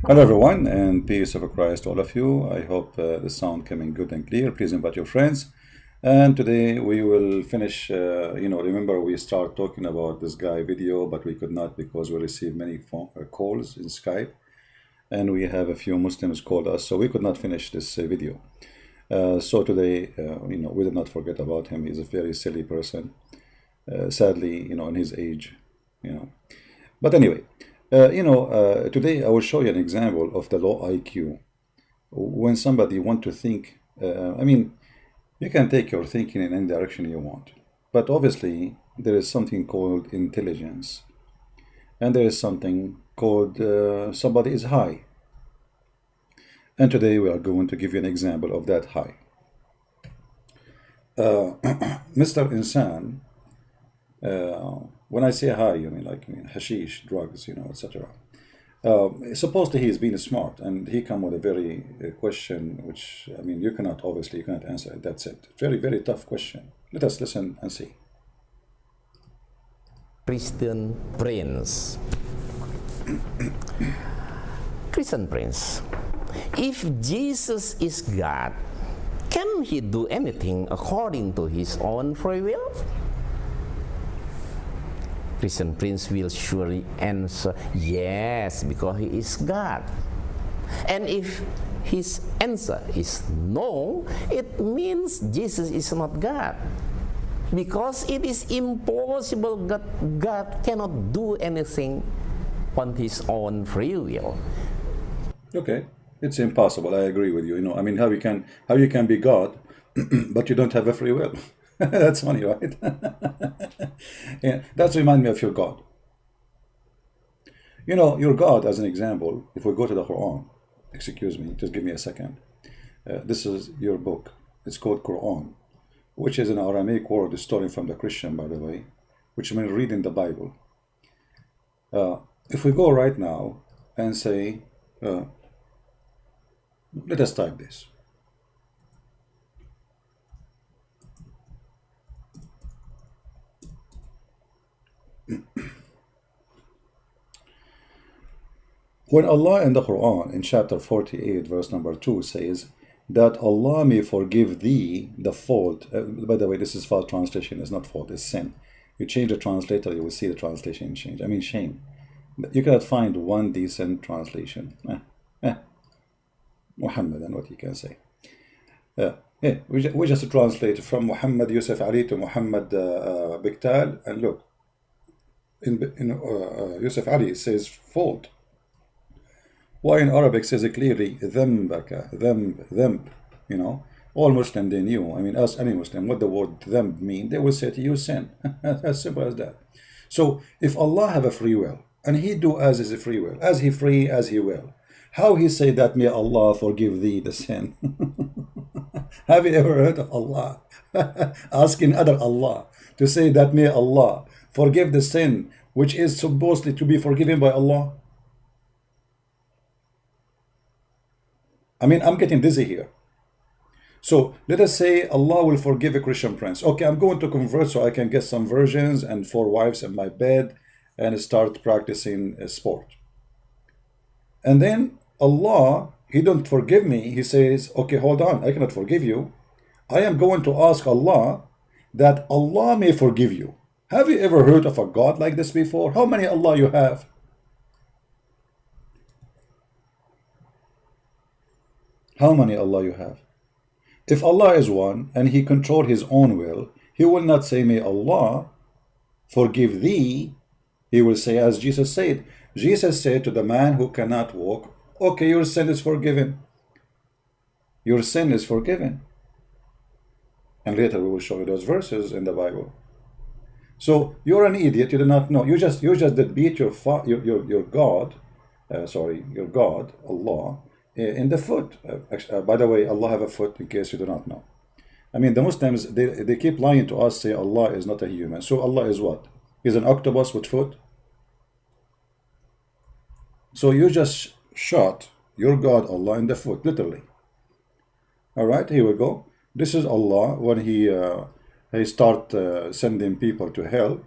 Hello everyone, and peace of Christ to all of you. I hope the sound coming good and clear. Please invite your friends. And today we will finish, remember we start talking about this guy video, but we could not because we received many phone calls in Skype, and we have a few Muslims called us, so we could not finish this video. So today, we did not forget about him. He's a very silly person, sadly, in his age, But anyway, today I will show you an example of the low IQ. When somebody want to think, you can take your thinking in any direction you want. But obviously, there is something called intelligence. And there is something called somebody is high. And today we are going to give you an example of that high. Mr. Insan, when I say high, I mean hashish, drugs, etc. Supposedly he is being smart, and he come with a very question, which you cannot answer it. That's it. Very, very tough question. Let us listen and see. Christian Prince. Christian Prince, if Jesus is God, can he do anything according to his own free will? Christian Prince will surely answer yes, because he is God. And if his answer is no, it means Jesus is not God. Because it is impossible that God cannot do anything on his own free will. Okay, it's impossible. I agree with you. How you can be God, but you don't have a free will. That's funny, right? Yeah, that reminds me of your God. Your God, as an example, if we go to the Quran, excuse me, just give me a second. This is your book. It's called Quran, which is an Aramaic word stolen from the Christian, by the way, which means reading the Bible. If we go right now and say, let us type this. When Allah in the Quran, in chapter 48, verse number 2, says that Allah may forgive thee the fault. By the way, this is false translation. It's not fault, it's sin. You change the translator, you will see the translation change. Shame. You cannot find one decent translation. Muhammad, and what you can say. We just translate from Muhammad Yusuf Ali to Muhammad Biktal, and look, in Yusuf Ali it says fault. Why in Arabic says it clearly ذنبك, ذنب. All Muslim they knew. Ask any Muslim what the word dhanb mean. They will say to you sin. As simple as that. So if Allah have a free will, and he do as is a free will, as he free as he will, how he say that may Allah forgive thee the sin? Have you ever heard of Allah asking other Allah to say that may Allah forgive the sin which is supposedly to be forgiven by Allah? I'm getting dizzy here. So let us say Allah will forgive a Christian prince. Okay, I'm going to convert so I can get some virgins and 4 wives in my bed and start practicing sport. And then Allah, he don't forgive me. He says, okay, hold on, I cannot forgive you. I am going to ask Allah that Allah may forgive you. Have you ever heard of a God like this before? How many Allah you have? How many Allah you have? If Allah is one and he control his own will, he will not say, may Allah forgive thee. He will say, as Jesus said. Jesus said to the man who cannot walk, okay, your sin is forgiven. Your sin is forgiven. And later we will show you those verses in the Bible. So you're an idiot, you do not know. You just did beat your God, your God, Allah, in the foot. By the way, Allah have a foot, in case you do not know. The Muslims, they keep lying to us, say Allah is not a human. So Allah is what? He's an octopus with foot? So you just shot your God, Allah, in the foot, literally. All right, here we go. This is Allah when he start sending people to hell.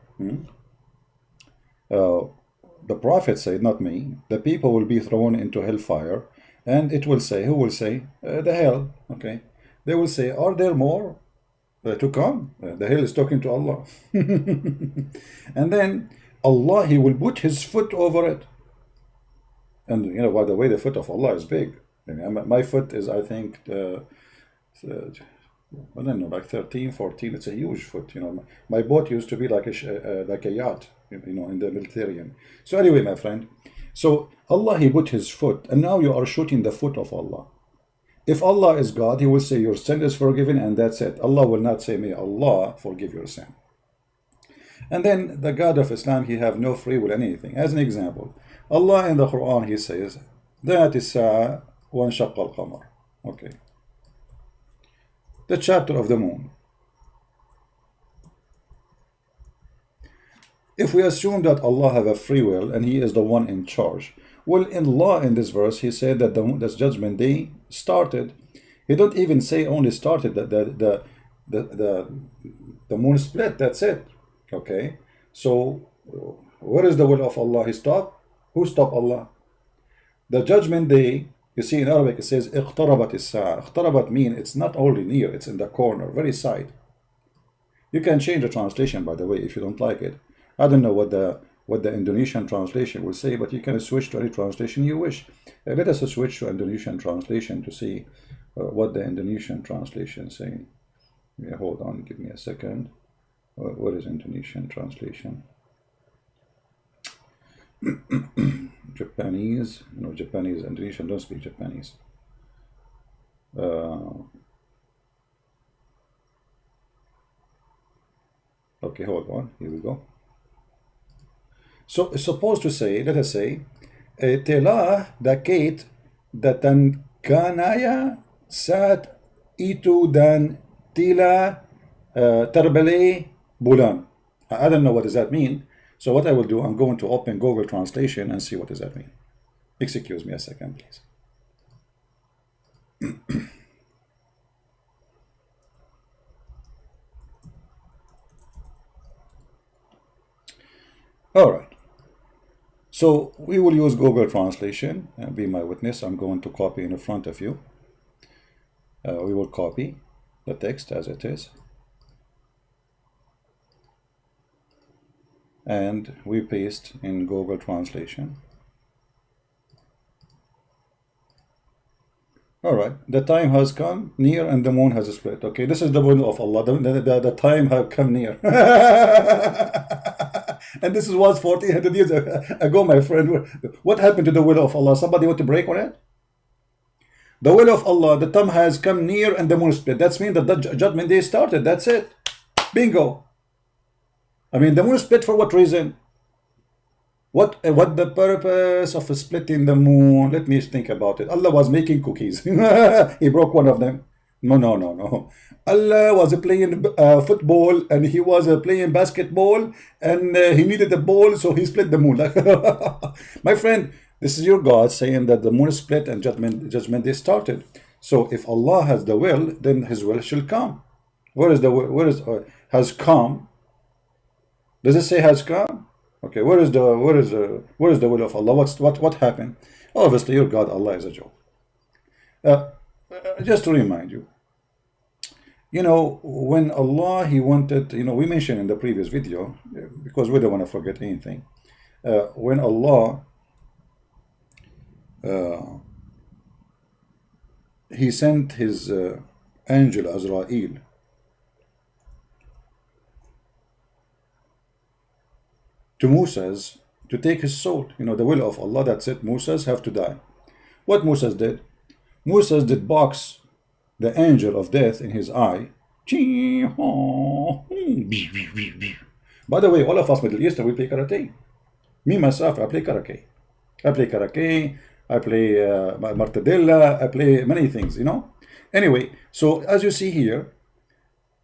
the Prophet said, not me, the people will be thrown into hellfire, and it will say, who will say? The hell, okay? They will say, are there more to come? The hell is talking to Allah. And then Allah, He will put His foot over it. And you know, by the way, the foot of Allah is big. I mean, my foot is, I think, I don't know, like 13, 14. It's a huge foot. You know, my boat used to be like a yacht, you know, in the Mediterranean. So anyway, my friend, so Allah, He put His foot, and now you are shooting the foot of Allah. If Allah is God, He will say your sin is forgiven, and that's it. Allah will not say, may Allah forgive your sin. And then the God of Islam, He have no free will in anything. As an example, Allah in the Quran, He says, that is وانشق القمر. Okay. The chapter of the moon. If we assume that Allah have a free will and He is the one in charge, well, in law, in this verse, He said that the judgment day started. He don't even say only started. The moon split. That's it. Okay. So, where is the will of Allah? He stopped. Who stopped Allah? The judgment day. You see, in Arabic it says اقتربت الساعة. اقتربت mean it's not only near, it's in the corner, very side. You can change the translation, by the way, if you don't like it. I don't know what the Indonesian translation will say, but you can switch to any translation you wish. Let us switch to Indonesian translation to see what the Indonesian translation is saying. Yeah, hold on, give me a second. What is Indonesian translation? Japanese, no, Japanese, Indonesian don't speak Japanese. Okay, hold on, here we go. So it's supposed to say, let us say, telah dakit datan kanaya sat itu dan tila terbeli bulan. I don't know what does that mean. So what I will do, I'm going to open Google Translation and see what does that mean. Excuse me a second, please. All right. So we will use Google Translation. Be my witness. I'm going to copy in front of you. We will copy the text as it is. And we paste in Google Translation. All right, the time has come near and the moon has split. Okay, this is the will of Allah. The time have come near. And this was 1400 years ago, my friend. What happened to the will of Allah? Somebody want to break on it? The will of Allah, the time has come near and the moon split. That means that the judgment day started. That's it. Bingo. I mean, the moon split for what reason? What the purpose of splitting the moon? Let me think about it. Allah was making cookies. He broke one of them. No. Allah was playing football and He was playing basketball and He needed the ball, so He split the moon. My friend, this is your God saying that the moon split and judgment day started. So if Allah has the will, then His will shall come. Where is the will? Has come? Does it say has come? Okay, where is the will of Allah? What happened? Obviously, your God, Allah, is a joke. Just to remind you, you know, when Allah, He wanted, you know, we mentioned in the previous video, because we don't want to forget anything. When Allah, He sent His angel Azrael to Moses to take his soul. You know, the will of Allah, that's it. Moses have to die. What Moses did? Moses did box the angel of death in his eye. By the way, all of us Middle Eastern, we play karate. Me, myself, I play karate. I play martadella, I play many things, you know. Anyway, so as you see here,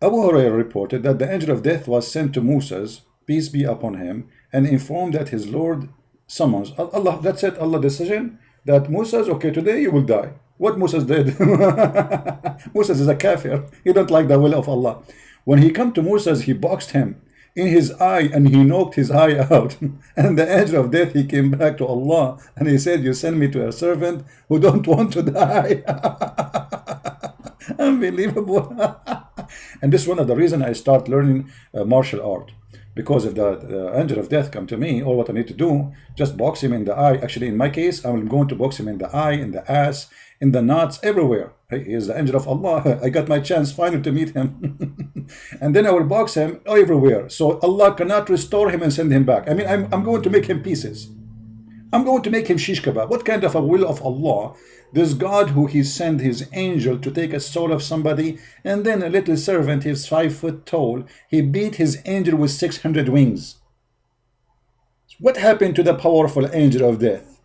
Abu Hurairah reported that the angel of death was sent to Moses, peace be upon him, and informed that his Lord summons. Allah, that's it, Allah decision that Moses, okay, today you will die. What Moses did? Moses is a kafir. He don't like the will of Allah. When he come to Moses, he boxed him. in his eye, and he knocked his eye out. And the angel of death, he came back to Allah and he said, you send me to a servant who don't want to die. Unbelievable. And this is one of the reasons I start learning martial art. Because if the angel of death come to me, all what I need to do, just box him in the eye. Actually, in my case, I'm going to box him in the eye, in the ass, in the nuts, everywhere. He is the angel of Allah. I got my chance finally to meet him. And then I will box him everywhere. So Allah cannot restore him and send him back. I mean, I'm going to make him pieces. I'm going to make him shish kebab. What kind of a will of Allah? This God who he sent his angel to take a soul of somebody, and then a little servant, he's 5 foot tall, he beat his angel with 600 wings. What happened to the powerful angel of death?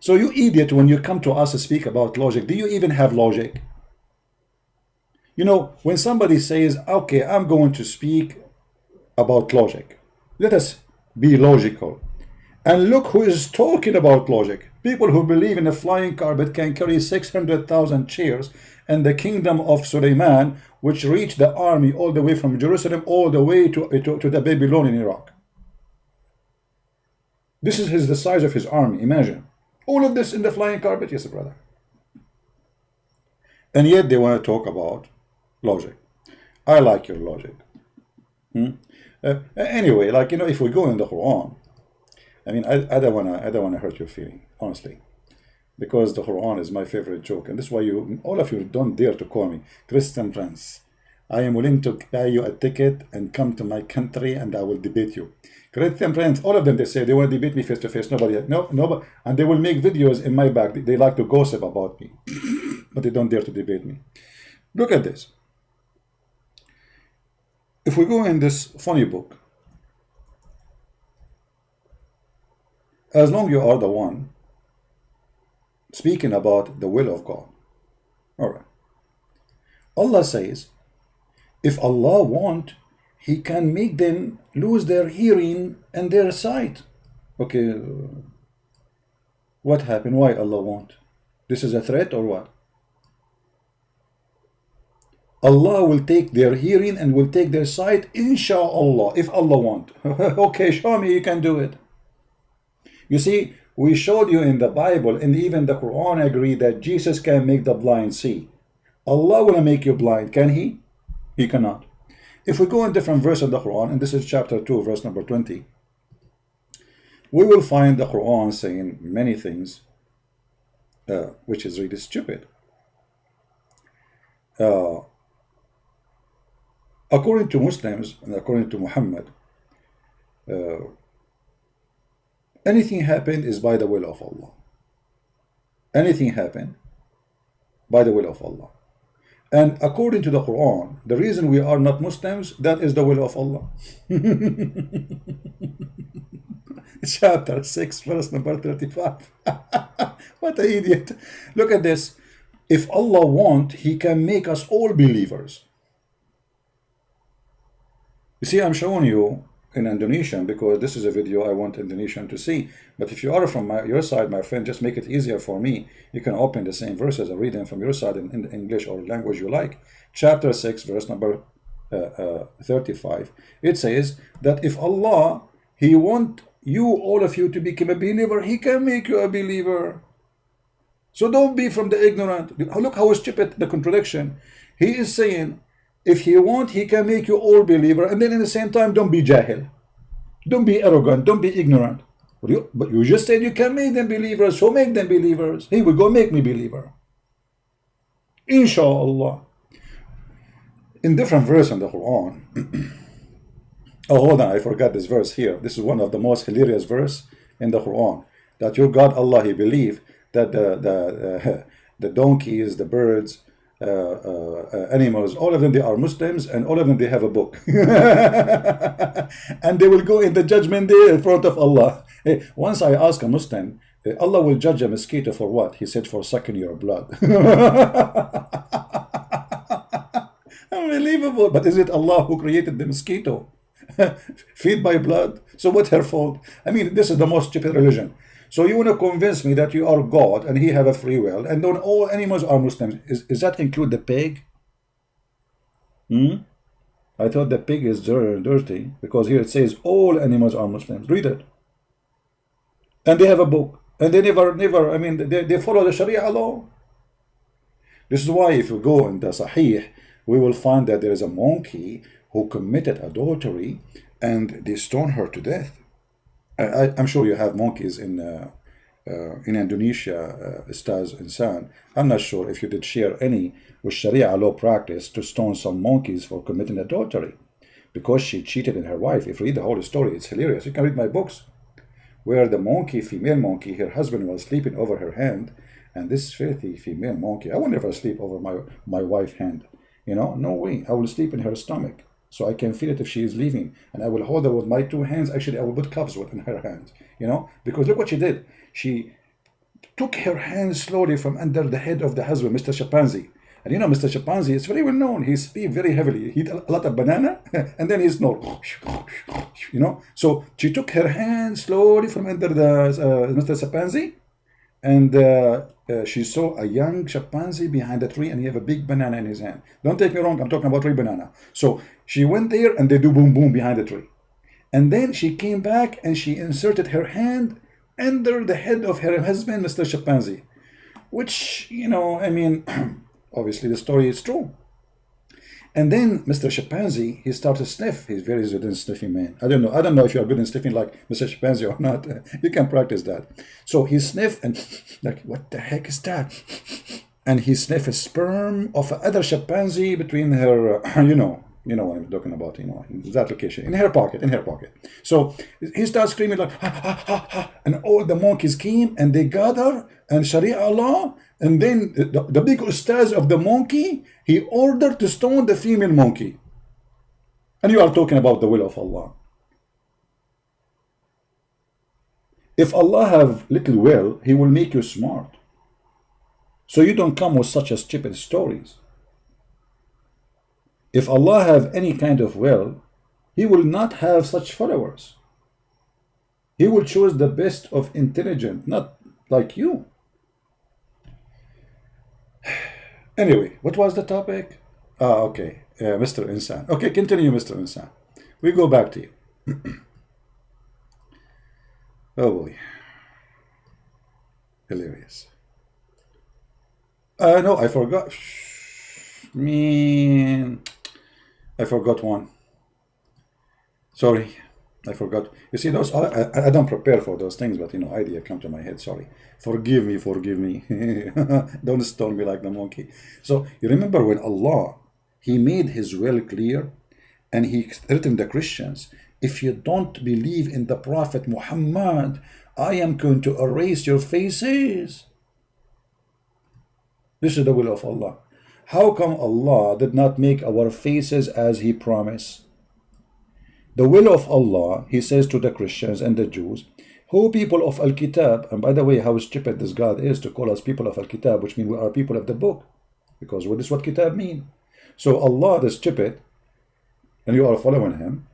So you idiot, when you come to us to speak about logic, do you even have logic? You know, when somebody says, okay, I'm going to speak about logic, let us be logical. And look who is talking about logic. People who believe in a flying carpet can carry 600,000 chairs, and the kingdom of Suleiman, which reached the army all the way from Jerusalem all the way to the Babylon in Iraq. This is the size of his army. Imagine. All of this in the flying carpet. Yes, brother. And yet they want to talk about logic. I like your logic. Anyway, like, you know, if we go in the Quran, I mean, I don't wanna hurt your feeling, honestly, because the Quran is my favorite joke, and this is why all of you don't dare to call me Christian Prince. I am willing to buy you a ticket and come to my country, and I will debate you. Christian Prince, all of them, they say they want to debate me face to face. Nobody, and they will make videos in my back. They like to gossip about me, but they don't dare to debate me. Look at this. If we go in this funny book, as long you are the one speaking about the will of God. All right. Allah says, if Allah want, he can make them lose their hearing and their sight. Okay. What happened? Why Allah want? This is a threat or what? Allah will take their hearing and will take their sight, inshallah, if Allah want. Okay, show me you can do it. You see, we showed you in the Bible, and even the Quran agree that Jesus can make the blind see. Allah will make you blind, can he? He cannot. If we go in different verse of the Quran, and this is chapter 2, verse number 20, we will find the Quran saying many things, which is really stupid. According to Muslims, and according to Muhammad, anything happened is by the will of Allah. Anything happened by the will of Allah. And according to the Quran, the reason we are not Muslims, that is the will of Allah. Chapter 6, verse number 35. What an idiot. Look at this. If Allah want, he can make us all believers. You see, I'm showing you in Indonesian because this is a video I want Indonesian to see. But if you are from your side, my friend, just make it easier for me. You can open the same verses and read them from your side in English or language you like. Chapter 6, verse number 35. It says that if Allah, he want you, all of you, to become a believer, he can make you a believer. So don't be from the ignorant. Look how stupid the contradiction. He is saying, if he want, he can make you all believer, and then at the same time, don't be jahil. Don't be arrogant. Don't be ignorant. But you just said you can make them believers, so make them believers. He will go make me believer. Inshallah. In different verse in the Quran. Oh, hold on, I forgot this verse here. This is one of the most hilarious verse in the Quran. That your God Allah, he believe that the donkeys, the birds, animals, all of them, they are Muslims, and all of them, they have a book. And they will go in the judgment day in front of Allah. Once I asked a Muslim, Allah will judge a mosquito for what? He said, for sucking your blood. Unbelievable. But is it Allah who created the mosquito? Feed by blood? So what's her fault? I mean, this is the most stupid religion. So you want to convince me that you are God and he have a free will, and then all animals are Muslims. Is that include the pig? I thought the pig is dirty because here it says all animals are Muslims. Read it. And they have a book. And they never, I mean, they follow the Sharia law. This is why if you go in the Sahih, we will find that there is a monkey who committed adultery and they stone her to death. I'm sure you have monkeys in Indonesia, Ustadz Insan. I'm not sure if you did share any with Sharia law practice to stone some monkeys for committing adultery because she cheated on her wife. If you read the whole story, it's hilarious. You can read my books where the monkey, female monkey, her husband was sleeping over her hand, and this filthy female monkey, I will never sleep over my wife's hand. You know, no way. I will sleep in her stomach so I can feel it if she is leaving, and I will hold her with my two hands. Actually, I will put cuffs in her hands, you know, because look what she did. She took her hands slowly from under the head of the husband, Mr. Chimpanzee. And you know, Mr. Chimpanzee is very well known. He sleeps very heavily. He eat a lot of banana and then he snores. You know, so she took her hand slowly from under the Mr. Chimpanzee, and she saw a young chimpanzee behind the tree, and he have a big banana in his hand. Don't take me wrong, I'm talking about real banana. So she went there and they do boom boom behind the tree. And then she came back and she inserted her hand under the head of her husband, Mr. Chimpanzee. Which, you know, I mean, obviously the story is true. And then Mr. Chimpanzee, he started to sniff. He's very good in sniffing, man. I don't know if you are good in sniffing like Mr. Chimpanzee or not. You can practice that. So he sniffed and like, what the heck is that? And he sniffed a sperm of another chimpanzee between her, you know what I'm talking about, you know, in that location, in her pocket. So he starts screaming like, ha, ha, ha, ha, and all the monkeys came and they gather and Sharia law, and then the big ustaz of the monkey, he ordered to stone the female monkey. And you are talking about the will of Allah. If Allah have little will, he will make you smart. So you don't come with such a stupid stories. If Allah have any kind of will, he will not have such followers. He will choose the best of intelligent, not like you. Anyway, what was the topic? Okay, Mr. Insan. Okay, continue, Mr. Insan. We go back to you. Oh boy. Hilarious. No, I forgot. Man, I forgot one. Sorry, I forgot. You see, those I don't prepare for those things, but you know, idea come to my head. Sorry, forgive me. Don't stone me like the monkey. So you remember when Allah, he made his will clear, and he threatened the Christians, if you don't believe in the Prophet Muhammad, I am going to erase your faces. This is the will of Allah. How come Allah did not make our faces as he promised? The will of Allah, he says to the Christians and the Jews, who people of Al-Kitab, and by the way, how stupid this God is to call us people of Al-Kitab, which means we are people of the book, because what is what Kitab mean? So Allah, the stupid, and you are following him,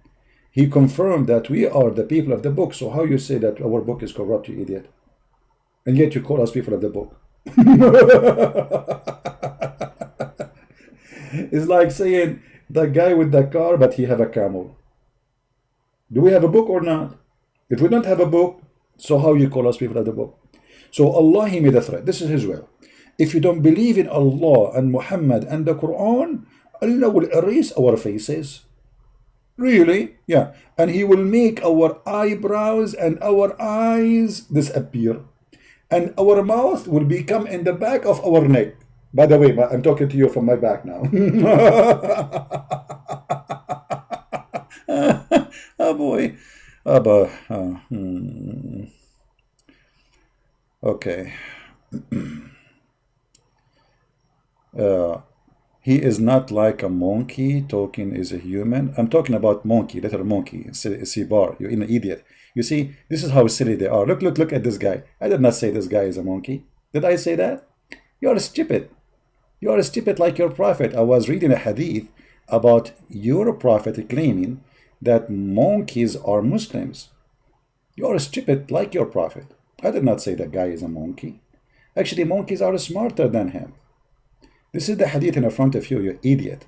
he confirmed that we are the people of the book. So how you say that our book is corrupt, you idiot? And yet you call us people of the book. It's like saying the guy with the car, but he have a camel. Do we have a book or not? If we don't have a book, so how you call us people of the book? So Allah, he made a threat. This is his will. If you don't believe in Allah and Muhammad and the Quran, Allah will erase our faces. Really? Yeah. And he will make our eyebrows and our eyes disappear. And our mouth will become in the back of our neck. By the way, I'm talking to you from my back now. Oh boy. Okay. He is not like a monkey, talking is a human. I'm talking about monkey, letter monkey, C-bar. You're an idiot. You see, this is how silly they are. Look at this guy. I did not say this guy is a monkey. Did I say that? You are stupid. You are stupid like your prophet. I was reading a hadith about your prophet claiming that monkeys are Muslims. You are stupid like your prophet. I did not say that guy is a monkey. Actually, monkeys are smarter than him. This is the hadith in front of you, you idiot.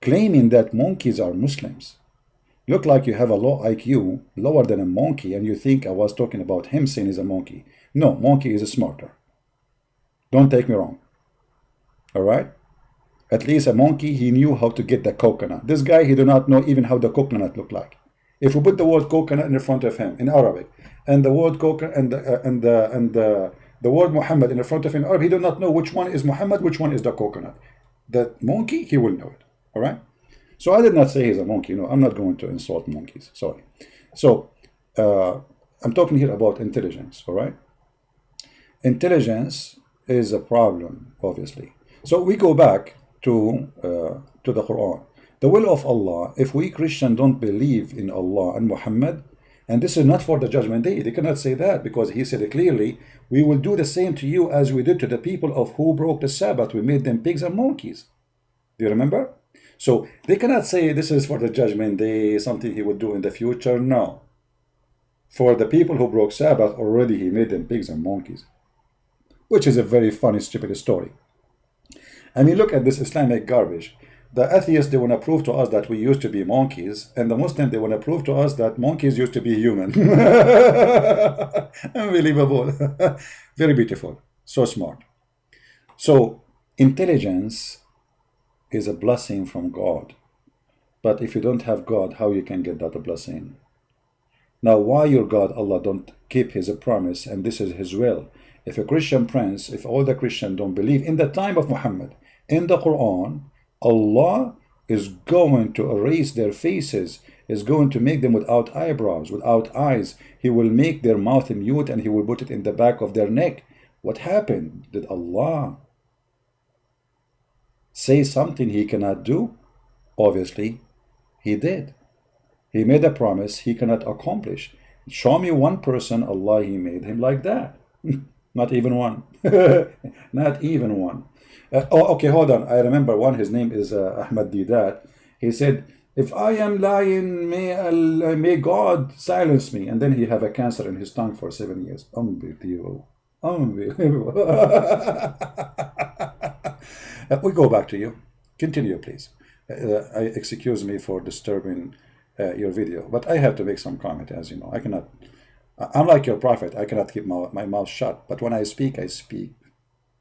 claiming that monkeys are Muslims. Look like you have a low IQ, lower than a monkey, and you think I was talking about him saying he's a monkey. No, monkey is smarter. Don't take me wrong. All right? At least a monkey, he knew how to get the coconut. This guy, he do not know even how the coconut look like. If we put the word coconut in front of him in Arabic, and the word coconut and the word Muhammad in front of him in Arabic, he do not know which one is Muhammad, which one is the coconut. The monkey, he will know it. All right? So I did not say he's a monkey. No, I'm not going to insult monkeys. Sorry. So I'm talking here about intelligence. All right? Intelligence is a problem, obviously. So we go back to the Quran. The will of Allah, if we Christians don't believe in Allah and Muhammad, and this is not for the judgment day, they cannot say that because he said it clearly, we will do the same to you as we did to the people of who broke the Sabbath. We made them pigs and monkeys. Do you remember? So they cannot say this is for the judgment day, something he will do in the future. No. For the people who broke Sabbath, already he made them pigs and monkeys. Which is a very funny, stupid story. I mean, look at this Islamic garbage. The atheists, they want to prove to us that we used to be monkeys, and the Muslims, they want to prove to us that monkeys used to be human. Unbelievable. Very beautiful. So smart. So, intelligence is a blessing from God. But if you don't have God, how you can get that blessing? Now, why your God, Allah, don't keep his promise, and this is his will? If a Christian prince, if all the Christians don't believe in the time of Muhammad, in the Quran, Allah is going to erase their faces, is going to make them without eyebrows, without eyes. He will make their mouth mute and he will put it in the back of their neck. What happened? Did Allah say something he cannot do? Obviously, he did. He made a promise he cannot accomplish. Show me one person, Allah, he made him like that. Not even one. Not even one. Okay, hold on. I remember one. His name is Ahmad Didat. He said, if I am lying, may God silence me. And then he have a cancer in his tongue for 7 years. Unbelievable. Unbelievable. We go back to you. Continue, please. Excuse me for disturbing your video, but I have to make some comment. As you know, I cannot. Unlike your prophet, I cannot keep my mouth shut. But when I speak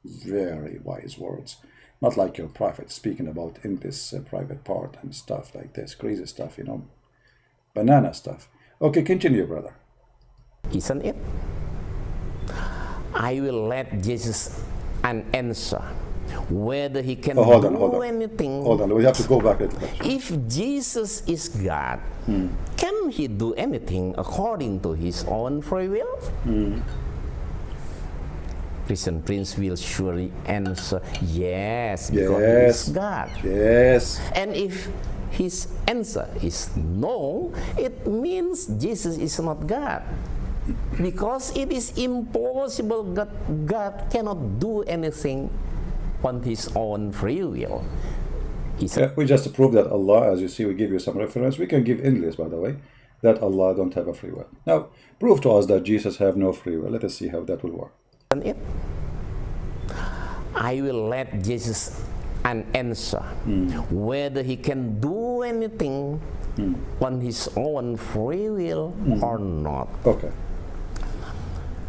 very wise words. Not like your prophet speaking about in this private part and stuff like this. Crazy stuff, you know. Banana stuff. Okay, continue, brother. Isn't it? I will let Jesus an answer. Whether he can hold on. anything. Hold on, we have to go back a little bit. If Jesus is God, can he do anything according to his own free will? Christian Prince will surely answer yes, because he is God. Yes. And if his answer is no, it means Jesus is not God. Because it is impossible that God cannot do anything on his own free will. We just prove that Allah, as you see, we give you some reference. We can give endless, by the way, that Allah don't have a free will. Now, prove to us that Jesus have no free will. Let us see how that will work. It? I will let Jesus an answer. Whether he can do anything on his own free will or not. Okay.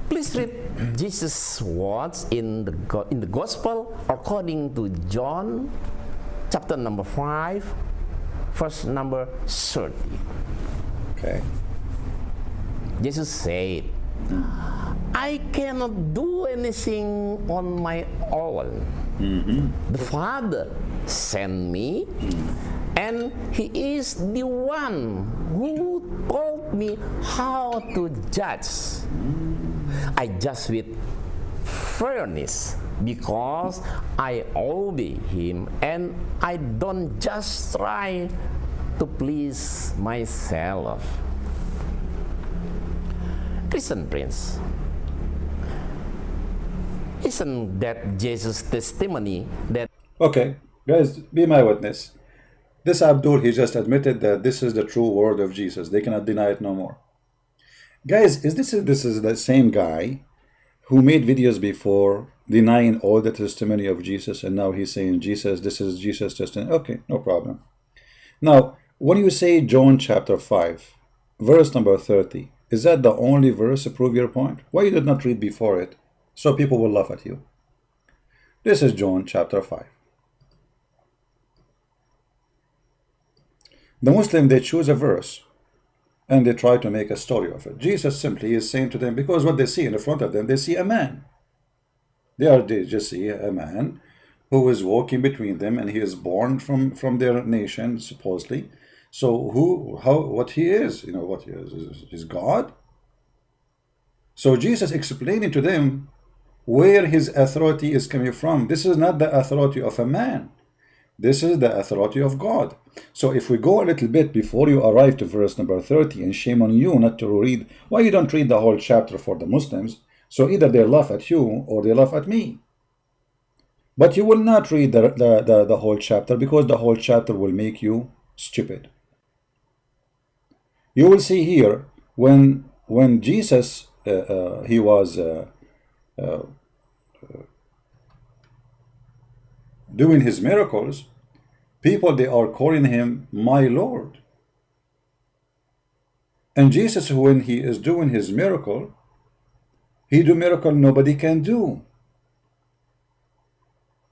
Please read Jesus' words in the Gospel according to John, chapter number 5, verse number 30. Okay. Jesus said, I cannot do anything on my own. The Father sent me, and He is the one who told me how to judge. I judge with fairness because I obey Him, and I don't just try to please myself. Christian Prince, isn't that Jesus' testimony that... Okay, guys, be my witness. This Abdul, he just admitted that this is the true word of Jesus. They cannot deny it no more. Guys, this is the same guy who made videos before denying all the testimony of Jesus, and now he's saying, Jesus, this is Jesus' testimony. Okay, no problem. Now, when you say John chapter 5, verse number 30, is that the only verse to prove your point? Why you did not read before it? So people will laugh at you. This is John chapter 5. The Muslim, they choose a verse and they try to make a story of it. Jesus simply is saying to them, because what they see in the front of them, they see a man. They just see a man who is walking between them, and he is born from their nation, supposedly. So what he is, what he is God. So Jesus explaining to them where his authority is coming from. This is not the authority of a man. This is the authority of God. So if we go a little bit before you arrive to verse number 30, and shame on you not to read, why you don't read the whole chapter for the Muslims? So either they laugh at you or they laugh at me. But you will not read the whole chapter, because the whole chapter will make you stupid. You will see here when Jesus he was doing his miracles, people, they are calling him my Lord. And Jesus, when he is doing his miracle, he do miracle nobody can do.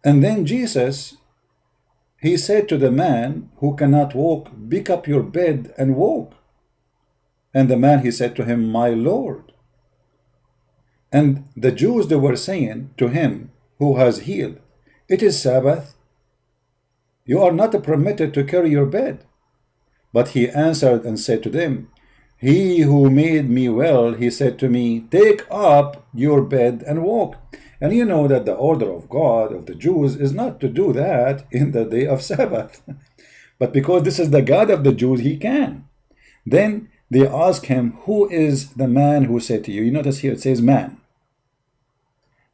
And then Jesus, he said to the man who cannot walk, pick up your bed and walk. And the man, he said to him, my Lord. And the Jews, they were saying to him who has healed, it is Sabbath. You are not permitted to carry your bed. But he answered and said to them, he who made me well, he said to me, take up your bed and walk. And you know that the order of God, of the Jews, is not to do that in the day of Sabbath. But because this is the God of the Jews, he can. Then they ask him, who is the man who said to you? You notice here it says man.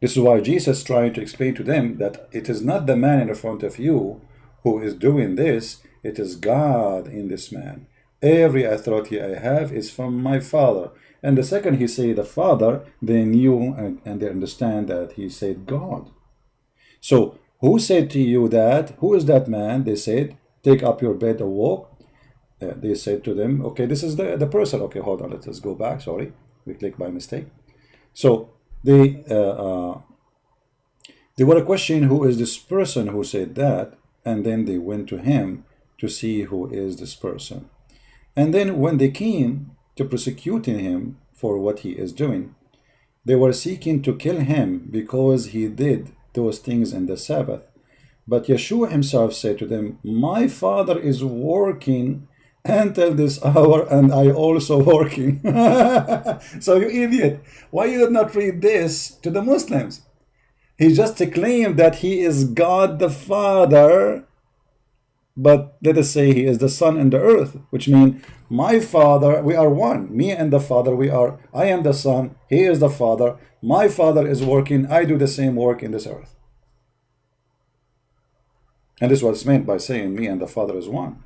This is why Jesus is trying to explain to them that it is not the man in the front of you who is doing this, it is God in this man. Every authority I have is from my Father. And the second he said the Father, they knew and they understand that he said God. So who said to you that? Who is that man? They said, take up your bed and walk. They said to them, okay, this is the person. Okay, hold on, let's go back. Sorry, we clicked by mistake. So they were questioning who is this person who said that, and then they went to him to see who is this person. And then when they came to prosecuting him for what he is doing, they were seeking to kill him because he did those things in the Sabbath. But Yeshua himself said to them, my Father is working until this hour, and I also working. So you idiot, why you did not read this to the Muslims? He just claimed that he is God the Father, but let us say he is the Son in the earth, which means my Father, we are one. Me and the Father, I am the Son, he is the Father, my Father is working, I do the same work in this earth. And this was meant by saying me and the Father is one.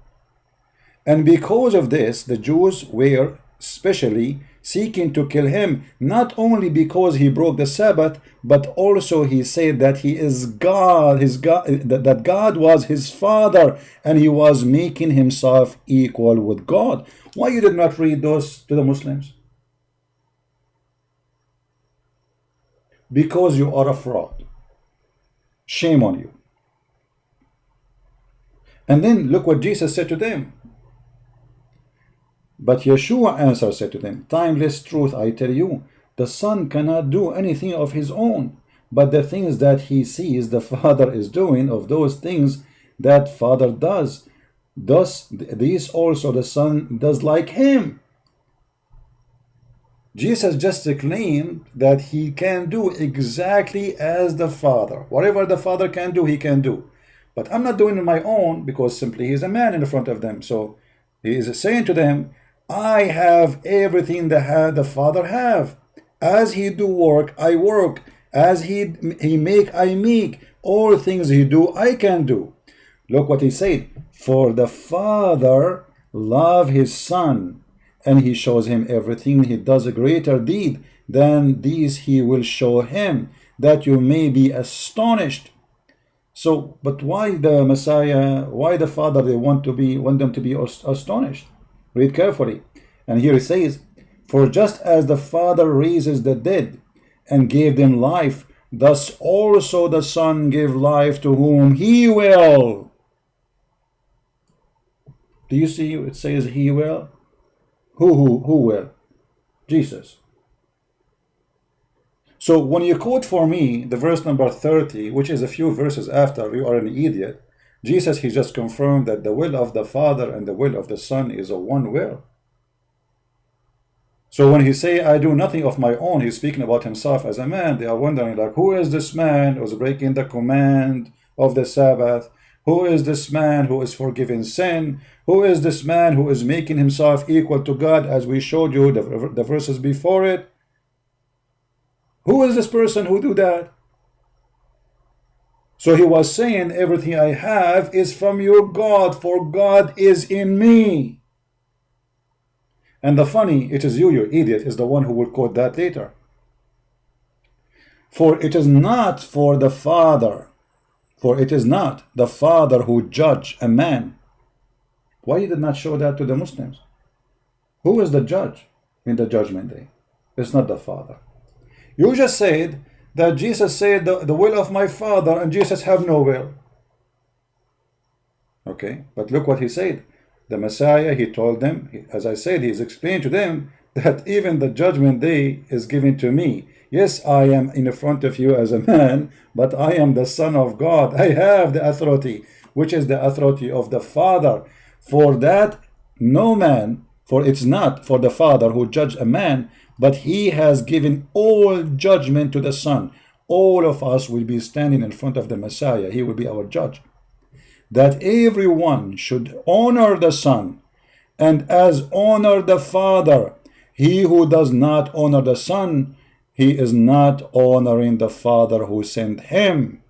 And because of this, the Jews were especially seeking to kill him, not only because he broke the Sabbath, but also he said that he is God, that God was his Father, and he was making himself equal with God. Why you did not read those to the Muslims? Because you are a fraud. Shame on you. And then look what Jesus said to them. But Yeshua answered, said to them, timeless truth I tell you, the Son cannot do anything of his own, but the things that he sees the Father is doing, of those things that Father does. Thus, these also the Son does like him. Jesus just claimed that he can do exactly as the Father. Whatever the Father can do, he can do. But I'm not doing it on my own, because simply he's a man in front of them. So he is saying to them, I have everything that the Father have. As he do work, I work. As he make, I make. All things he do, I can do. Look what he said. For the Father love his Son, and he shows him everything. He does a greater deed than these he will show him, that you may be astonished. So, but why the Messiah, why the Father, they want them to be astonished? Read carefully. And here it says, for just as the Father raises the dead and gave them life, thus also the Son gave life to whom he will. Do you see it says he will? Who will? Jesus. So when you quote for me the verse number 30, which is a few verses after, you are an idiot. Jesus, he just confirmed that the will of the Father and the will of the Son is a one will. So when he say, I do nothing of my own, he's speaking about himself as a man. They are wondering, like, who is this man who is breaking the command of the Sabbath? Who is this man who is forgiving sin? Who is this man who is making himself equal to God, as we showed you the verses before it? Who is this person who do that? So he was saying, everything I have is from your God, for God is in me. And the funny, it is you idiot, is the one who will quote that later. For it is not for the Father, for it is not the Father who judge a man. Why you did not show that to the Muslims? Who is the judge in the judgment day? It's not the Father. You just said that Jesus said the will of my Father, and Jesus have no will. Okay, but look what he said. The Messiah, he told them, as I said, he's explained to them that even the judgment day is given to me. Yes, I am in front of you as a man, but I am the Son of God. I have the authority, which is the authority of the Father. For that, no man, for it's not for the Father who judge a man, but he has given all judgment to the Son. All of us will be standing in front of the Messiah. He will be our judge. That everyone should honor the Son, and as honor the Father. He who does not honor the Son, he is not honoring the Father who sent him.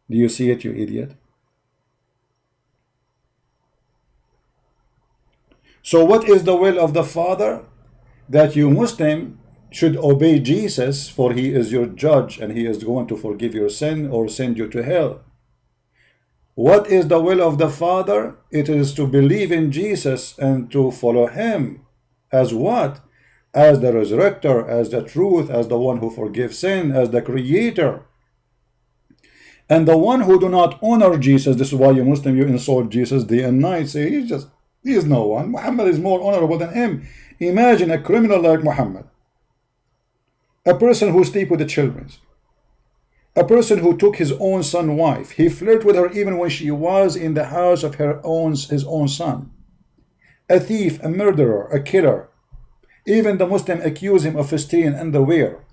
Do you see it, you idiot? So what is the will of the Father? That you Muslim should obey Jesus, for he is your judge, and he is going to forgive your sin or send you to hell. What is the will of the Father? It is to believe in Jesus and to follow him. As what? As the resurrector, as the truth, as the one who forgives sin, as the creator. And the one who do not honor Jesus, this is why you Muslim, you insult Jesus day and night, say he is no one. Muhammad is more honorable than him. Imagine a criminal like Muhammad, a person who sleep with the children, a person who took his own son's wife. He flirted with her even when she was in the house of his own son. A thief, a murderer, a killer. Even the Muslim accuse him of stealing underwear.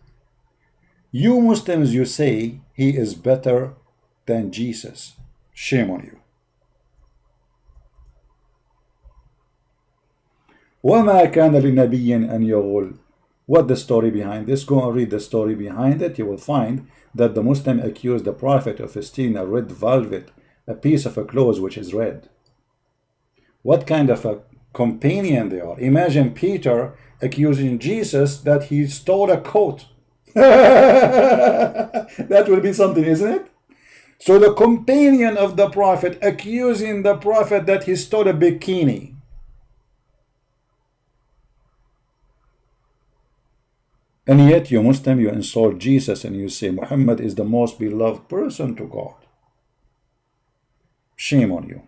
You Muslims, you say he is better than Jesus. Shame on you. وَمَا كَانَ لِنَبِيٍّ أَنْ يَغُلْ. What the story behind this? Go and read the story behind it. You will find that the Muslim accused the Prophet of stealing a red velvet, a piece of a clothes which is red. What kind of a companion they are. Imagine Peter accusing Jesus that he stole a coat. That would be something, isn't it? So the companion of the Prophet accusing the Prophet that he stole a bikini. And yet you Muslim, you insult Jesus and you say Muhammad is the most beloved person to God. Shame on you.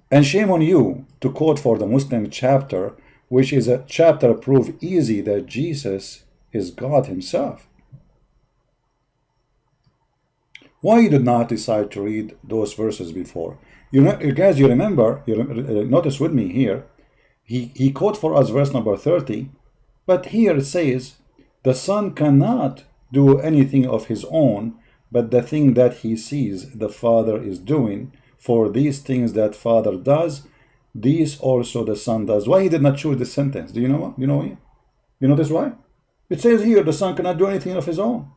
And shame on you to quote for the Muslim chapter, which is a chapter proof easy that Jesus is God himself. Why you did not decide to read those verses before? You guys, you remember, notice with me here, he quote for us verse number 30, but here it says, the Son cannot do anything of his own, but the thing that he sees the Father is doing, for these things that Father does, these also the Son does. Why he did not choose this sentence? Do you know what? You notice why? It says here the Son cannot do anything of his own.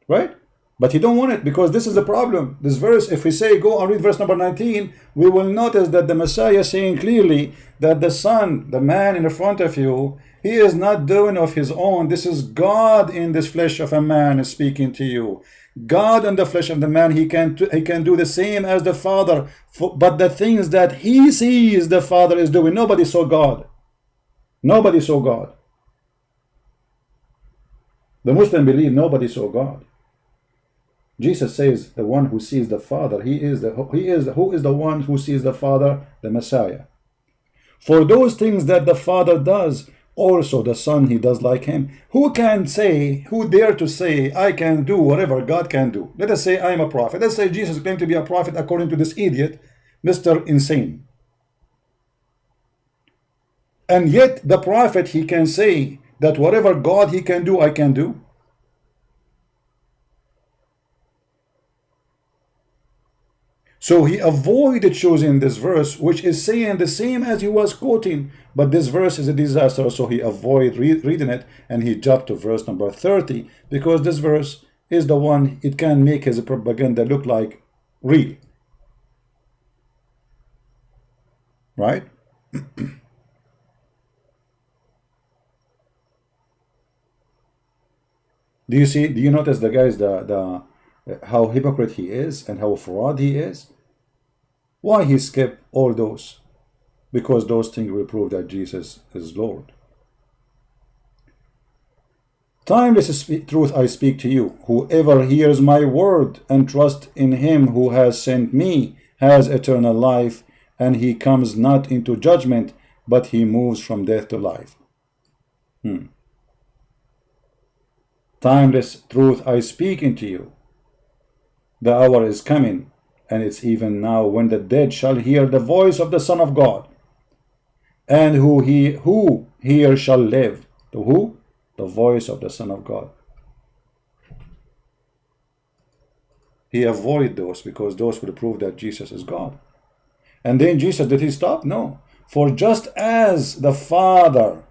Right? But you don't want it, because this is the problem. This verse, if we say, go and read verse number 19, we will notice that the Messiah is saying clearly that the Son, the man in front of you, he is not doing of his own. This is God in this flesh of a man is speaking to you. God in the flesh of the man, he can do the same as the Father, but the things that he sees the Father is doing. Nobody saw God. Nobody saw God. The Muslim believe nobody saw God. Jesus says the one who sees the Father, who is the one who sees the Father? The Messiah. For those things that the Father does, also the Son, he does like him. Who dare to say, I can do whatever God can do? Let us say I am a prophet. Let's say Jesus claimed to be a prophet according to this idiot, Mr. Insane. And yet the prophet, he can say that whatever God he can do, I can do. So he avoided choosing this verse, which is saying the same as he was quoting, but this verse is a disaster, so he avoided reading it, and he jumped to verse number 30, because this verse is the one, it can make his propaganda look like real. Right? Do you notice the guys, how hypocrite he is and how fraud he is? Why he skipped all those? Because those things will prove that Jesus is Lord. Timeless truth I speak to you. Whoever hears my word and trusts in him who has sent me has eternal life, and he comes not into judgment, but he moves from death to life. Timeless truth I speak unto you. The hour is coming, and it's even now, when the dead shall hear the voice of the Son of God, and who hear shall live. The who? The voice of the Son of God. He avoided those because those will prove that Jesus is God. And then Jesus, did he stop? No. For just as the Father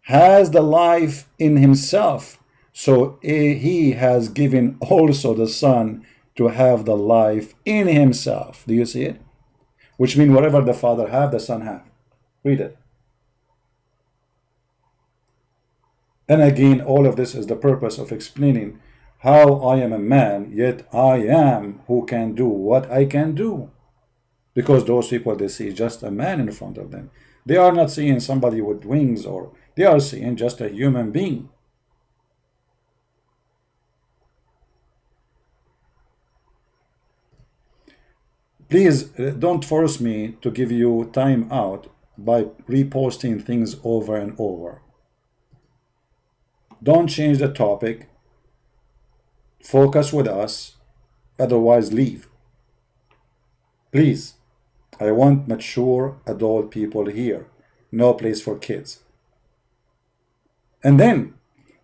has the life in himself, so he has given also the Son to have the life in himself. Do you see it? Which means whatever the Father have, the Son have. Read it. And again, all of this is the purpose of explaining how I am a man, yet I am who can do what I can do. Because those people, they see just a man in front of them. They are not seeing somebody with wings, or they are seeing just a human being. Please don't force me to give you time out by reposting things over and over. Don't change the topic. Focus with us, otherwise leave. Please, I want mature adult people here. No place for kids. And then,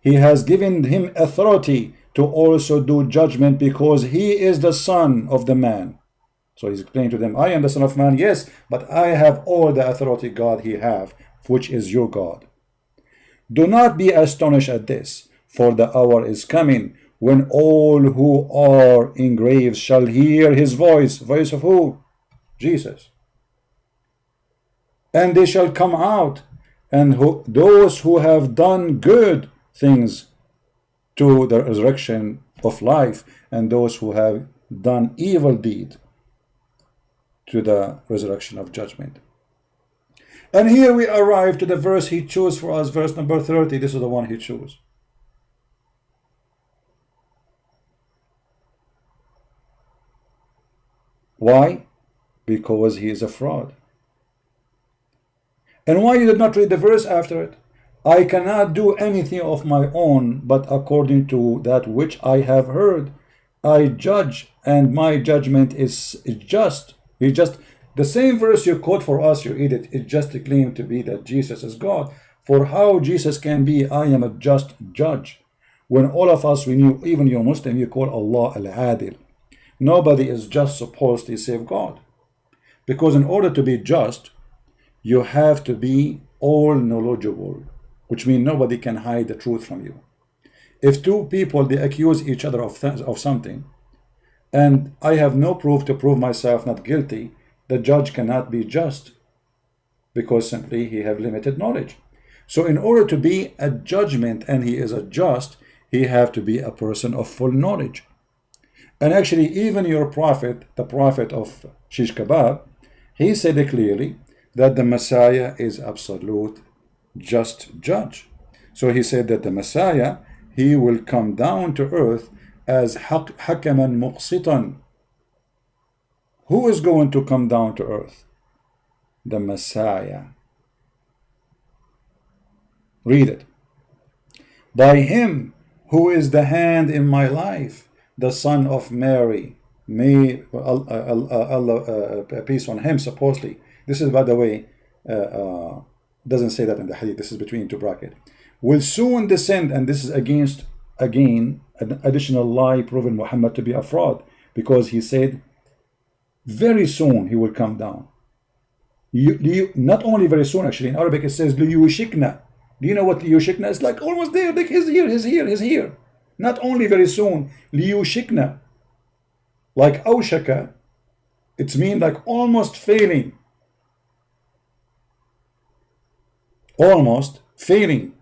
he has given him authority to also do judgment, because he is the Son of the man. So he's explaining to them, I am the Son of Man, yes, but I have all the authority God he have, which is your God. Do not be astonished at this, for the hour is coming when all who are in graves shall hear his voice. Voice of who? Jesus. And they shall come out, and those who have done good things to the resurrection of life, and those who have done evil deed to the resurrection of judgment. And here we arrive to the verse he chose for us, verse number 30. This is the one he chose. Why? Because he is a fraud. And why you did not read the verse after it? I cannot do anything of my own, but according to that which I have heard, I judge, and my judgment is just. The same verse you quote for us, you idiot, it just claimed to be that Jesus is God. For how Jesus can be, I am a just judge. When all of us, we knew, even you Muslim, you call Allah al-Adil. Nobody is just supposed to save God. Because in order to be just, you have to be all knowledgeable, which means nobody can hide the truth from you. If two people, they accuse each other of something, and I have no proof to prove myself not guilty, the judge cannot be just, because simply he have limited knowledge. So in order to be a judgment, and he is a just, he have to be a person of full knowledge. And actually, even your prophet, the prophet of Shish Kebab, he said clearly that the Messiah is absolute just judge. So he said that the Messiah, he will come down to earth as hakaman muqsitan. Who is going to come down to earth? The Messiah. Read it. By him who is the hand in my life, the son of Mary, may Allah peace on him, supposedly. This is, by the way, doesn't say that in the hadith. This is between two brackets. Will soon descend, and this is against, again, an additional lie proving Muhammad to be a fraud, because he said very soon he will come down. Not only very soon, actually, in Arabic it says liyushikna. Do you know what liyushikna is? Like almost there, like he's here. Not only very soon, liyushikna. Like awshaka, it's mean like almost failing. Almost failing.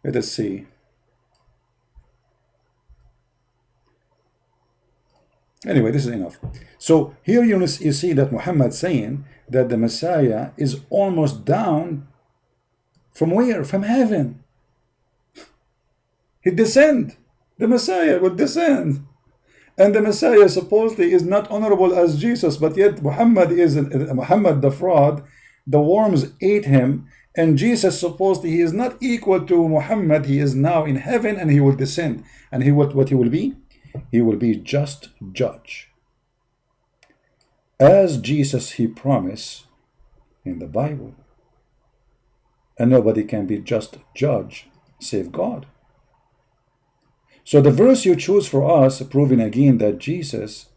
Let us see. Anyway, this is enough. So here you see that Muhammad saying that the Messiah is almost down from where? From heaven. He descend. The Messiah will descend. And the Messiah supposedly is not honorable as Jesus, but yet Muhammad is Muhammad the fraud. The worms ate him, and Jesus supposedly he is not equal to Muhammad. He is now in heaven, and he will descend. And he what he will be? He will be just judge. As Jesus he promised in the Bible. And nobody can be just judge save God. So the verse you choose for us, proving again that Jesus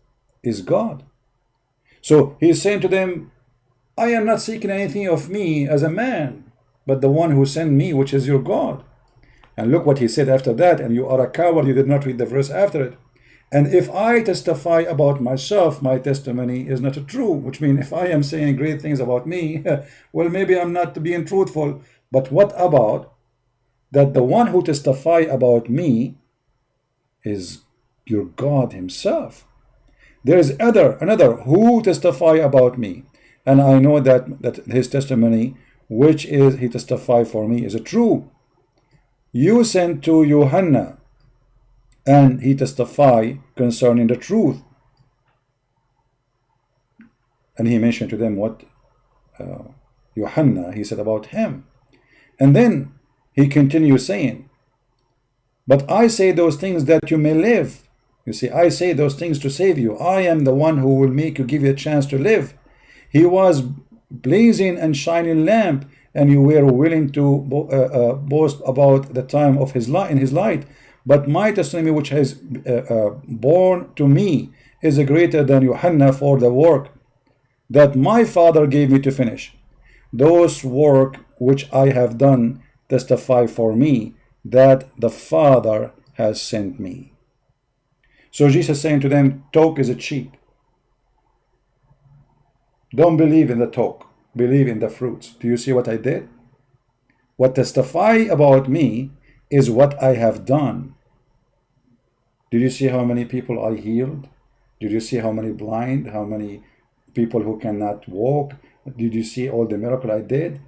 is God. So he's saying to them, I am not seeking anything of me as a man, but the one who sent me, which is your God. And look what he said after that, and you are a coward, you did not read the verse after it. And if I testify about myself, my testimony is not true, which means if I am saying great things about me, well, maybe I'm not being truthful. But what about that the one who testify about me is your God himself? There is another who testify about me, and I know that his testimony, which is he testify for me, is true. You sent to Yohanna, and he testify concerning the truth. And he mentioned to them what Yohanna, he said about him. And then he continues saying, but I say those things that you may live. You see, I say those things to save you. I am the one who will make you, give you a chance to live. He was blazing and shining lamp, and you were willing to boast about the time of his light in his light. But my testimony, which has born to me, is greater than Yohanna for the work that my Father gave me to finish. Those work which I have done testify for me that the Father has sent me. So Jesus saying to them, talk is cheap. Don't believe in the talk, believe in the fruits. Do you see what I did? What testify about me is what I have done. Did you see how many people I healed? Did you see how many blind, how many people who cannot walk? Did you see all the miracle I did?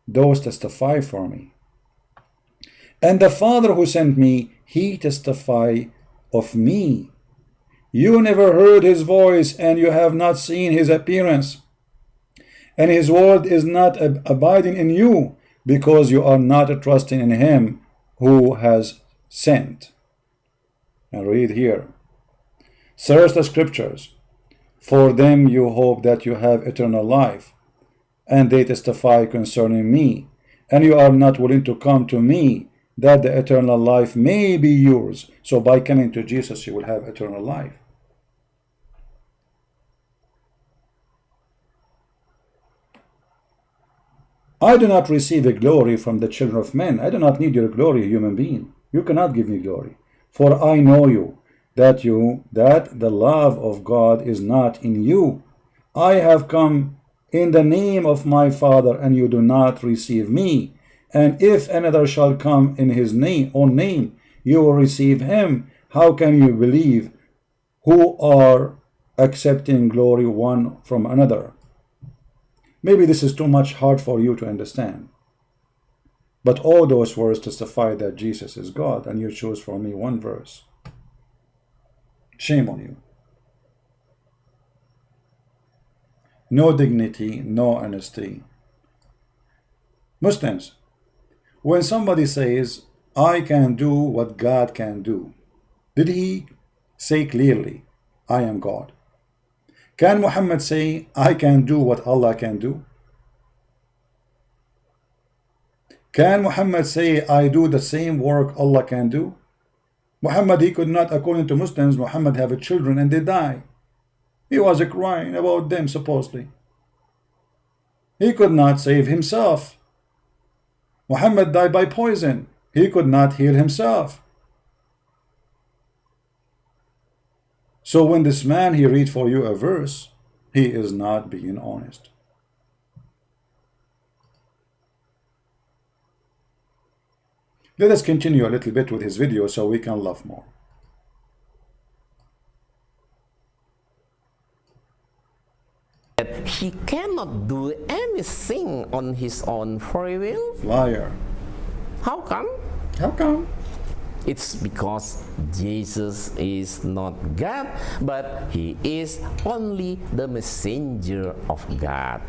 Those testify for me. And the Father who sent me, he testify of me. You never heard his voice, and you have not seen his appearance. And his word is not abiding in you, because you are not trusting in him who has sent. And read here. Search the scriptures. For them you hope that you have eternal life, and they testify concerning me. And you are not willing to come to me, that the eternal life may be yours. So by coming to Jesus, you will have eternal life. I do not receive a glory from the children of men. I do not need your glory, human being. You cannot give me glory. For I know you, that the love of God is not in you. I have come in the name of my Father, and you do not receive me. And if another shall come in his own name, you will receive him. How can you believe who are accepting glory one from another? Maybe this is too much hard for you to understand. But all those words testify that Jesus is God, and you choose for me one verse. Shame on you. No dignity, no honesty. Muslims, when somebody says, I can do what God can do, did he say clearly, I am God? Can Muhammad say, I can do what Allah can do? Can Muhammad say, I do the same work Allah can do? Muhammad, he could not, according to Muslims, Muhammad have children and they die. He was crying about them, supposedly. He could not save himself. Muhammad died by poison. He could not heal himself. So when this man, he read for you a verse, he is not being honest. Let us continue a little bit with his video so we can laugh more. He cannot do anything on his own free will. Liar. How come? How come? It's because Jesus is not God, but he is only the messenger of God.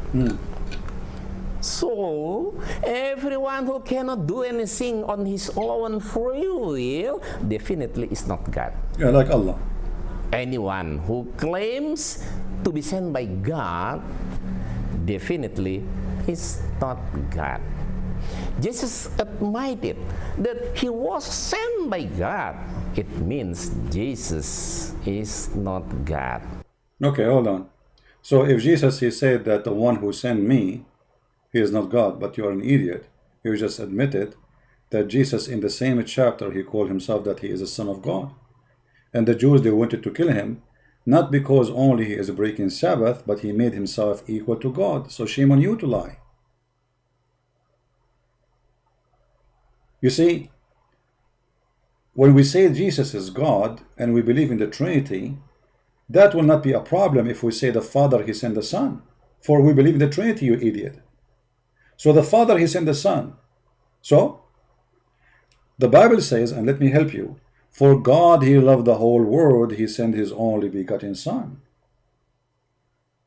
So, everyone who cannot do anything on his own free will definitely is not God. Yeah, like Allah. Anyone who claims to be sent by God definitely is not God. Jesus admitted that he was sent by God. It means Jesus is not God. Okay, hold on. So if Jesus, he said that the one who sent me, he is not God, but you are an idiot. You just admitted that Jesus, in the same chapter, he called himself that he is the Son of God. And the Jews, they wanted to kill him, not because only he is breaking Sabbath, but he made himself equal to God. So shame on you to lie. You see, when we say Jesus is God and we believe in the Trinity, that will not be a problem if we say the Father, he sent the Son. For we believe in the Trinity, you idiot. So the Father, he sent the Son. So, the Bible says, and let me help you, for God, he loved the whole world, he sent his only begotten Son.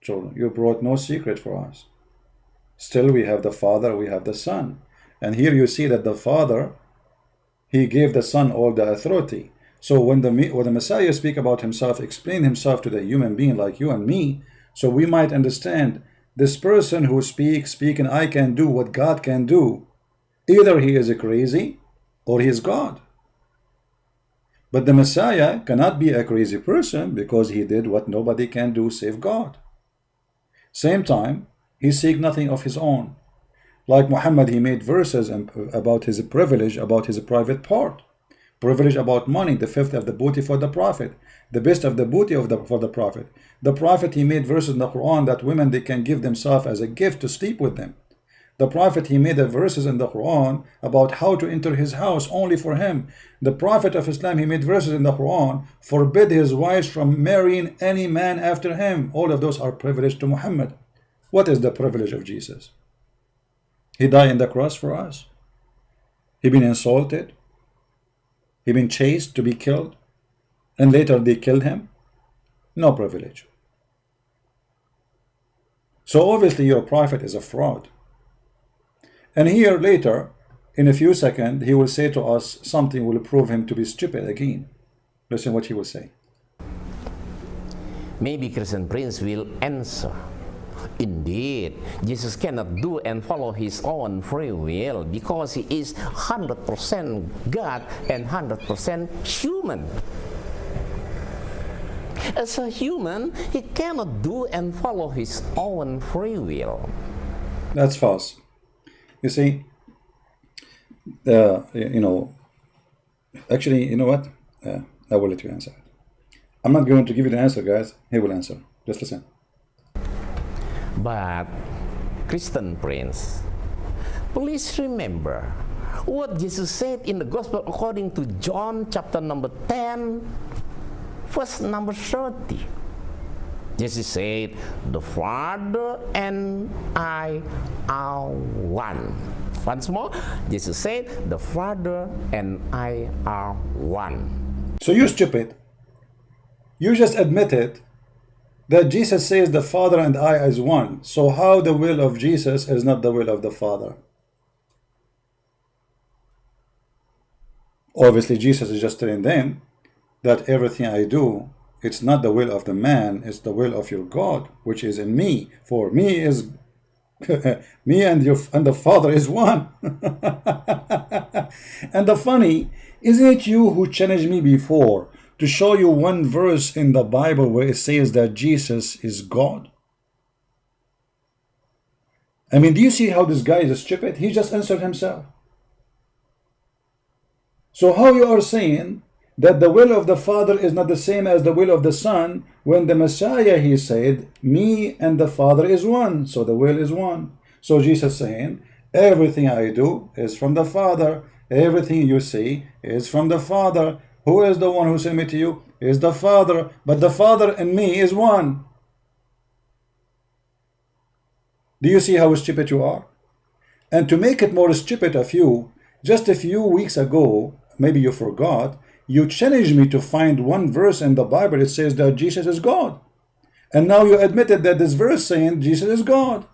So you brought no secret for us. Still, we have the Father, we have the Son. And here you see that the Father, he gave the Son all the authority. So when the Messiah speak about himself, explain himself to the human being like you and me, so we might understand this person who speaking, I can do what God can do, either he is crazy or he is God. But the Messiah cannot be a crazy person because he did what nobody can do save God. Same time, he seek nothing of his own. Like Muhammad, he made verses about his privilege, about his private part. Privilege about money, the fifth of the booty for the Prophet, the best of the booty for the Prophet. The Prophet, he made verses in the Quran that women, they can give themselves as a gift to sleep with them. The Prophet, he made verses in the Quran about how to enter his house only for him. The Prophet of Islam, he made verses in the Quran, forbid his wives from marrying any man after him. All of those are privileged to Muhammad. What is the privilege of Jesus? He died on the cross for us. He been insulted. He been chased to be killed. And later they killed him. No privilege. So obviously your prophet is a fraud. And here later, in a few seconds, he will say to us something will prove him to be stupid again. Listen what he will say. Maybe Christian Prince will answer. Indeed, Jesus cannot do and follow his own free will because he is 100% God and 100% human. As a human, he cannot do and follow his own free will. That's false. You see, actually, you know what? I will let you answer. I'm not going to give you the answer, guys. He will answer. Just listen. But, Christian Prince, please remember what Jesus said in the Gospel according to John chapter number 10, verse number 30. Jesus said, "The Father and I are one." Once more, Jesus said, "The Father and I are one." So you stupid. You just admitted that Jesus says the Father and I is one. So how the will of Jesus is not the will of the Father? Obviously, Jesus is just telling them that everything I do, it's not the will of the man, it's the will of your God, which is in me. For me is me and the Father is one. And the funny, isn't it you who challenged me before to show you one verse in the Bible where it says that Jesus is God? I mean, do you see how this guy is stupid? He just answered himself. So how you are saying that the will of the Father is not the same as the will of the Son, when the Messiah, he said, me and the Father is one, so the will is one. So Jesus saying, everything I do is from the Father, everything you see is from the Father. Who is the one who sent me to you? Is the Father, but the Father and me is one. Do you see how stupid you are? And to make it more stupid of you, just a few weeks ago, maybe you forgot, you challenged me to find one verse in the Bible that says that Jesus is God. And now you admitted that this verse saying Jesus is God.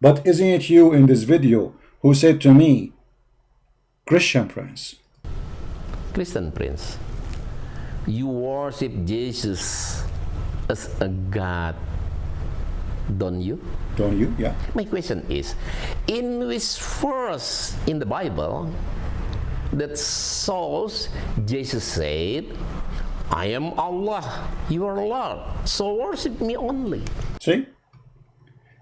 But isn't it you in this video who said to me, Christian Prince, you worship Jesus as a God, don't you? Don't you? Yeah. My question is, in which verse in the Bible that shows Jesus said, I am Allah, your Lord, so worship me only? See?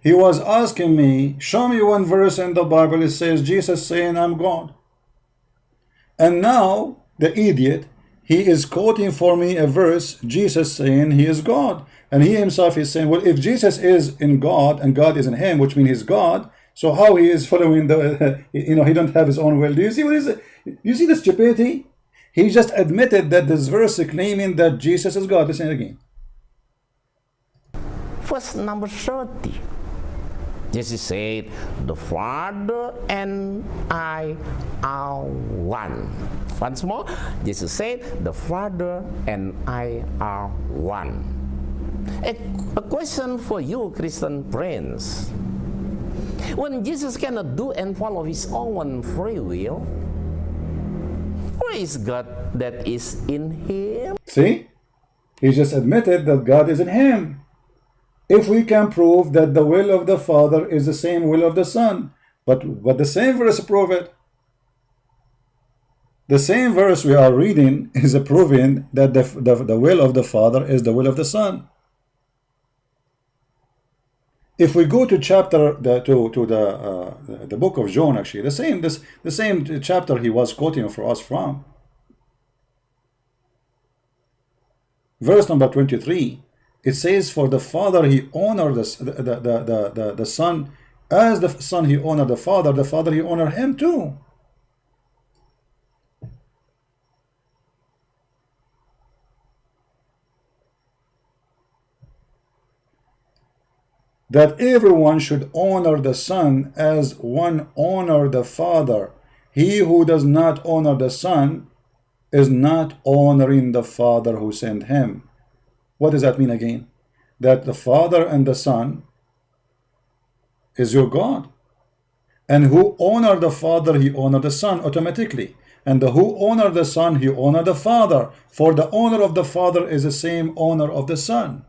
He was asking me, show me one verse in the Bible that says Jesus saying I'm God. And now, the idiot, he is quoting for me a verse, Jesus saying he is God. And he himself is saying, well, if Jesus is in God and God is in him, which means he's God, so how he is following the, he don't have his own will. Do you see what is it? You see the stupidity? He just admitted that this verse is claiming that Jesus is God. Listen again. Verse number 30. Jesus said, the Father and I are one. Once more, Jesus said, the Father and I are one. A question for you, Christian Prince. When Jesus cannot do and follow his own free will, where is God that is in him? See? He just admitted that God is in him. If we can prove that the will of the Father is the same will of the Son, but the same verse prove it. The same verse we are reading is proving that the will of the Father is the will of the Son. If we go to the book of John, actually, the same chapter he was quoting for us from, verse number 23. It says, for the Father he honored the Son, as the Son he honored the Father he honored him too. That everyone should honor the Son as one honor the Father. He who does not honor the Son is not honoring the Father who sent him. What does that mean again? That the Father and the Son is your God. And who honor the Father, he honor the Son automatically. And the who honor the Son, he honor the Father. For the honor of the Father is the same honor of the Son.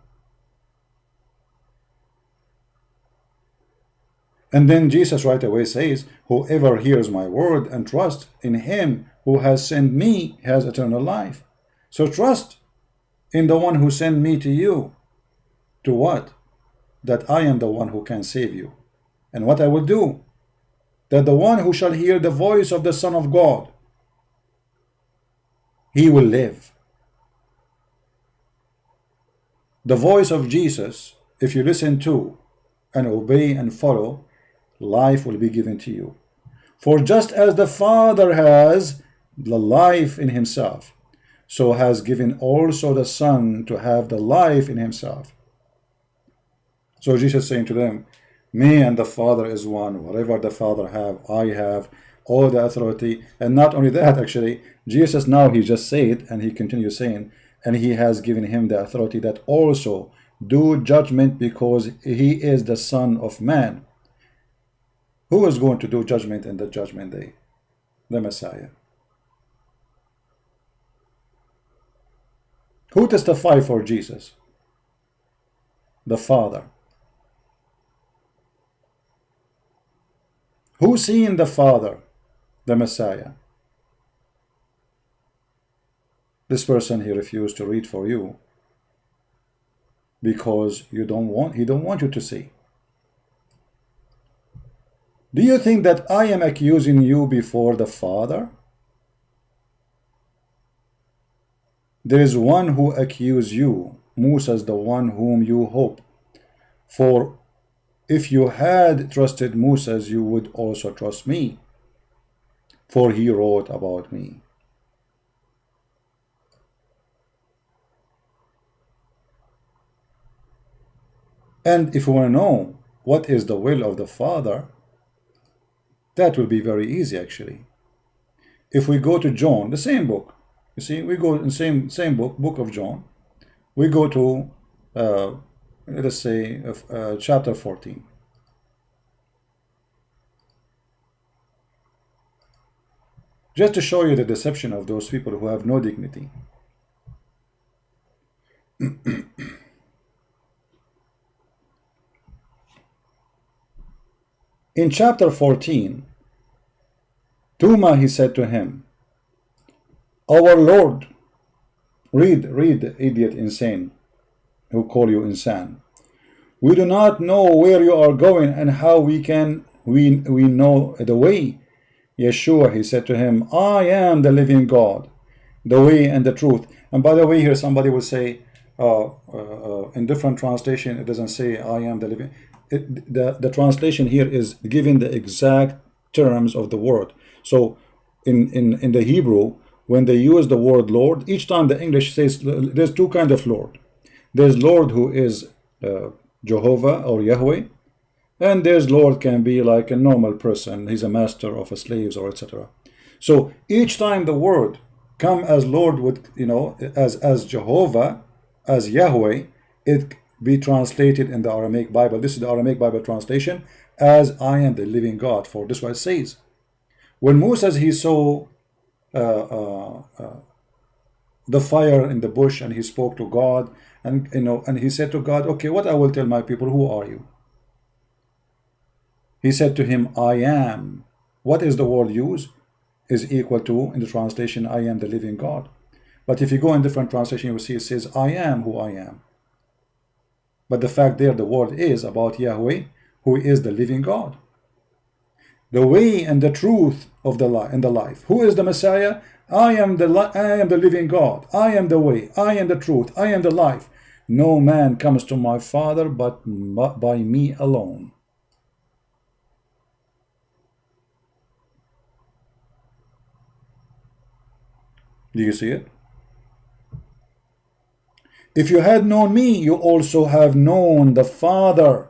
And then Jesus right away says, whoever hears my word and trusts in him who has sent me has eternal life. So trust in the one who sent me to you. To what? That I am the one who can save you. And what I will do? That the one who shall hear the voice of the Son of God, he will live. The voice of Jesus, if you listen to and obey and follow, life will be given to you. For just as the Father has the life in himself, so has given also the Son to have the life in himself. So Jesus saying to them, me and the Father is one. Whatever the Father have, I have all the authority. And not only that, actually, Jesus now, he just said, and he continues saying, and he has given him the authority that also do judgment, because he is the Son of Man. Who is going to do judgment in the judgment day? The Messiah. Who testify for Jesus? The Father. Who seen the Father? The Messiah. This person, he refused to read for you because he don't want you to see. Do you think that I am accusing you before the Father? There is one who accuses you. Musa is the one whom you hope. For if you had trusted Moses, you would also trust me, for he wrote about me. And if you want to know what is the will of the Father, that will be very easy actually. If we go to John, the same book, you see, we go in same book of John, we go to let us say chapter 14. Just to show you the deception of those people who have no dignity. In chapter 14, Tuma, he said to him, our Lord, read, idiot, insane, who call you insane. We do not know where you are going, and how we know the way. Yeshua, he said to him, I am the living God, the way and the truth. And by the way, here somebody will say, in different translation, it doesn't say I am the living. The translation here is giving the exact terms of the word. So in the Hebrew, when they use the word Lord, each time the English says there's two kinds of Lord. There's Lord who is Jehovah or Yahweh, and there's Lord can be like a normal person. He's a master of slaves or etc. So each time the word come as Lord with, as Jehovah, as Yahweh, it be translated in the Aramaic Bible. This is the Aramaic Bible translation as I am the living God. For this what it says. When Moses, he saw the fire in the bush, and he spoke to God, and and he said to God, okay, what I will tell my people, who are you? He said to him, I am. What is the word used? Is equal to, in the translation, I am the living God. But if you go in different translation, you will see it says, I am who I am. But the fact there, the word is about Yahweh, who is the living God. The way and the truth of the life and the life. Who is the Messiah? I am the living God. I am the way. I am the truth. I am the life. No man comes to my Father but by me alone. Do you see it? If you had known me, you also have known the Father.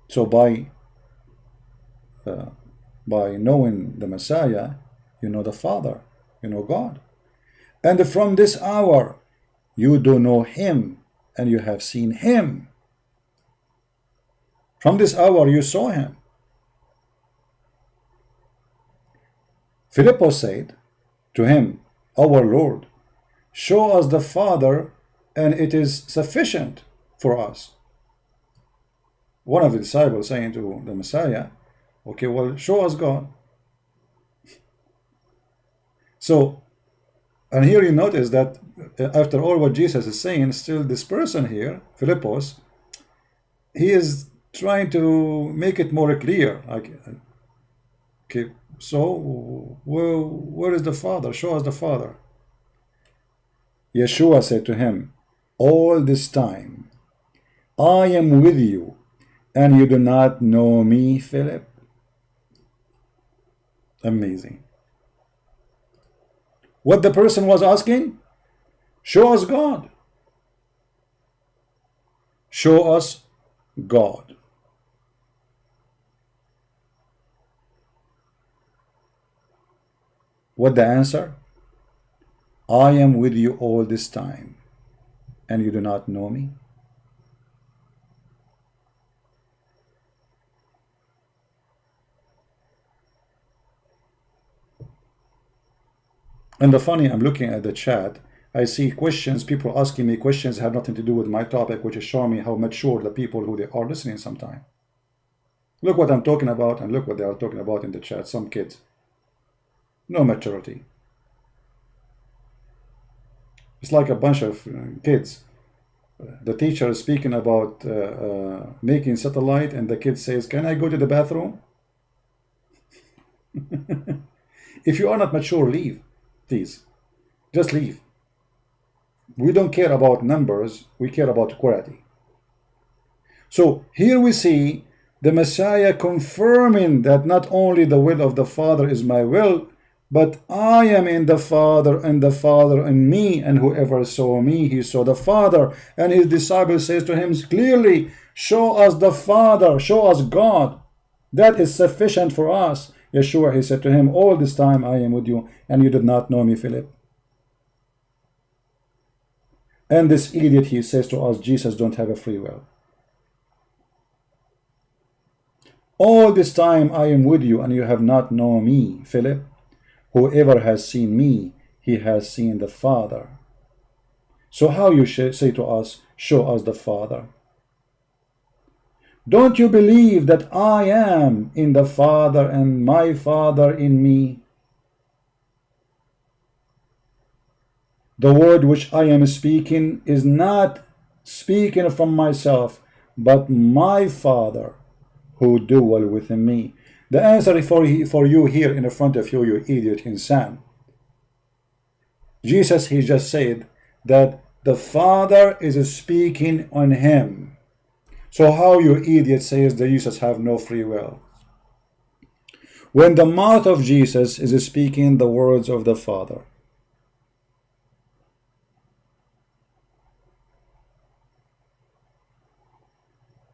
So by knowing the Messiah, you know the Father, you know God. And from this hour, you do know him, and you have seen him. From this hour, you saw him. Philip said to him, our Lord, show us the Father, and it is sufficient for us. one of the disciples saying to the Messiah, okay, well, show us God. So, and here you notice that after all what Jesus is saying, still this person here, Philippos, he is trying to make it more clear. Like, okay, so where is the Father? Show us the Father. Yeshua said to him, all this time I am with you, and you do not know me, Philip. Amazing. What the person was asking? Show us God. Show us God. What the answer? I am with you all this time, and you do not know me. And the funny, I'm looking at the chat, I see questions, people asking me questions that have nothing to do with my topic, which is showing me how mature the people who they are listening sometimes. Look what I'm talking about, and look what they are talking about in the chat. Some kids. No maturity. It's like a bunch of kids. The teacher is speaking about making satellite, and the kid says, can I go to the bathroom? If you are not mature, leave. Please, just leave. We don't care about numbers, we care about quality. So here we see the Messiah confirming that not only the will of the Father is my will, but I am in the Father, and the Father in me, and whoever saw me, he saw the Father. And his disciple says to him clearly, show us the Father, show us God. That is sufficient for us. Yeshua, he said to him, all this time I am with you, and you did not know me, Philip. And this idiot, he says to us, Jesus don't have a free will. All this time I am with you, and you have not known me, Philip. Whoever has seen me, he has seen the Father. So how you say to us, show us the Father? Don't you believe that I am in the Father and my Father in me? The word which I am speaking is not speaking from myself, but my Father who dwell within me. The answer for you here in front of you, you idiot insan. Jesus, he just said that the Father is speaking on him. So how you idiot says that Jesus have no free will? When the mouth of Jesus is speaking the words of the Father.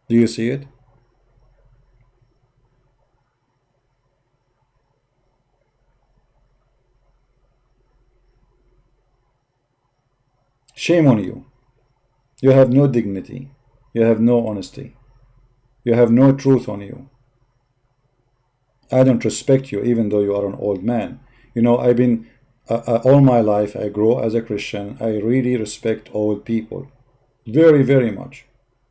Do you see it? Shame on you. You have no dignity. You have no honesty. You have no truth on you. I don't respect you even though you are an old man. You know, I've been, all my life I grow as a Christian. I really respect old people. Very, very much.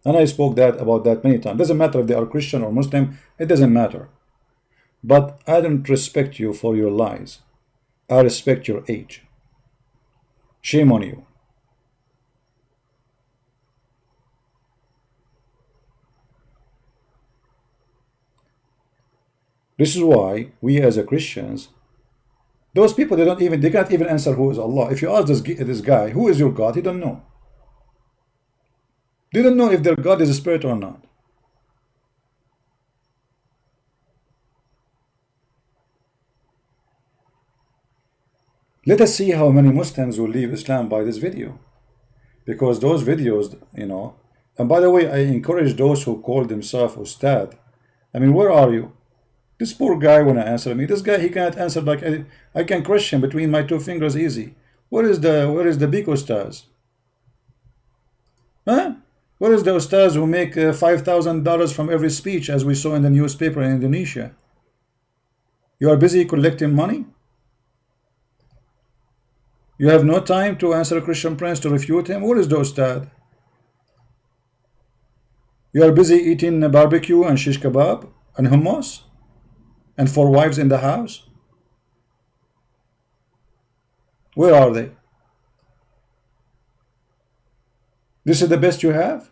And I spoke about that many times. Doesn't matter if they are Christian or Muslim. It doesn't matter. But I don't respect you for your lies. I respect your age. Shame on you. This is why we as a Christians, those people, they can't even answer who is Allah. If you ask this guy, who is your God? He don't know. They don't know if their God is a spirit or not. Let us see how many Muslims will leave Islam by this video. Because those videos, you know, and by the way, I encourage those who call themselves Ustadz. I mean, where are you? This poor guy want to answer me. This guy, he can't answer. Like I can crush him between my two fingers easy. Where is the big Ustadz? Huh? Where is the Ustadz who make $5,000 from every speech, as we saw in the newspaper in Indonesia? You are busy collecting money? You have no time to answer a Christian prince to refute him? Where is the Ustadz? You are busy eating barbecue and shish kebab and hummus and 4 wives in the house. Where are they? This is the best you have?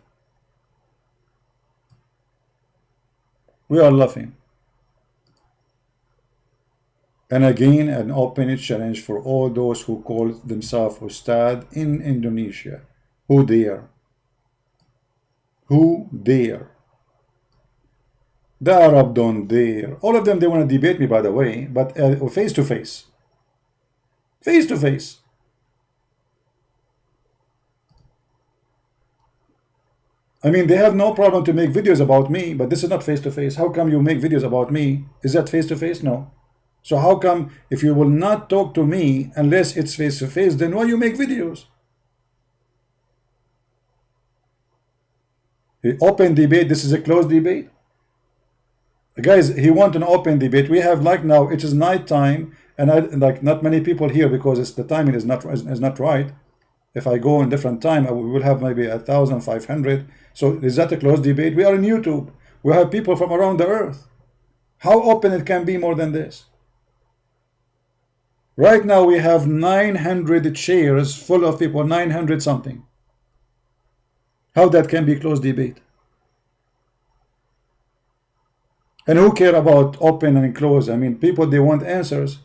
We are laughing. And again, an open challenge for all those who call themselves Ustadz in Indonesia. Who dare? Who dare? The Arab don't dare. All of them, they want to debate me, by the way, but face to face. Face to face. I mean, they have no problem to make videos about me, but this is not face to face. How come you make videos about me? Is that face to face? No. So how come if you will not talk to me unless it's face to face, then why you make videos? The open debate, this is a closed debate. Guys, he want an open debate. We have, like, now it is night time, and like not many people here because it's the timing is not right. If I go in different time, we will have maybe 1,500. So is that a closed debate? We are on YouTube. We have people from around the earth. How open it can be more than this? Right now we have 900 chairs full of people, 900 something. How that can be closed debate? And who care about open and closed? I mean, people, they want answers.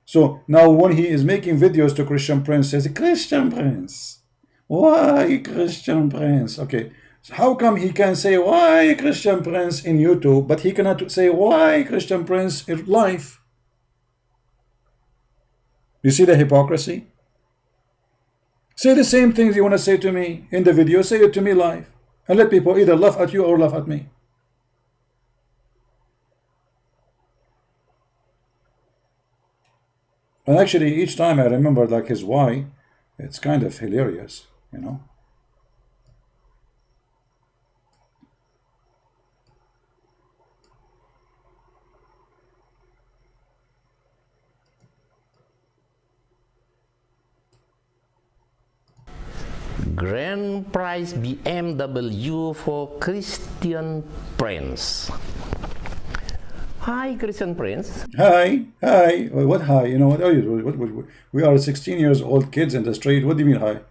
So now when he is making videos to Christian Prince, says, Christian Prince, why Christian Prince? Okay, so how come he can say why Christian Prince in YouTube, but he cannot say why Christian Prince in life? You see the hypocrisy? Say the same things you want to say to me in the video, say it to me live, and let people either laugh at you or laugh at me. And actually, each time I remember like his why, it's kind of hilarious, you know. Grand prize BMW for Christian Prince. Hi, Christian Prince. Hi. What hi? You know, what are you? What, we are 16 years old kids in the street. What do you mean hi?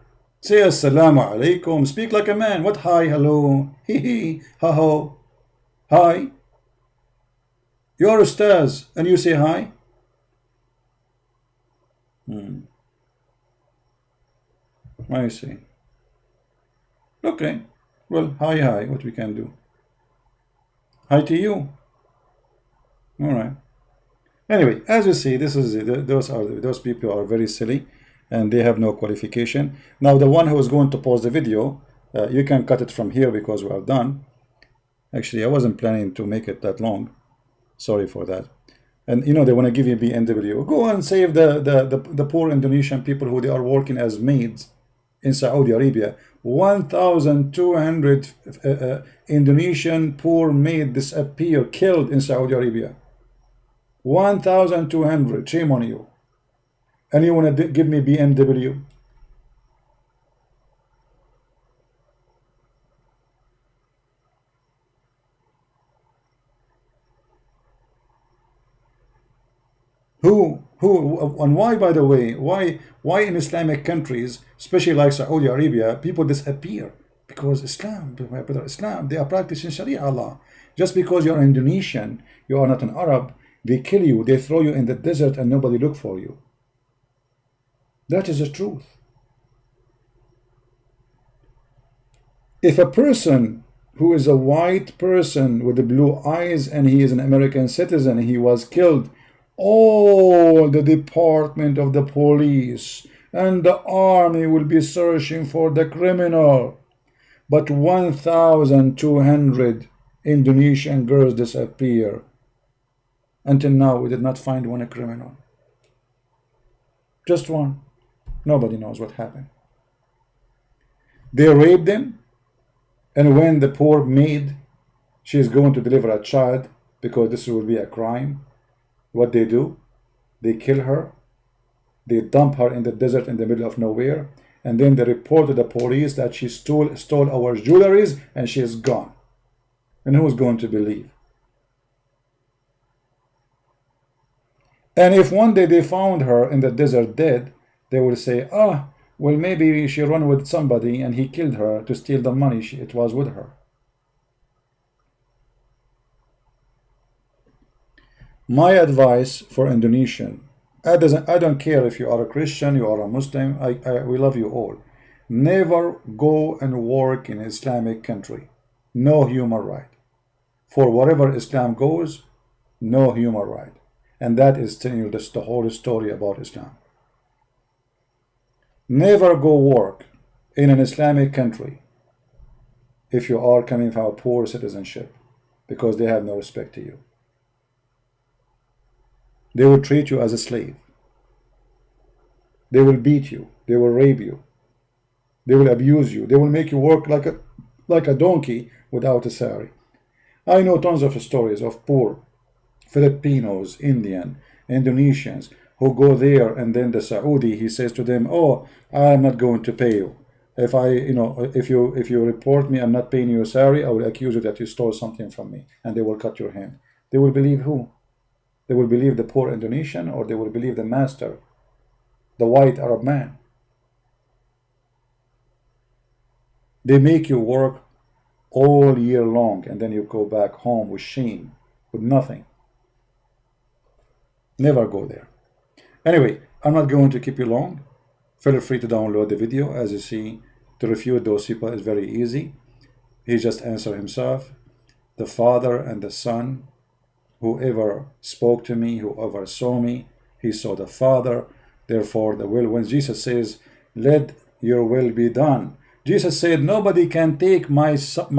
Say assalamu alaikum. Speak like a man. What hi? Hello. Hee hee. Ha ho. Hi. You are Ustadz and you say hi? I see. Okay. Well, hi. What we can do? Hi to you. All right. Anyway, as you see, this is those people are very silly, and they have no qualification. Now, the one who is going to pause the video, you can cut it from here because we are done. Actually, I wasn't planning to make it that long. Sorry for that. And you know, they want to give you BMW. Go and save the poor Indonesian people who they are working as maids in Saudi Arabia. 1,200 Indonesian poor maid disappear, killed in Saudi Arabia. 1,200. Shame on you. And you want to give me BMW? Who and why, by the way, why in Islamic countries, especially like Saudi Arabia, people disappear? Because Islam, my brother, Islam, they are practicing Sharia law. Just because you're Indonesian, you are not an Arab, they kill you, they throw you in the desert and nobody look for you. That is the truth. If a person who is a white person with the blue eyes and he is an American citizen, he was killed, all the department of the police and the army will be searching for the criminal. But 1,200 Indonesian girls disappear. Until now, we did not find one criminal. Just one. Nobody knows what happened. They raped them, and when the poor maid, she is going to deliver a child, because this will be a crime, what they do? They kill her, they dump her in the desert in the middle of nowhere, and then they report to the police that she stole our jewelries and she is gone. And who's going to believe? And if one day they found her in the desert dead, they will say, ah, well, maybe she ran with somebody and he killed her to steal the money it was with her. My advice for Indonesian, I don't care if you are a Christian, you are a Muslim, we love you all. Never go and work in an Islamic country. No human right. For wherever Islam goes, no human right. And that is telling you just the whole story about Islam. Never go work in an Islamic country if you are coming from a poor citizenship, because they have no respect to you. They will treat you as a slave. They will beat you. They will rape you. They will abuse you. They will make you work like a donkey without a salary. I know tons of stories of poor Filipinos, Indian, Indonesians who go there, and then the Saudi, he says to them, oh, I'm not going to pay you. If you report me, I'm not paying you a salary, I will accuse you that you stole something from me, and they will cut your hand. They will believe who? They will believe the poor Indonesian, or they will believe the master, the white Arab man. They make you work all year long, and then you go back home with shame, with nothing. Never go there. Anyway, I'm not going to keep you long. Feel free to download the video. As you see, to refute those people is very easy. He just answered himself. The Father and the Son, whoever spoke to me, whoever saw me, he saw the Father. Therefore, the will, when Jesus says, let your will be done, Jesus said, nobody can take myself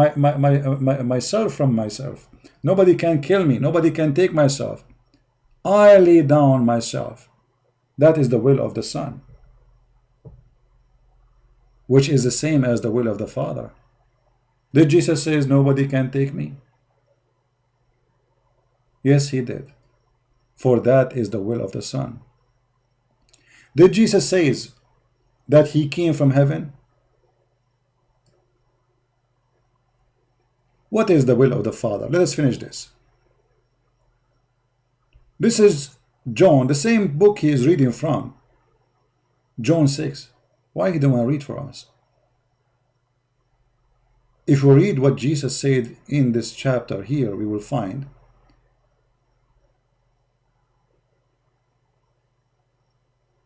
from myself. Nobody can kill me. Nobody can take myself. I lay down myself. That is the will of the Son, which is the same as the will of the Father. Did Jesus say nobody can take me? Yes, he did. For that is the will of the Son. Did Jesus say that he came from heaven? What is the will of the Father? Let us finish this. This is John, the same book he is reading from. John 6. Why he don't want to read for us? If we read what Jesus said in this chapter here, we will find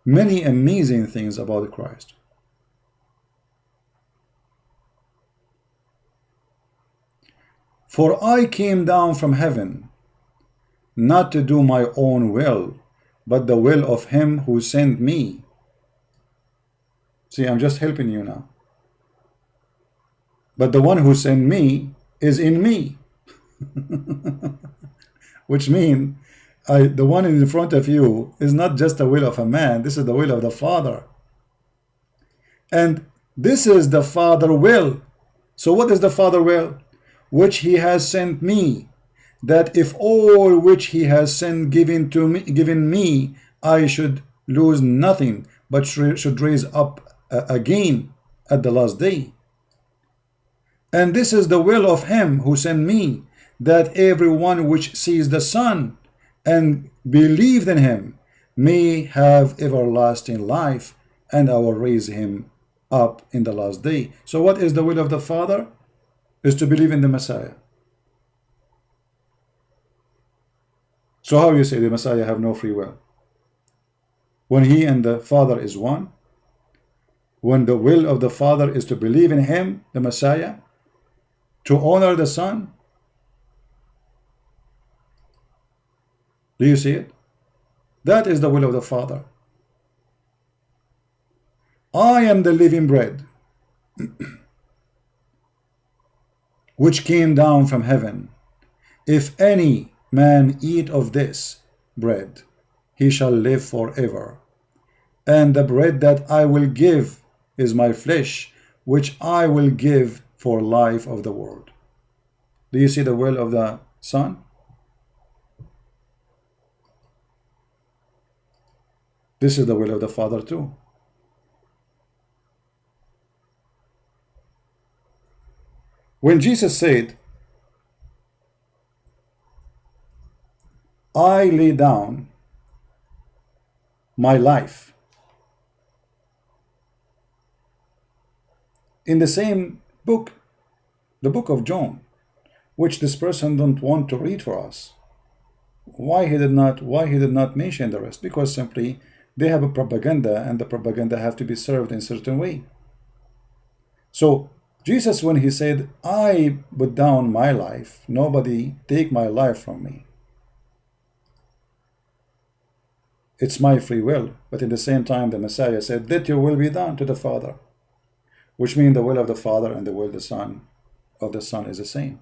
many amazing things about Christ. For I came down from heaven, not to do my own will, but the will of him who sent me. See, I'm just helping you now. But the one who sent me is in me. Which means the one in front of you is not just the will of a man. This is the will of the Father. And this is the Father will. So what is the Father will? Which he has sent me, that if all which he has sent given me, I should lose nothing, but should raise up again at the last day. And this is the will of him who sent me, that everyone which sees the Son and believed in him may have everlasting life, and I will raise him up in the last day. So what is the will of the Father? Is to believe in the Messiah. So how you say the Messiah have no free will? When he and the Father is one? When the will of the Father is to believe in him, the Messiah, to honor the Son? Do you see it? That is the will of the Father. I am the living bread, which came down from heaven. If any man eat of this bread, he shall live forever. And the bread that I will give is my flesh, which I will give for life of the world. Do you see the will of the Son? This is the will of the Father too. When Jesus said, I lay down my life. In the same book, the book of John, which this person don't want to read for us. Why he did not mention the rest? Because simply they have a propaganda, and the propaganda have to be served in a certain way. So Jesus, when he said, I put down my life, nobody take my life from me. It's my free will. But at the same time, the Messiah said, let your will be done to the Father, which means the will of the Father and the will of the Son is the same.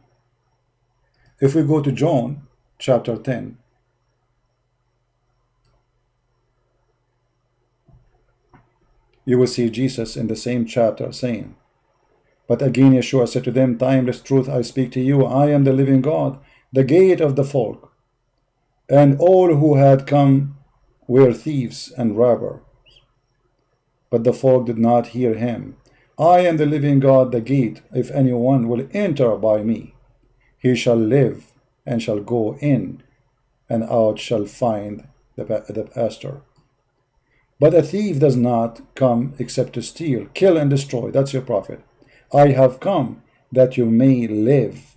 If we go to John chapter 10, you will see Jesus in the same chapter saying, but again Yeshua said to them, timeless truth I speak to you, I am the living God, the gate of the folk. And all who had come were thieves and robbers, but the folk did not hear him. I am the living God, the gate. If anyone will enter by me, he shall live, and shall go in and out, shall find the pasture. But a thief does not come except to steal, kill, and destroy. That's your prophet. I have come that you may live.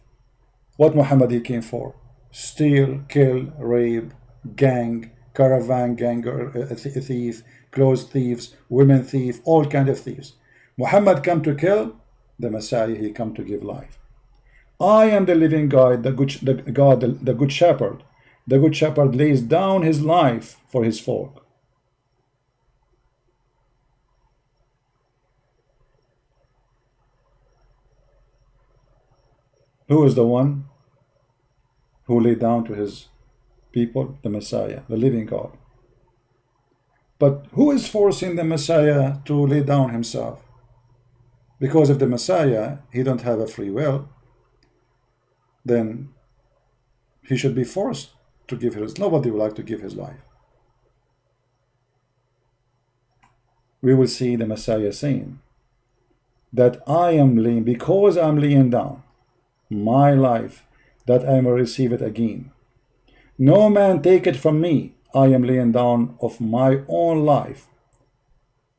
What Muhammad he came for? Steal, kill, rape, gang, caravan ganger, thief, clothes thieves, women thief, all kind of thieves. Muhammad come to kill. The Messiah, he come to give life. I am the living God, the good shepherd. The good shepherd lays down his life for his folk. Who is the one who laid down to his people? The Messiah, the living God. But who is forcing the Messiah to lay down himself? Because if the Messiah, he don't have a free will, then he should be forced to give his. Nobody would like to give his life. We will see the Messiah saying that I am laying, because I'm laying down my life, that I may receive it again. No man take it from me. I am laying down of my own life,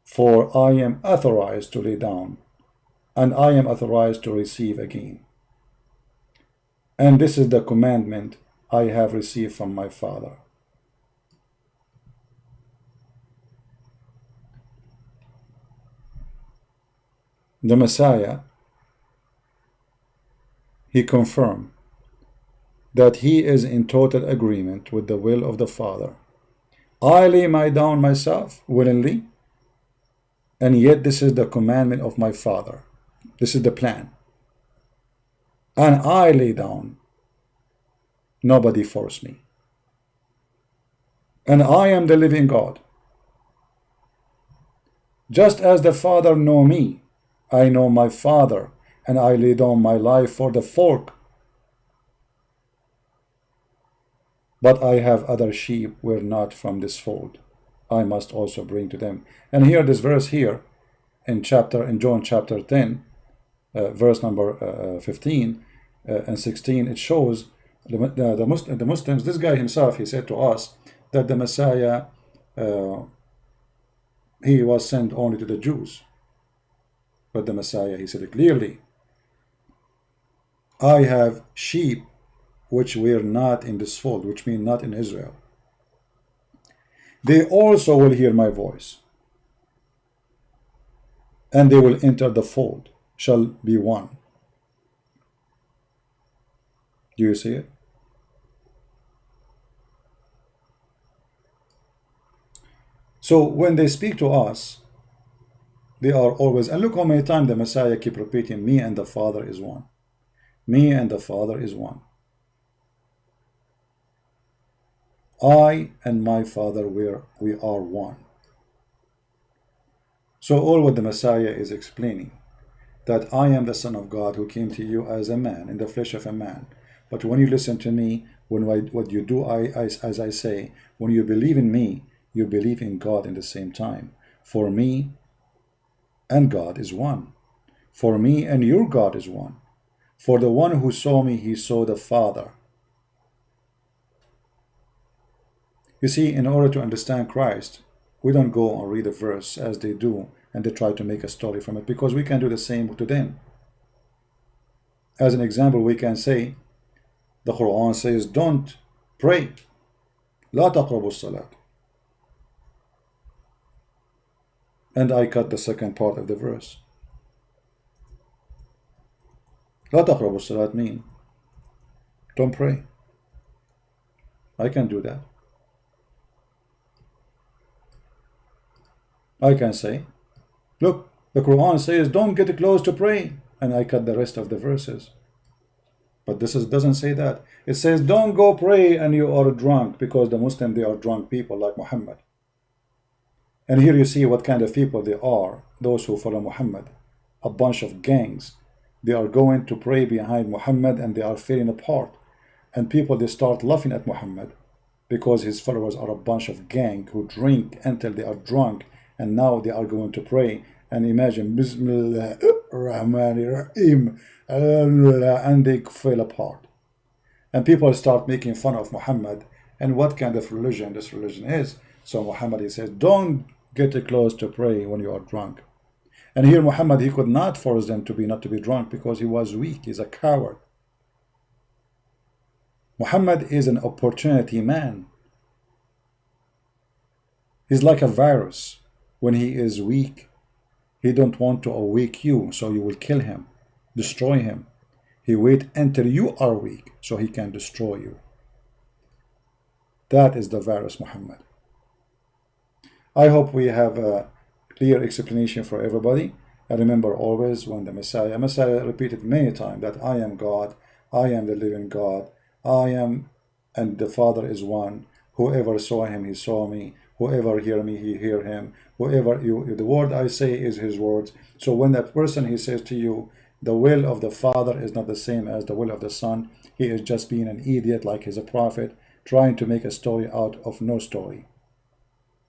for I am authorized to lay down, and I am authorized to receive again. And this is the commandment I have received from my Father. The Messiah, he confirmed that he is in total agreement with the will of the Father. I lay my down myself willingly, and yet this is the commandment of my Father. This is the plan. And I lay down. Nobody forced me. And I am the living God. Just as the Father know me, I know my Father, and I lay down my life for the folk. But I have other sheep were not from this fold. I must also bring to them. And here, this verse here, in John chapter 10, verse number 15 and 16, it shows the Muslims, this guy himself, he said to us that the Messiah, he was sent only to the Jews. But the Messiah, he said it clearly, I have sheep which were not in this fold, which means not in Israel. They also will hear my voice, and they will enter the fold, shall be one. Do you see it? So when they speak to us, they are always, and look how many times the Messiah keep repeating, me and the Father is one. Me and the Father is one. I and my Father, we are one. So all what the Messiah is explaining, that I am the Son of God who came to you as a man, in the flesh of a man. But when you listen to me, what you do, as I say, when you believe in me, you believe in God in the same time. For me and God is one. For me and your God is one. For the one who saw me, he saw the Father. You see, in order to understand Christ, we don't go and read a verse as they do and they try to make a story from it, because we can do the same to them. As an example, we can say, the Quran says, don't pray. لا تقربوا الصلاة. And I cut the second part of the verse. لا تقربوا الصلاة mean don't pray. I can do that. I can say, look, the Quran says don't get close to pray, and I cut the rest of the verses. But this doesn't say that. It says don't go pray and you are drunk, because the Muslims, they are drunk people like Muhammad. And here you see what kind of people they are, those who follow Muhammad. A bunch of gangs. They are going to pray behind Muhammad and they are falling apart. And people, they start laughing at Muhammad because his followers are a bunch of gang who drink until they are drunk, and now they are going to pray. And imagine, Bismillah Rahman Rahim, and they fall apart. And people start making fun of Muhammad and what kind of religion this religion is. So Muhammad, he says, don't get close to pray when you are drunk. And here Muhammad, he could not force them to not to be drunk, because he was weak. He's a coward. Muhammad is an opportunity man. He's like a virus. When he is weak, he don't want to awake you, so you will kill him, destroy him. He wait until you are weak so he can destroy you. That is the virus, Muhammad. I hope we have a clear explanation for everybody. And remember always, when the Messiah repeated many times that I am God, I am the living God, I am, and the Father is one. Whoever saw him, he saw me. Whoever hear me, he hear him. Whoever the word I say is his words. So when that person, he says to you, the will of the Father is not the same as the will of the Son, he is just being an idiot, like he's a prophet, trying to make a story out of no story.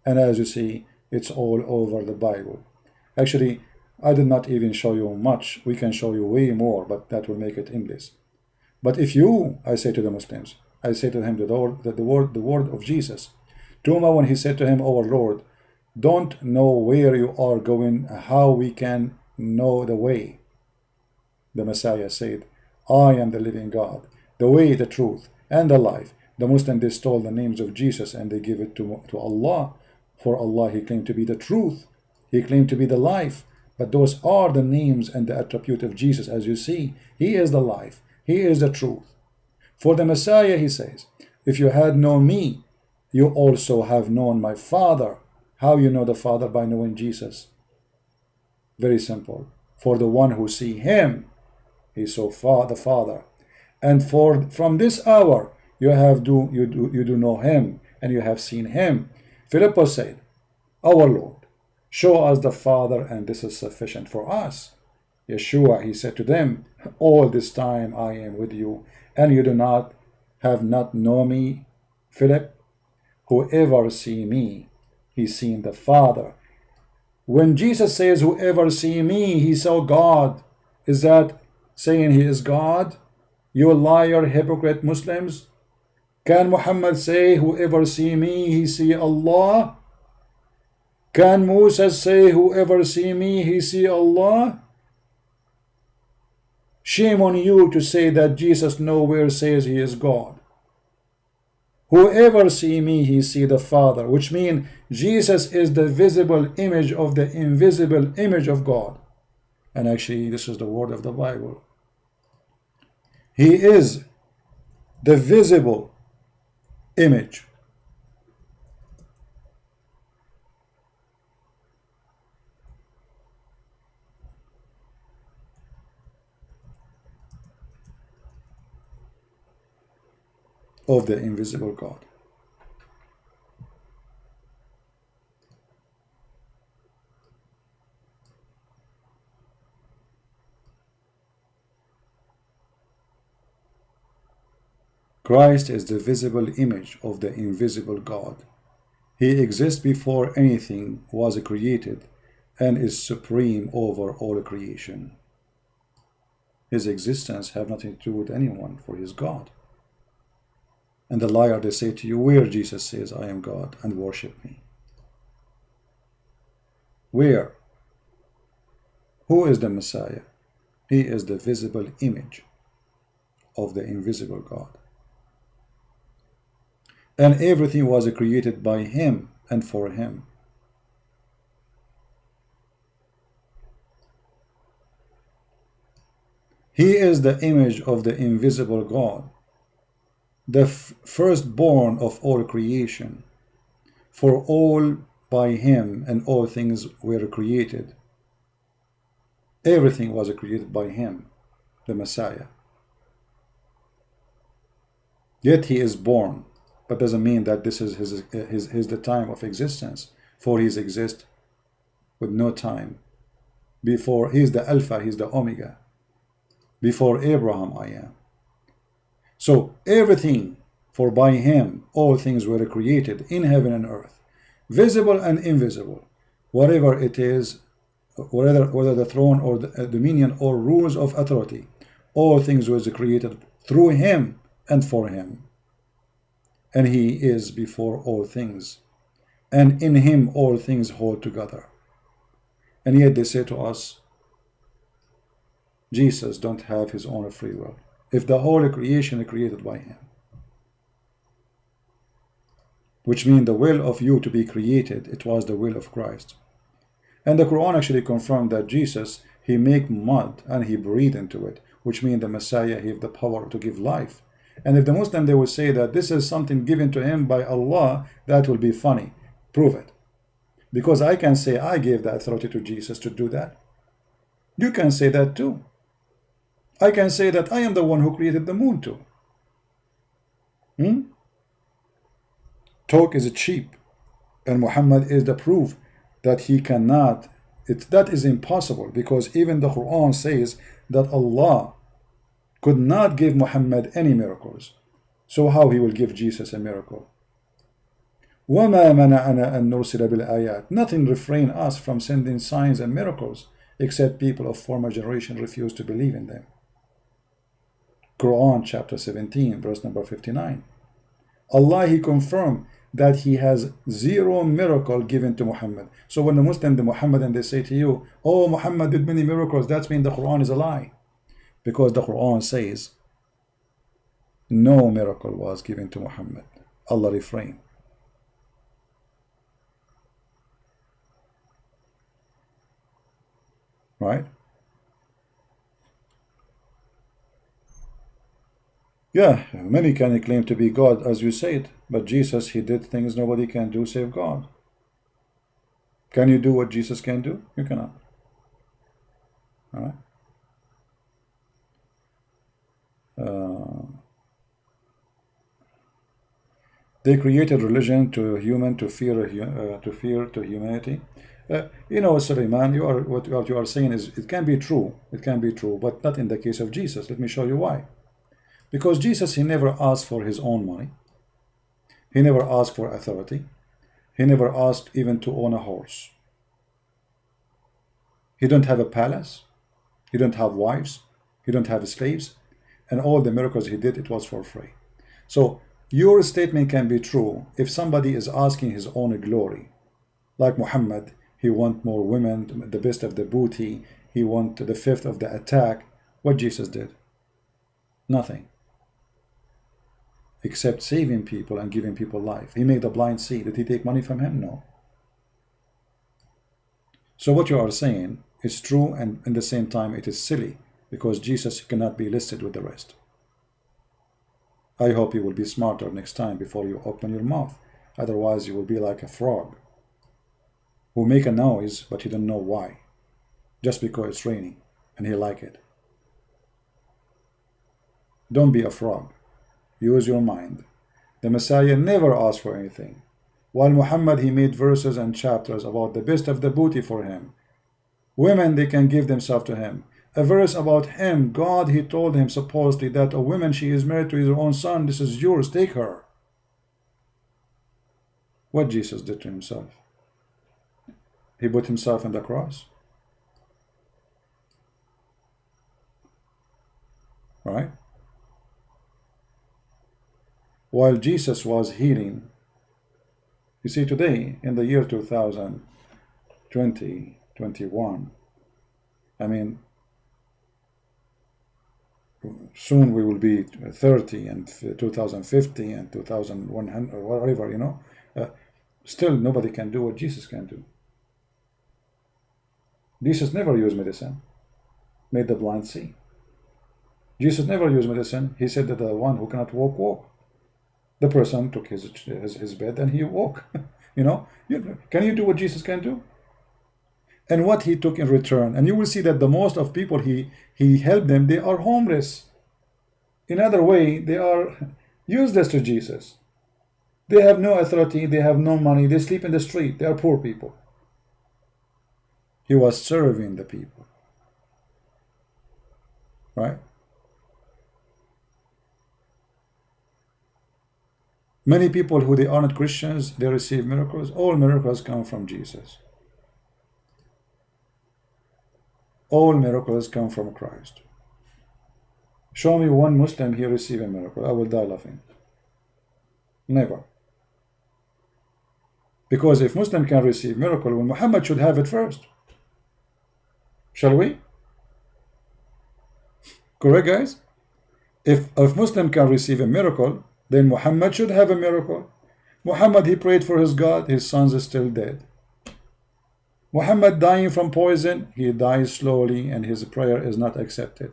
And as you see, it's all over the Bible. Actually, I did not even show you much. We can show you way more, but that will make it endless. But if you, I say to the Muslims, I say to him the word of Jesus. Tuma, when he said to him, our Lord, don't know where you are going, how we can know the way. The Messiah said, I am the living God, the way, the truth, and the life. The Muslims, they stole the names of Jesus and they give it to Allah. For Allah, he claimed to be the truth. He claimed to be the life. But those are the names and the attribute of Jesus. As you see, he is the life. He is the truth. For the Messiah, he says, if you had known me, you also have known my Father. How you know the Father? By knowing Jesus. Very simple. For the one who see him, he saw the Father. And from this hour, you do know him, and you have seen him. Philip said, our Lord, show us the Father, and this is sufficient for us. Yeshua, he said to them, all this time I am with you, and you have not known me, Philip. Whoever see me, he seen the Father. When Jesus says, whoever see me, he saw God, is that saying he is God? You liar, hypocrite Muslims. Can Muhammad say, whoever see me, he see Allah? Can Moses say, whoever see me, he see Allah? Shame on you to say that Jesus nowhere says he is God. Whoever see me, he see the Father, which means Jesus is the visible image of the invisible image of God. And actually, this is the word of the Bible. He is the visible image. Of the invisible God. Christ is the visible image of the invisible God. He exists before anything was created and is supreme over all creation. His existence has nothing to do with anyone, for he is God. And the liar, they say to you, where Jesus says, I am God, and worship me? Where? Who is the Messiah? He is the visible image of the invisible God. And everything was created by him and for him. He is the image of the invisible God, the firstborn of all creation. For all by him and all things were created. Everything was created by him, the Messiah. Yet he is born, but doesn't mean that this is his the time of existence, for he exists with no time. Before, he is the Alpha, he is the Omega. Before Abraham I am. So everything, for by him all things were created in heaven and earth, visible and invisible, whatever it is, whether the throne or the dominion or rules of authority, all things were created through him and for him. And he is before all things, and in him all things hold together. And yet they say to us, Jesus don't have his own free will, if the whole creation is created by him. Which means the will of you to be created, it was the will of Christ. And the Quran actually confirmed that Jesus, he make mud and he breathed into it, which means the Messiah, he have the power to give life. And if the Muslim, they will say that this is something given to him by Allah, that will be funny. Prove it. Because I can say I gave the authority to Jesus to do that. You can say that too. I can say that I am the one who created the moon too. Talk is cheap, and Muhammad is the proof that he cannot. That is impossible, because even the Quran says that Allah could not give Muhammad any miracles. So how he will give Jesus a miracle? وَمَا مَنَعَنَا أَن نُرْسِلَ بِالْآيَاتِ. Nothing refrain us from sending signs and miracles, except people of former generation refused to believe in them. Quran chapter 17 verse number 59. Allah, he confirmed that he has zero miracle given to Muhammad. So when the Muslim, the Muhammadan, they say to you, oh, Muhammad did many miracles, that means the Quran is a lie. Because the Quran says no miracle was given to Muhammad. Allah refrain. Right? Yeah, many can claim to be God, as you said, but Jesus, he did things nobody can do save God. Can you do what Jesus can do? You cannot. All right? They created religion to human to fear to humanity. You know, Suleiman, what you are saying is it can be true. It can be true, but not in the case of Jesus. Let me show you why. Because Jesus, he never asked for his own money. He never asked for authority. He never asked even to own a horse. He don't have a palace. He don't have wives. He don't have slaves. And all the miracles he did, it was for free. So your statement can be true if somebody is asking his own glory. Like Muhammad, he want more women, the best of the booty. He want the fifth of the attack. What Jesus did? Nothing. Except saving people and giving people life. He made the blind see. Did he take money from him? No. So what you are saying is true, and at the same time it is silly, because Jesus cannot be listed with the rest. I hope you will be smarter next time before you open your mouth. Otherwise you will be like a frog who make a noise but you don't know why, just because it's raining and he like it. Don't be a frog. Use your mind. The Messiah never asked for anything. While Muhammad, he made verses and chapters about the best of the booty for him. Women, they can give themselves to him. A verse about him, God, he told him supposedly that a woman, she is married to his own son, this is yours, take her. What Jesus did to himself? He put himself on the cross. Right? while Jesus was healing. You see, today, in the year 2020, 21, I mean, soon we will be 30 and 2050 and 2100 or whatever, you know. Still, nobody can do what Jesus can do. Jesus never used medicine, made the blind see. Jesus never used medicine. He said that the one who cannot walk, walk. The person took his bed and he woke. You know, can you do what Jesus can do? And what he took in return. And you will see that the most of people he helped them, they are homeless. In other way, they are useless to Jesus. They have no authority, they have no money, they sleep in the street, they are poor people. He was serving the people. Right? Many people who they are not Christians, they receive miracles. All miracles come from Jesus. All miracles come from Christ. Show me one Muslim here receive a miracle. I will die laughing. Never. Because if Muslim can receive miracle, well, Muhammad should have it first. Shall we? Correct, guys? If Muslim can receive a miracle, then Muhammad should have a miracle. Muhammad, he prayed for his God, his sons are still dead. Muhammad dying from poison, he dies slowly and his prayer is not accepted.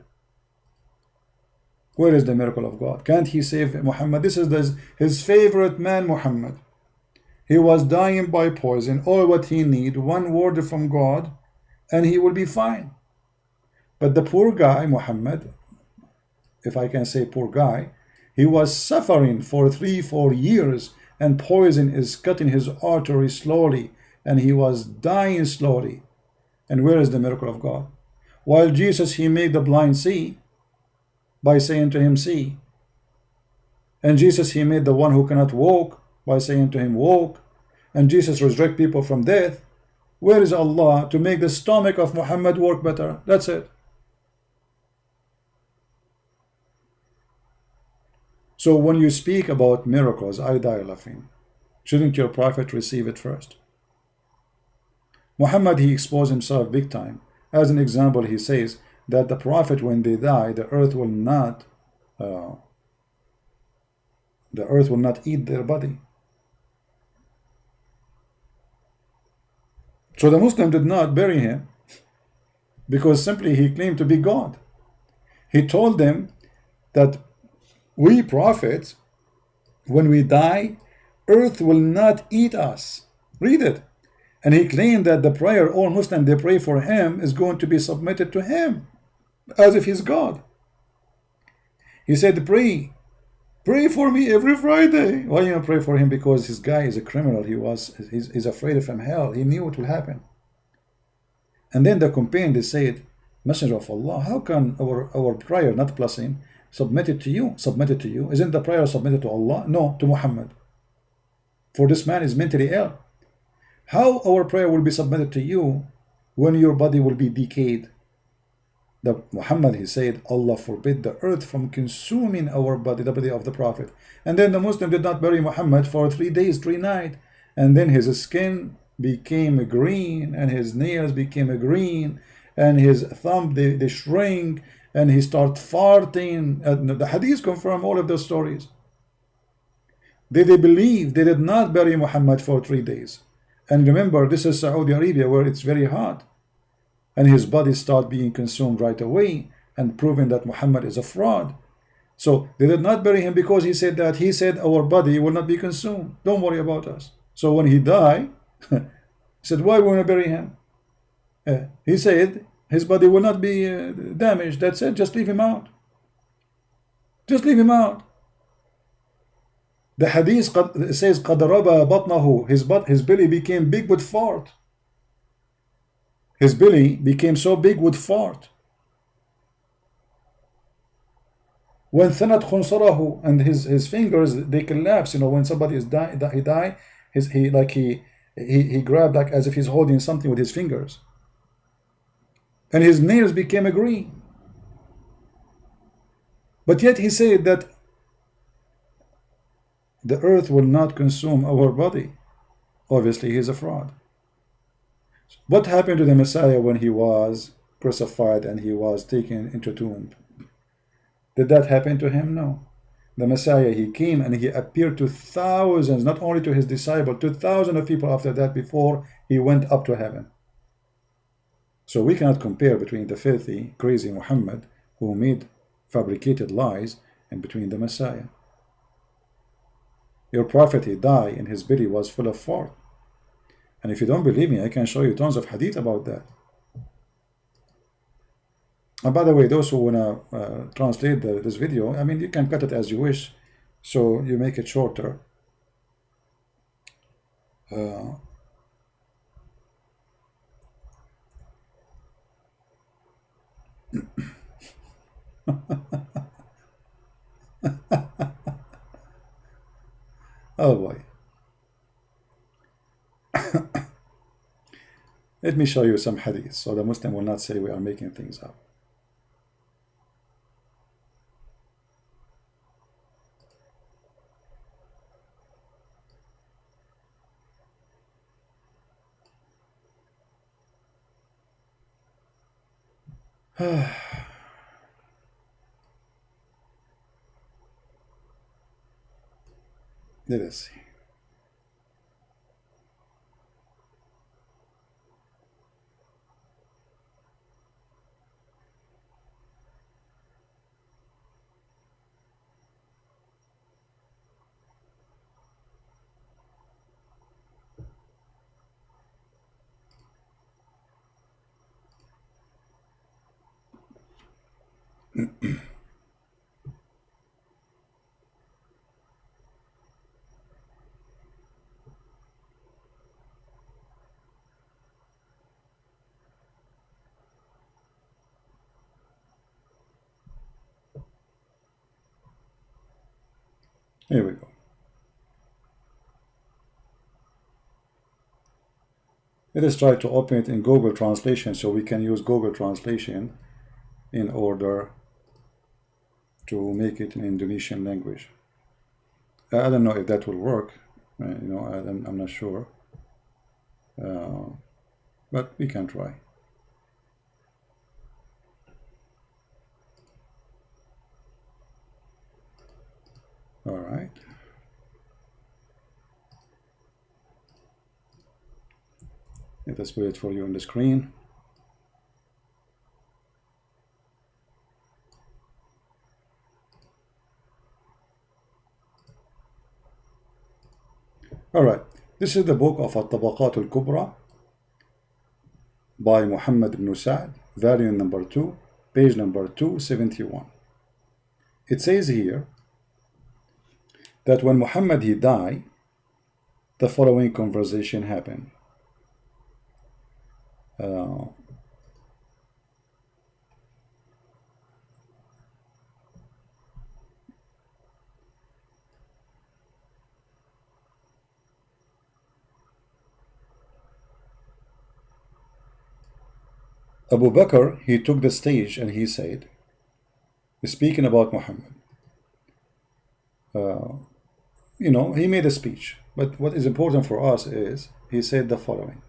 Where is the miracle of God? Can't he save Muhammad? This is his favorite man, Muhammad. He was dying by poison. All what he need, one word from God, and he will be fine. But the poor guy, Muhammad, if I can say poor guy, he was suffering for 3-4 years, and poison is cutting his artery slowly, and he was dying slowly. And where is the miracle of God? While Jesus, he made the blind see by saying to him, see. And Jesus, he made the one who cannot walk by saying to him, walk. And Jesus resurrect people from death. Where is Allah to make the stomach of Muhammad work better? That's it. So when you speak about miracles, I die laughing. Shouldn't your prophet receive it first? Muhammad, he exposed himself big time. As an example, he says that the prophet, when they die, the earth will not eat their body. So the Muslim did not bury him because simply he claimed to be God. He told them that we prophets, when we die, earth will not eat us. Read it. And he claimed that the prayer all Muslims they pray for him is going to be submitted to him as if he's God. He said, pray for me every Friday. Why you pray for him? Because his guy is a criminal. He's afraid of him hell. He knew it will happen. And then the companion, they said, Messenger of Allah, how can our prayer, not blessing, submitted to you? Isn't the prayer submitted to Allah? No, to Muhammad. For this man is mentally ill. How our prayer will be submitted to you when your body will be decayed? The Muhammad, he said, Allah forbid the earth from consuming our body, the body of the Prophet. And then the Muslim did not bury Muhammad for 3 days, 3 nights. And then his skin became green, and his nails became green, and his thumb, they shrink, and he started farting. The hadith confirm all of those stories. They believe they did not bury Muhammad for 3 days. And remember, this is Saudi Arabia where it's very hot. And his body started being consumed right away and proving that Muhammad is a fraud. So they did not bury him because he said our body will not be consumed. Don't worry about us. So when he died, he said, why won't I bury him? He said his body will not be damaged. That's it. Just leave him out. Just leave him out. The hadith says قَدْ رَبَى بَطْنَهُ. His belly became big with fart. His belly became so big with fart. When ثَنَتْ خُنْصَرَهُ, and his fingers, they collapse. You know, when somebody is he died, he grabbed like as if he's holding something with his fingers. And his nails became green. But yet he said that the earth will not consume our body. Obviously, he's a fraud. What happened to the Messiah when he was crucified and he was taken into tomb? Did that happen to him? No. The Messiah, he came and he appeared to thousands, not only to his disciples, to thousands of people after that before he went up to heaven. So we cannot compare between the filthy, crazy Muhammad who made fabricated lies and between the Messiah. Your prophet, he died and his belly was full of fart. And if you don't believe me, I can show you tons of hadith about that. And by the way, those who want to translate this video, I mean, you can cut it as you wish, so you make it shorter. Oh boy. Let me show you some hadith so the Muslim will not say we are making things up. Let us see. Here we go. Let us try to open it in Google Translation so we can use Google Translation in order to make it in Indonesian language. I don't know if that will work. I'm not sure. But we can try. All right. Let us put it for you on the screen. All right. This is the book of At-Tabaqat al-Kubra by Muhammad ibn Sa'd, volume number 2, page number 271. It says here that when Muhammad he died, the following conversation happened. Abu Bakr, he took the stage and he said, speaking about Muhammad, he made a speech, but what is important for us is he said the following.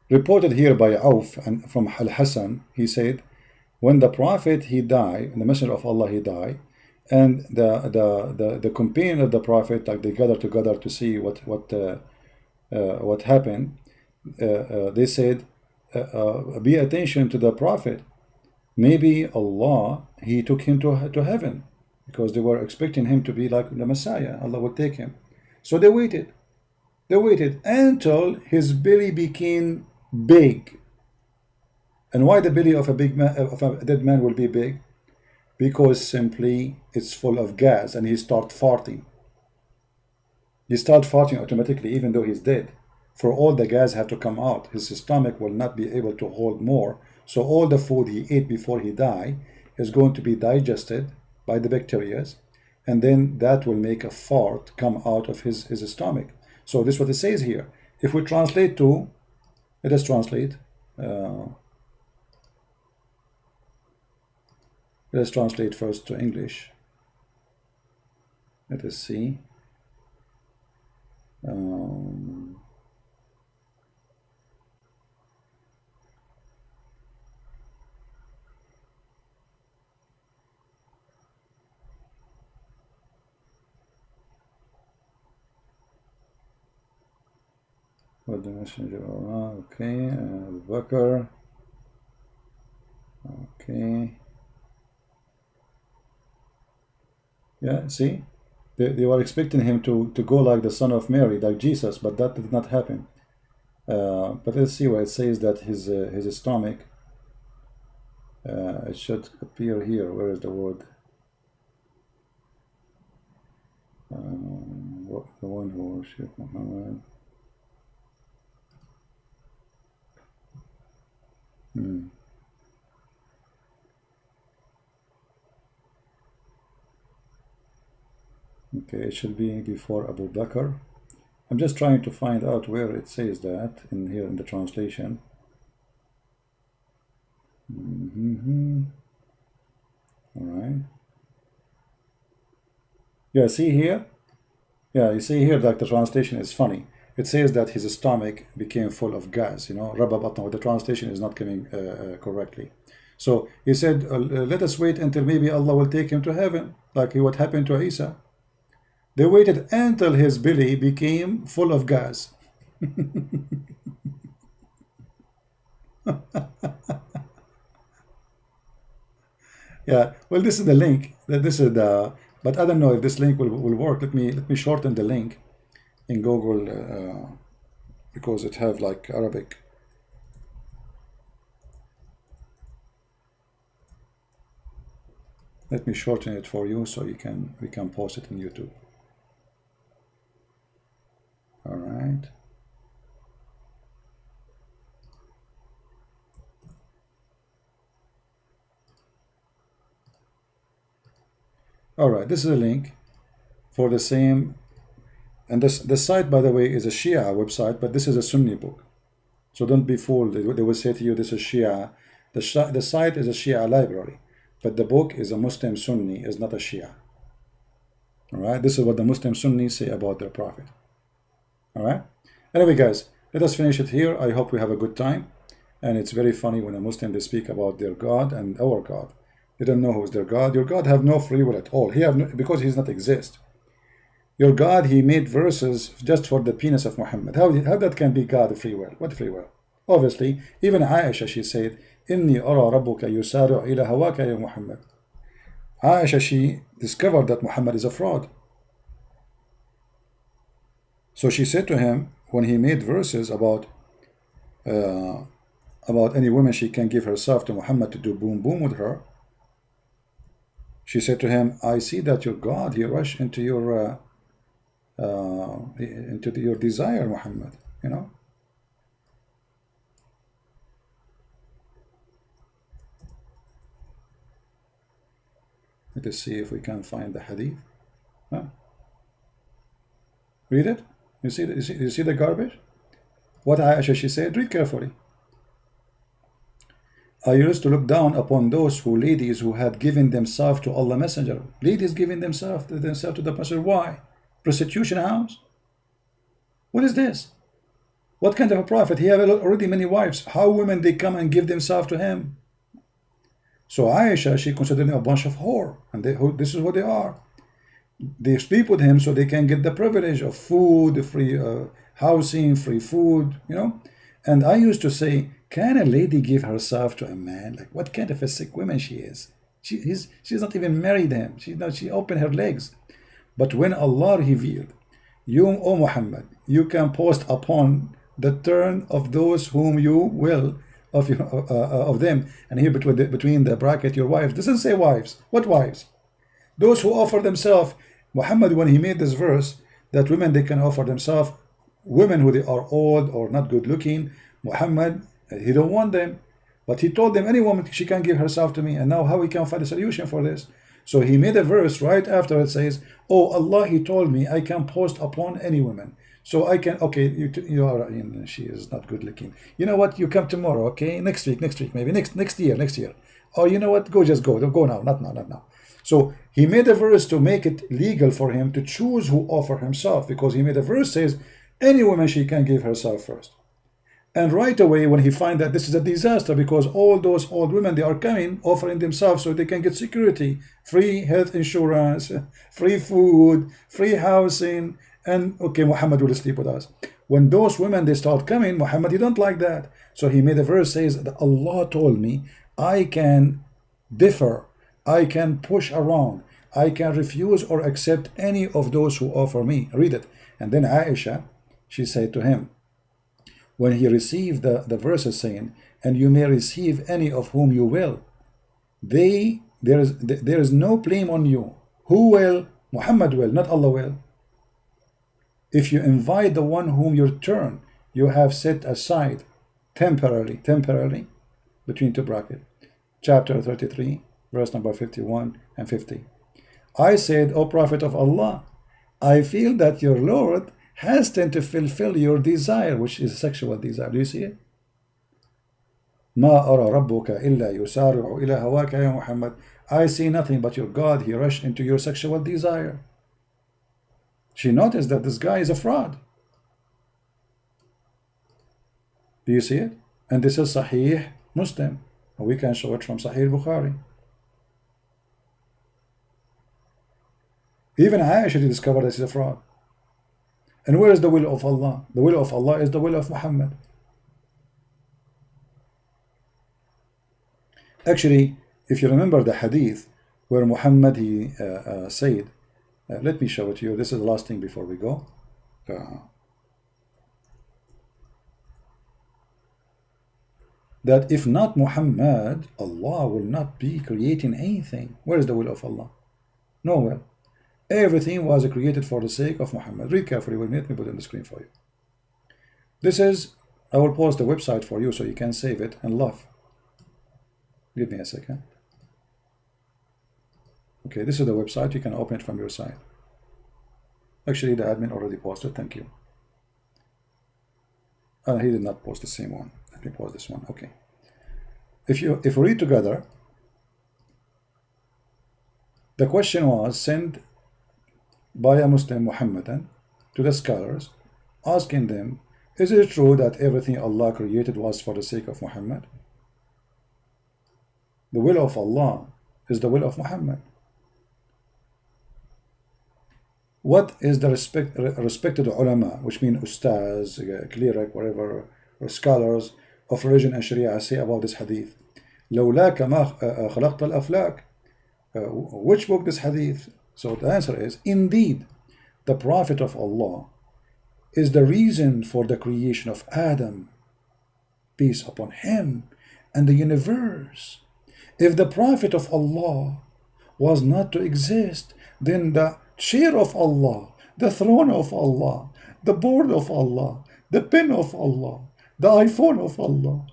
Reported here by Auf and from Al-Hasan, he said, when the Prophet he died, and the Messenger of Allah he died, and the companion of the Prophet, like they gathered together to see what happened, they said, be attention to the Prophet. Maybe Allah, he took him to heaven, because they were expecting him to be like the Messiah. Allah would take him. So they waited. They waited until his belly became big. And why the belly of a dead man will be big? Because simply it's full of gas and he starts farting. He starts farting automatically even though he's dead. For all the gas have to come out. His stomach will not be able to hold more. So all the food he ate before he died is going to be digested by the bacteria, and then that will make a fart come out of his stomach. So this is what it says here. If we translate to, let us translate. Let's translate first to English. Let us see. What the messenger? Okay, bukhari. Okay. Yeah, see, they were expecting him to go like the son of Mary, like Jesus, but that did not happen. But let's see where it says that his stomach. It should appear here. Where is the word? The one who worshipped Muhammad. Okay, it should be before Abu Bakr. I'm just trying to find out where it says that in here in the translation. All right. Yeah, see here? Yeah, you see here that the translation is funny. It says that his stomach became full of gas, you know, the translation is not coming correctly. So he said, let us wait until maybe Allah will take him to heaven, like what happened to Isa. They waited until his belly became full of gas. Yeah, well, this is the link. This is the, but I don't know if this link will work. Let me shorten the link in Google because it have like Arabic. Let me shorten it for you so we can post it on YouTube. All right. All right, this is a link for the same, and this site, by the way, is a Shia website, but this is a Sunni book. So don't be fooled. They will say to you, this is Shia. The site is a Shia library, but the book is a Muslim Sunni, is not a Shia. All right, this is what the Muslim Sunnis say about their prophet. All right. Anyway, guys, let us finish it here. I hope we have a good time. And it's very funny when a Muslim, they speak about their God and our God. They don't know who's their God. Your God have no free will at all. He have no, because he does not exist. Your God, he made verses just for the penis of Muhammad. How that can be God free will? What free will? Obviously, even Aisha, she said, Inni ara rabbuka yusari'u ila hawaka ya Muhammad. Aisha, she discovered that Muhammad is a fraud. So she said to him, when he made verses about any woman she can give herself to Muhammad to do boom boom with her, she said to him, I see that your God, he rushed into your desire, Muhammad, you know. Let us see if we can find the hadith. Huh? Read it. You see the garbage? What Aisha, she said, read carefully. I used to look down upon those ladies who had given themselves to Allah Messenger. Ladies giving themselves to the Messenger. Why? Prostitution house? What is this? What kind of a prophet? He had already many wives. How women they come and give themselves to him? So Aisha, she considered them a bunch of whore. And this is what they are. They sleep with him so they can get the privilege of food, free housing, free food, you know. And I used to say, can a lady give herself to a man? Like, what kind of a sick woman she is? She's not even married him. She opened her legs. But when Allah revealed, you, O Muhammad, you can post upon the turn of those whom you will of them, and here between the bracket your wives. Doesn't say wives. What wives? Those who offer themselves. Muhammad, when he made this verse that women they can offer themselves, women who they are old or not good looking, Muhammad, he don't want them, but he told them any woman she can give herself to me. And now how we can find a solution for this? So he made a verse right after it says, oh Allah, he told me I can post upon any woman. So I can, okay, you are, she is not good looking. You know what? You come tomorrow, okay? Next week, maybe next year. Oh, you know what? Go, just go. Go now. Not now, not now. So he made a verse to make it legal for him to choose who offer himself, because he made a verse says, any woman, she can give herself first. And right away, when he find that this is a disaster, because all those old women, they are coming, offering themselves so they can get security, free health insurance, free food, free housing, and okay, Muhammad will sleep with us. When those women, they start coming, Muhammad, he don't like that. So he made a verse says that Allah told me, I can differ, I can push around, I can refuse or accept any of those who offer me. Read it. And then Aisha, she said to him, when he received the verses saying, and you may receive any of whom you will, there is no blame on you. Who will? Muhammad will, not Allah will. If you invite the one whom your turn you have set aside temporarily, between two brackets, chapter 33, verse number 51 and 50. I said, O Prophet of Allah, I feel that your Lord has tend to fulfill your desire, which is sexual desire. Do you see it? ما أرى ربك إلا يسارع إلى هواك يا محمد. I see nothing but your God, he rushed into your sexual desire. She noticed that this guy is a fraud. Do you see it? And this is Sahih Muslim. We can show it from Sahih Bukhari. Even Aisha discovered this is a fraud. And where is the will of Allah? The will of Allah is the will of Muhammad. Actually, if you remember the hadith where Muhammad he said, let me show it to you. This is the last thing before we go. That if not Muhammad, Allah will not be creating anything. Where is the will of Allah? Nowhere. Everything was created for the sake of Muhammad. Read carefully with me. Let me put it on the screen for you. This is, I will post the website for you so you can save it and love. Give me a second. Okay, this is the website. You can open it from your side. Actually, the admin already posted. Thank you. He did not post the same one. Let me post this one. Okay. If we read together, the question was sent by a Muslim Muhammadan to the scholars, asking them, is it true that everything Allah created was for the sake of Muhammad? The will of Allah is the will of Muhammad. What is the respected ulama, which mean Ustadz, cleric, whatever, or scholars of religion and Sharia say about this hadith? لولاك ما خلقت الأفلاك. Which book this hadith? So the answer is, indeed, the Prophet of Allah is the reason for the creation of Adam, peace upon him, and the universe. If the Prophet of Allah was not to exist, then the chair of Allah, the throne of Allah, the board of Allah, the pen of Allah, the iPhone of Allah,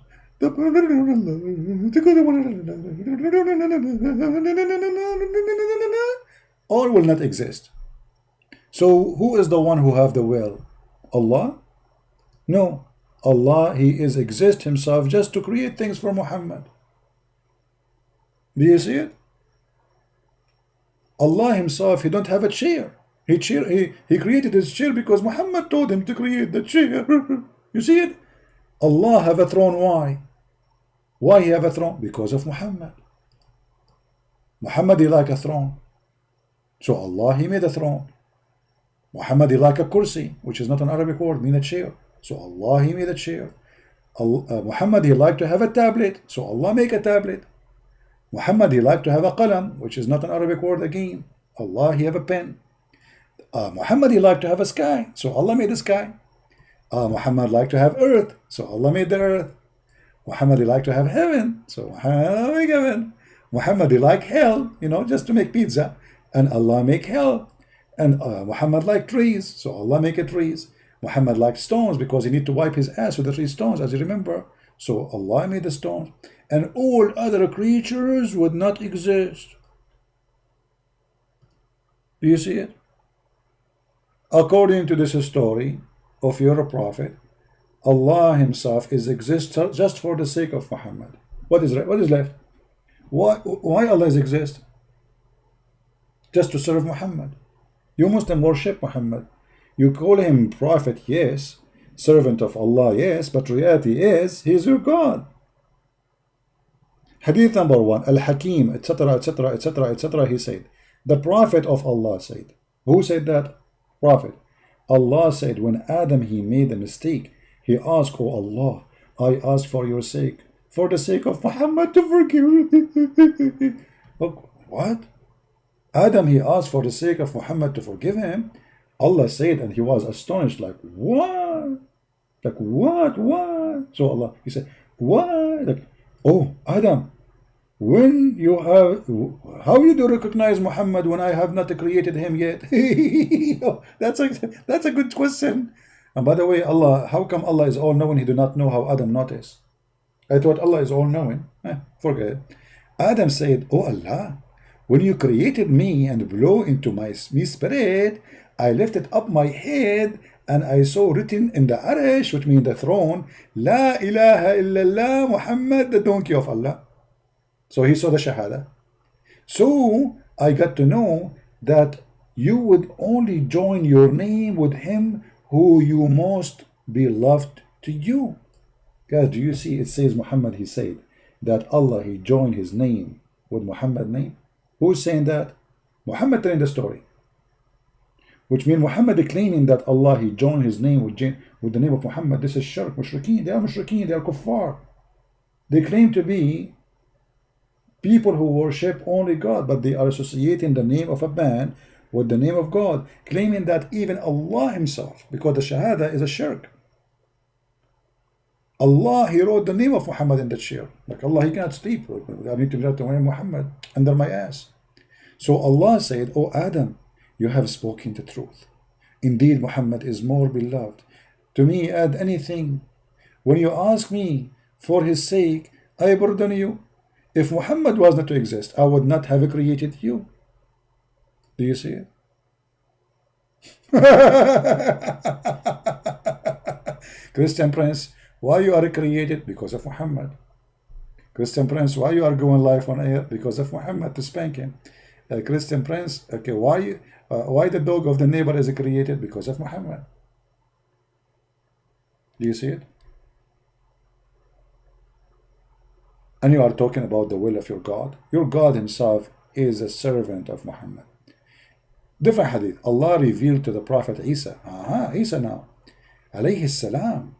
all will not exist. So who is the one who have the will? Allah? No. Allah, he is exist himself just to create things for Muhammad. Do you see it? Allah himself, he don't have a chair. He created his chair because Muhammad told him to create the chair. You see it? Allah have a throne. Why? Why he have a throne? Because of Muhammad. Muhammad, he like a throne. So Allah, he made a throne. Muhammad, he like a kursi, which is not an Arabic word, mean a chair. So Allah, he made a chair. Muhammad, he like to have a tablet. So Allah make a tablet. Muhammad, he like to have a qalam, which is not an Arabic word again. Allah, he have a pen. Muhammad, he like to have a sky. So Allah made the sky. Muhammad like to have earth. So Allah made the earth. Muhammad, he like to have heaven. So Muhammad make heaven. Muhammad, he like hell, just to make pizza. And Allah make hell. And Muhammad like trees. So Allah make trees. Muhammad like stones because he need to wipe his ass with the 3 stones, as you remember. So Allah made the stones. And all other creatures would not exist. Do you see it? According to this story of your prophet, Allah himself is exist just for the sake of Muhammad. What is left? Why Allah exists? Just to serve Muhammad. You Muslim worship Muhammad. You call him prophet, yes, servant of Allah, yes, but reality is he is your God. Hadith number 1, Al-Hakim, etc., etc., etc., etc., he said, the prophet of Allah said. Who said that? Prophet. Allah said, when Adam he made a mistake, he asked, oh Allah, I ask for your sake, for the sake of Muhammad to forgive me. Look, what? Adam he asked for the sake of Muhammad to forgive him. Allah said, and he was astonished, like, what? Like, what? So Allah, he said, what? Like, oh, Adam, when you have, how you do recognize Muhammad when I have not created him yet? That's a good question. And by the way, Allah, how come Allah is all-knowing? He do not know how Adam noticed. I thought Allah is all-knowing. Forget it. Adam said, oh Allah, when you created me and blew into me spirit, I lifted up my head and I saw written in the Arish, which means the throne, La ilaha illallah Muhammad, the donkey of Allah. So he saw the Shahada. So I got to know that you would only join your name with him who you most beloved to you. Guys, do you see it says Muhammad, he said that Allah, he joined his name with Muhammad's name. Who's saying that? Muhammad telling the story. Which means Muhammad claiming that Allah, he joined his name with the name of Muhammad. This is shirk, mushrikeen. They are mushrikeen, they are kuffar. They claim to be people who worship only God, but they are associating the name of a man with the name of God, claiming that even Allah himself, because the Shahada is a shirk. Allah, he wrote the name of Muhammad in the chair. Like Allah, he cannot sleep. I need to write the name Muhammad under my ass. So Allah said, oh Adam, you have spoken the truth. Indeed, Muhammad is more beloved. To me, add anything. When you ask me for his sake, I burden you. If Muhammad was not to exist, I would not have created you. Do you see it? Christian Prince, why you are created? Because of Muhammad. Christian Prince, why you are going live on air? Because of Muhammad, to spank him. Christian Prince, okay, why the dog of the neighbor is created? Because of Muhammad. Do you see it? And you are talking about the will of your God. Your God himself is a servant of Muhammad. Different hadith. Allah revealed to the Prophet Isa. Isa now. Alayhi salam.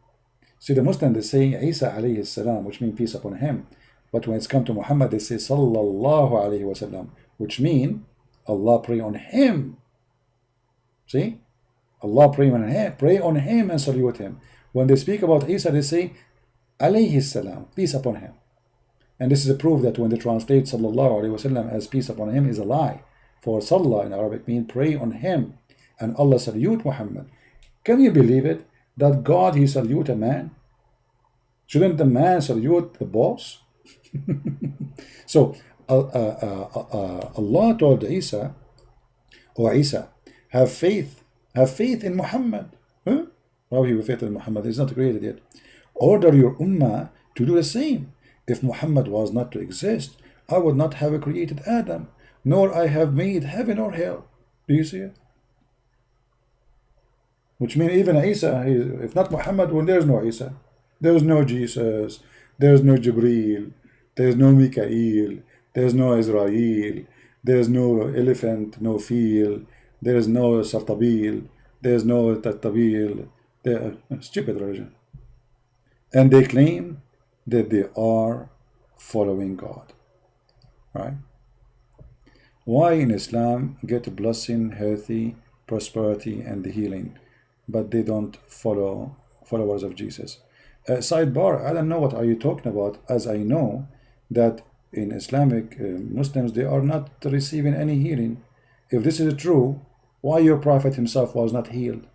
See, the Muslims, they say Isa alayhi salam, which means peace upon him. But when it's come to Muhammad, they say sallallahu alayhi wasallam, which means Allah pray on him. See? Allah pray on him and salute him. When they speak about Isa, they say alayhi salam, peace upon him. And this is a proof that when they translate sallallahu alayhi wasallam as peace upon him is a lie. For sallah in Arabic means pray on him. And Allah salute Muhammad. Can you believe it? That God, he salute a man? Shouldn't the man salute the boss? So Allah told Isa, oh Isa, have faith in Muhammad. Huh? How he have faith in Muhammad? He's not created yet. Order your ummah to do the same. If Muhammad was not to exist, I would not have created Adam, nor I have made heaven or hell. Do you see it? Which means even Isa, if not Muhammad, well, there's no Isa. There's no Jesus. There's no Jibreel. There's no Mikael. There's no Israel. There's no elephant, no field. There's no Sartabil. There's no Tattabil. They're a stupid religion. And they claim that they are following God. Right? Why in Islam get blessing, healthy, prosperity, and the healing, but they don't follow followers of Jesus? Sidebar, I don't know what are you talking about, as I know that in Islamic Muslims, they are not receiving any healing. If this is true, why your prophet himself was not healed?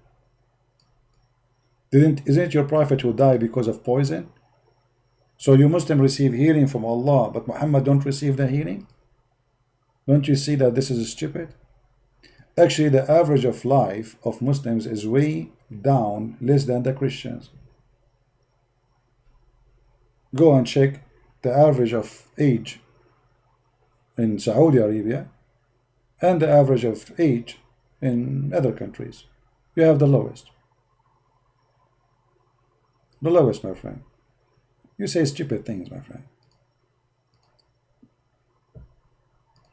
Isn't it your prophet who died because of poison? So you Muslim receive healing from Allah, but Muhammad don't receive the healing? Don't you see that this is stupid? Actually, the average of life of Muslims is way down, less than the Christians. Go and check the average of age in Saudi Arabia and the average of age in other countries. You have the lowest. The lowest, my friend. You say stupid things, my friend.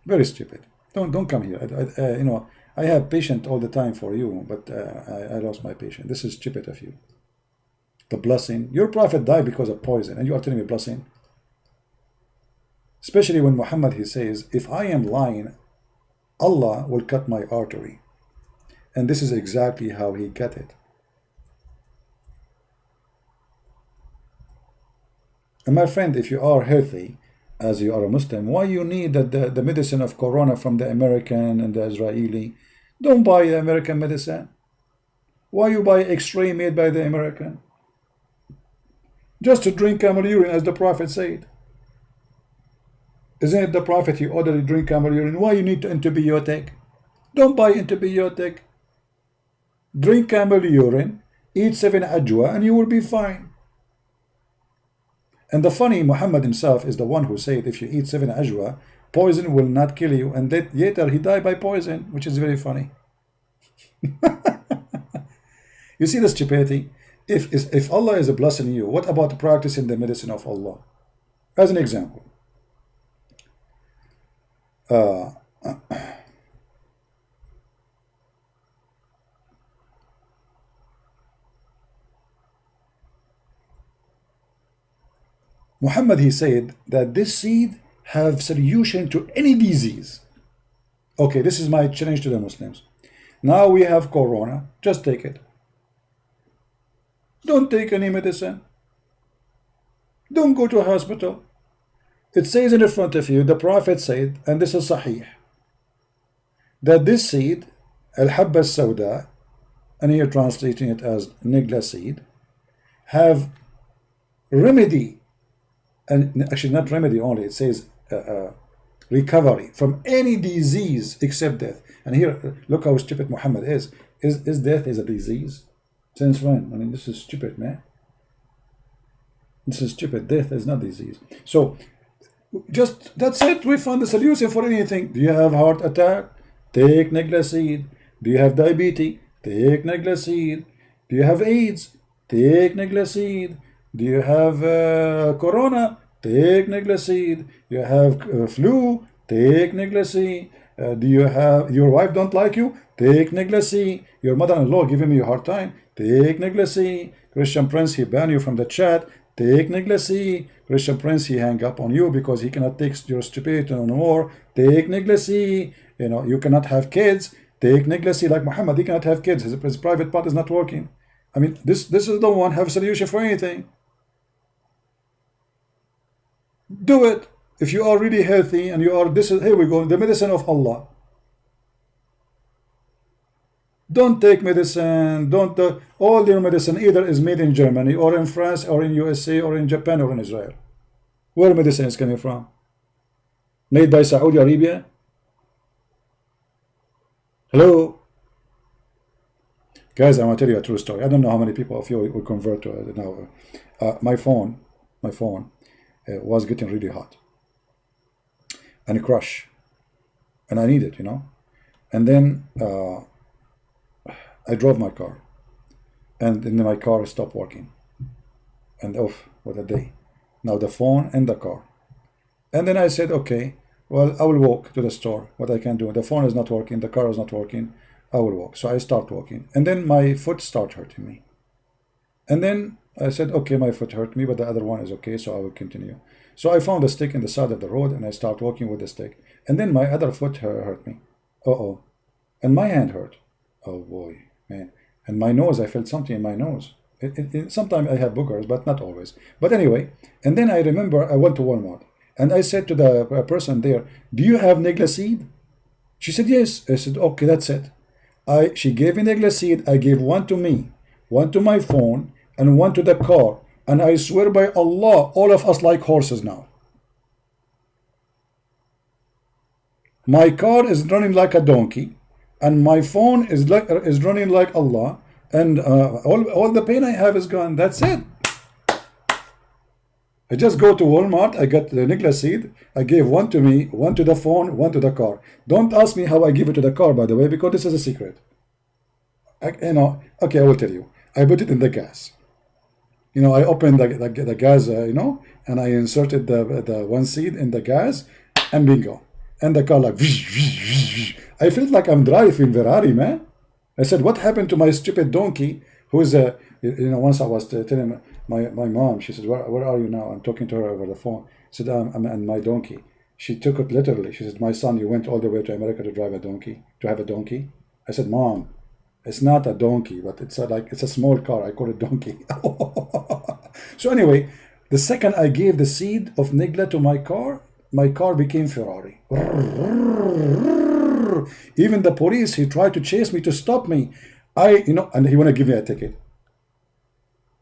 Very stupid. Don't come here. You know, I have patience all the time for you, but I lost my patience. This is stupid of you. The blessing. Your prophet died because of poison, and you are telling me blessing? Especially when Muhammad, he says, if I am lying, Allah will cut my artery. And this is exactly how he cut it. And my friend, if you are healthy, as you are a Muslim, why you need the medicine of Corona from the American and the Israeli? Don't buy the American medicine. Why you buy X-ray made by the American? Just to drink camel urine, as the Prophet said. Isn't it the Prophet he ordered to drink camel urine? Why you need antibiotic? Don't buy antibiotic. Drink camel urine, eat 7 ajwa, and you will be fine. And the funny, Muhammad himself is the one who said, if you eat 7 ajwa, poison will not kill you. And that later he died by poison, which is very funny. You see the stupidity? If Allah is blessing you, what about practicing the medicine of Allah? As an example, Muhammad, he said that this seed have solution to any disease. Okay, this is my challenge to the Muslims. Now we have Corona, just take it. Don't take any medicine. Don't go to a hospital. It says in front of you, the Prophet said, and this is Sahih, that this seed, al-habba al-sawda, and here translating it as nigla seed, have remedy, and actually not remedy only, it says recovery from any disease except death. And here, look how stupid Muhammad is. Is death is a disease? Since when? I mean, this is stupid, man. This is stupid. Death is not disease. So, just, that's it. We found the solution for anything. Do you have heart attack? Take nigla seed. Do you have diabetes? Take nigla seed. Do you have AIDS? Take nigla seed. Do you have corona? Take nigla seed. Do you have flu? Take nigla seed. Do you have, your wife don't like you? Take nigla seed. Your mother-in-law giving you a hard time? Take nigla seed. Christian Prince, he banned you from the chat. Take nigla seed. Christian Prince, he hang up on you because he cannot take your stupidity no more. Take nigla seed. You know, you cannot have kids. Take nigla seed. Like Muhammad, he cannot have kids. His private part is not working. I mean, this is the one have a solution for anything. Do it. If you are really healthy and you are, this is, here we go, the medicine of Allah. Don't take medicine, don't, all your medicine either is made in Germany or in France or in USA or in Japan or in Israel. Where medicine is coming from? Made by Saudi Arabia? Hello? Guys, I want to tell you a true story. I don't know how many people of you will convert to it now. My phone was getting really hot and crash, and I need it, you know. And then I drove my car, and then my car stopped working, and off what a day. Now the phone and the car. And then I said, okay, well, I will walk to the store. What I can do, the phone is not working, the car is not working, I will walk. So I start walking, and then my foot started hurting me. And then I said, okay, my foot hurt me, but the other one is okay, so I will continue. So I found a stick in the side of the road, and I start walking with the stick. And then my other foot hurt me. Uh-oh. And my hand hurt. Oh boy, man. And my nose, I felt something in my nose. Sometimes I have boogers, but not always. But anyway, and then I remember I went to Walmart, and I said to the person there, do you have nigla seed? She said, yes. I said, okay, that's it. She gave me nigla seed. I gave one to me, one to my phone, and one to the car. And I swear by Allah, all of us like horses now. My car is running like a donkey, and my phone is running like Allah, and all the pain I have is gone. That's it. I just go to Walmart, I got the Nigla seed, I gave one to me, one to the phone, one to the car. Don't ask me how I give it to the car, by the way, because this is a secret. Okay, I will tell you. I put it in the gas. I opened the gas, and I inserted the one seed in the gas, and bingo. And the car like, I felt like I'm driving Ferrari, man. I said, what happened to my stupid donkey? Who's once I was telling my mom, she said, where are you now? I'm talking to her over the phone. I said, I'm on my donkey. She took it literally. She said, my son, you went all the way to America to drive a donkey, to have a donkey. I said, Mom, it's not a donkey, but it's a small car. I call it donkey. So anyway, the second I gave the seed of Nigla to my car became Ferrari. Even the police, he tried to chase me to stop me. And he want to give me a ticket.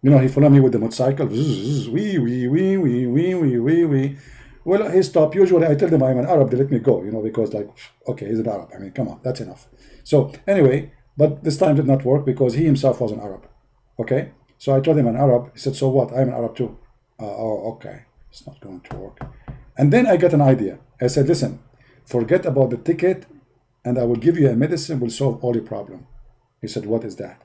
He followed me with the motorcycle. Wee, wee, wee, wee, wee, wee, wee, wee. Well, he stopped. Usually I tell them I'm an Arab, they let me go, because okay, he's an Arab. I mean, come on, that's enough. So anyway, but this time did not work because he himself was an Arab. Okay? So I told him I'm an Arab. He said, so what? I'm an Arab too. Oh, okay. It's not going to work. And then I got an idea. I said, listen, forget about the ticket and I will give you a medicine will solve all your problem. He said, what is that?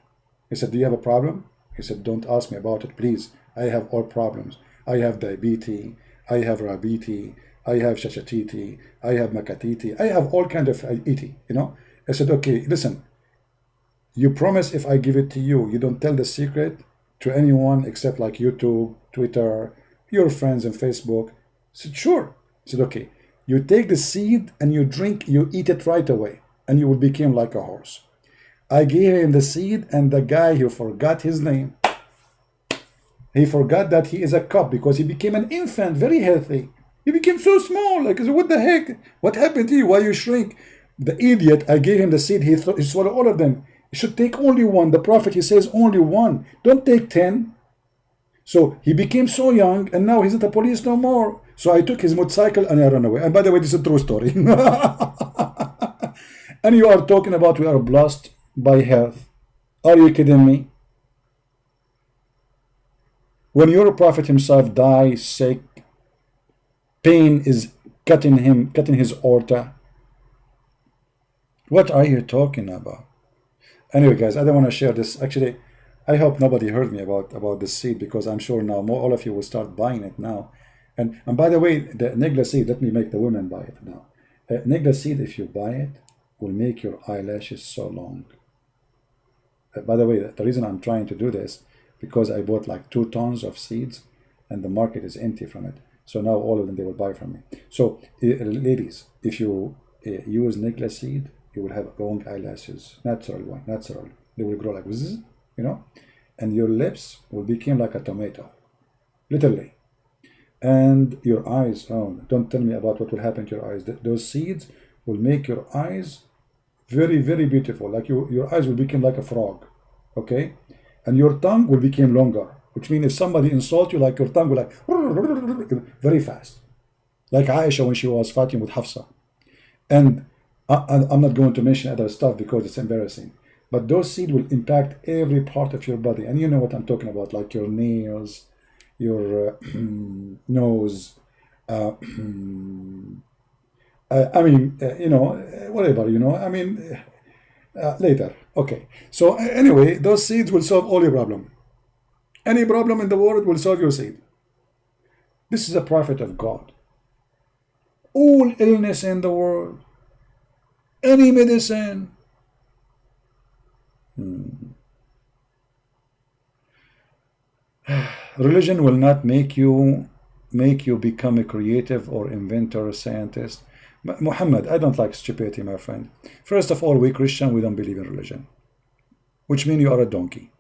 He said, do you have a problem? He said, don't ask me about it, please. I have all problems. I have diabetes. I have rabiti. I have shashatiti. I have makatiti. I have all kind of iti, I said, okay, listen. You promise if I give it to you, you don't tell the secret to anyone except like YouTube, Twitter, your friends and Facebook. I said, sure. I said, okay. You take the seed and you eat it right away, and you will become like a horse. I gave him the seed, and the guy, he forgot his name. He forgot that he is a cub because he became an infant, very healthy. He became so small, like, what the heck? What happened to you? Why you shrink? The idiot, I gave him the seed, he swallowed all of them. You should take only one. The Prophet, he says only one. Don't take 10. So he became so young, and now he's at the police no more. So I took his motorcycle and I ran away. And by the way, this is a true story. And you are talking about we are blessed by health. Are you kidding me? When your Prophet himself dies sick, pain is cutting his aorta. What are you talking about? Anyway, guys, I don't want to share this. Actually, I hope nobody heard me about this seed, because I'm sure now all of you will start buying it now. And by the way, the Nigla seed, let me make the women buy it now. Nigla seed, if you buy it, will make your eyelashes so long. By the way, the reason I'm trying to do this, because I bought like 2 tons of seeds and the market is empty from it. So now all of them, they will buy from me. So ladies, if you use Nigla seed, you will have long eyelashes, natural. They will grow like this, and your lips will become like a tomato, literally. And your eyes, oh, don't tell me about what will happen to your eyes. Those seeds will make your eyes very, very beautiful. Like your eyes will become like a frog, okay? And your tongue will become longer, which means if somebody insults you, like your tongue will like very fast, like Aisha when she was fighting with Hafsa. And I'm not going to mention other stuff because it's embarrassing. But those seeds will impact every part of your body, and you know what I'm talking about, like your nails, your nose. I mean, whatever, I mean, later. Okay. So anyway, those seeds will solve all your problem. Any problem in the world will solve your seed. This is a prophet of God. All illness in the world, any medicine. Religion will not make you become a creative or inventor or scientist. Muhammad, I don't like stupidity, my friend. First of all, we Christian, we don't believe in religion, which means you are a donkey.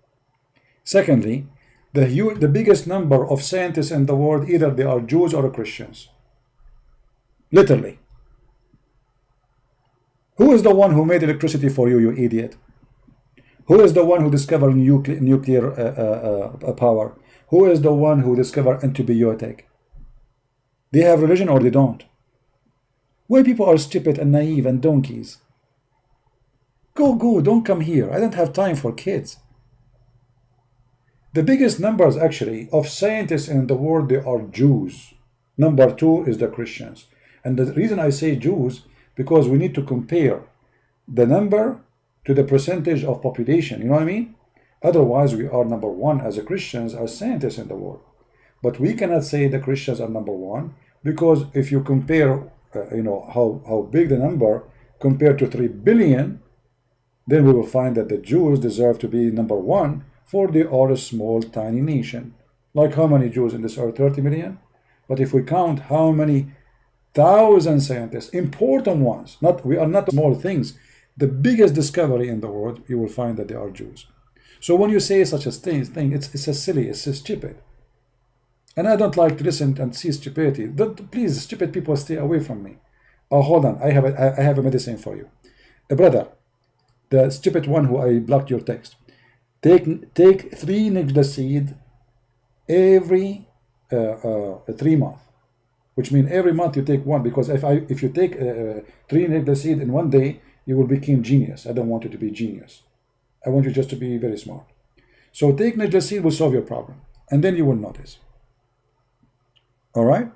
Secondly, the biggest number of scientists in the world, either they are Jews or Christians. Literally. Who is the one who made electricity for you, you idiot? Who is the one who discovered nuclear power? Who is the one who discovered antibiotic? They have religion or they don't? Why people are stupid and naive and donkeys? Go, don't come here. I don't have time for kids. The biggest numbers actually of scientists in the world, they are Jews. Number two is the Christians. And the reason I say Jews, because we need to compare the number to the percentage of population. You know what I mean? Otherwise, we are number one as a Christians, as scientists in the world. But we cannot say the Christians are number one, because if you compare, how big the number compared to 3 billion, then we will find that the Jews deserve to be number one, for they are a small, tiny nation. Like how many Jews in this earth? 30 million? But if we count how many thousand scientists, important ones, we are not small things, the biggest discovery in the world, you will find that they are Jews. So when you say such a thing, it's a silly, it's a stupid. And I don't like to listen and see stupidity. Please, stupid people, stay away from me. Oh, hold on, I have a medicine for you. Brother, the stupid one who I blocked your text. Take 3 nigda seed every 3 months, which means every month you take one. Because if you take 3 nigda seed in one day, you will become genius. I don't want you to be genius. I want you just to be very smart. So take nigda seed will solve your problem, and then you will notice. All right,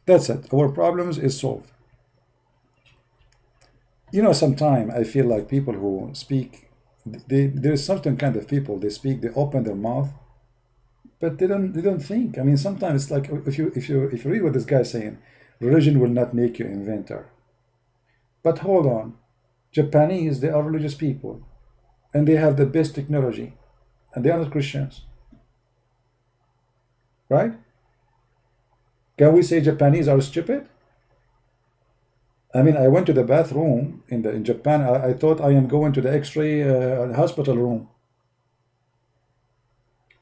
that's it. Our problems is solved. Sometimes I feel like people who speak, there's certain kind of people, they speak, they open their mouth, but they don't think. I mean, sometimes it's like if you read what this guy is saying, religion will not make you inventor. But hold on, Japanese, they are religious people, and they have the best technology, and they are not Christians, right? Can we say Japanese are stupid? I mean, I went to the bathroom in Japan. I thought I am going to the X-ray hospital room.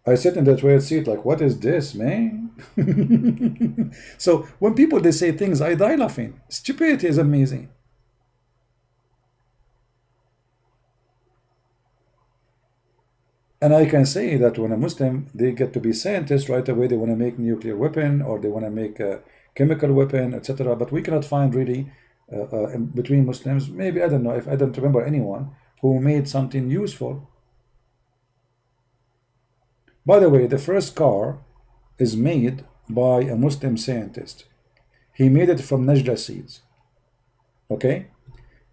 I sit in the toilet seat like, what is this, man? So when people, they say things, I die laughing. Stupidity is amazing. And I can say that when a Muslim, they get to be scientists right away, they want to make nuclear weapon, or they want to make a chemical weapon, etc. But we cannot find really between Muslims, maybe, I don't know, if I don't remember anyone who made something useful. By the way, the first car is made by a Muslim scientist. He made it from najla seeds. Okay?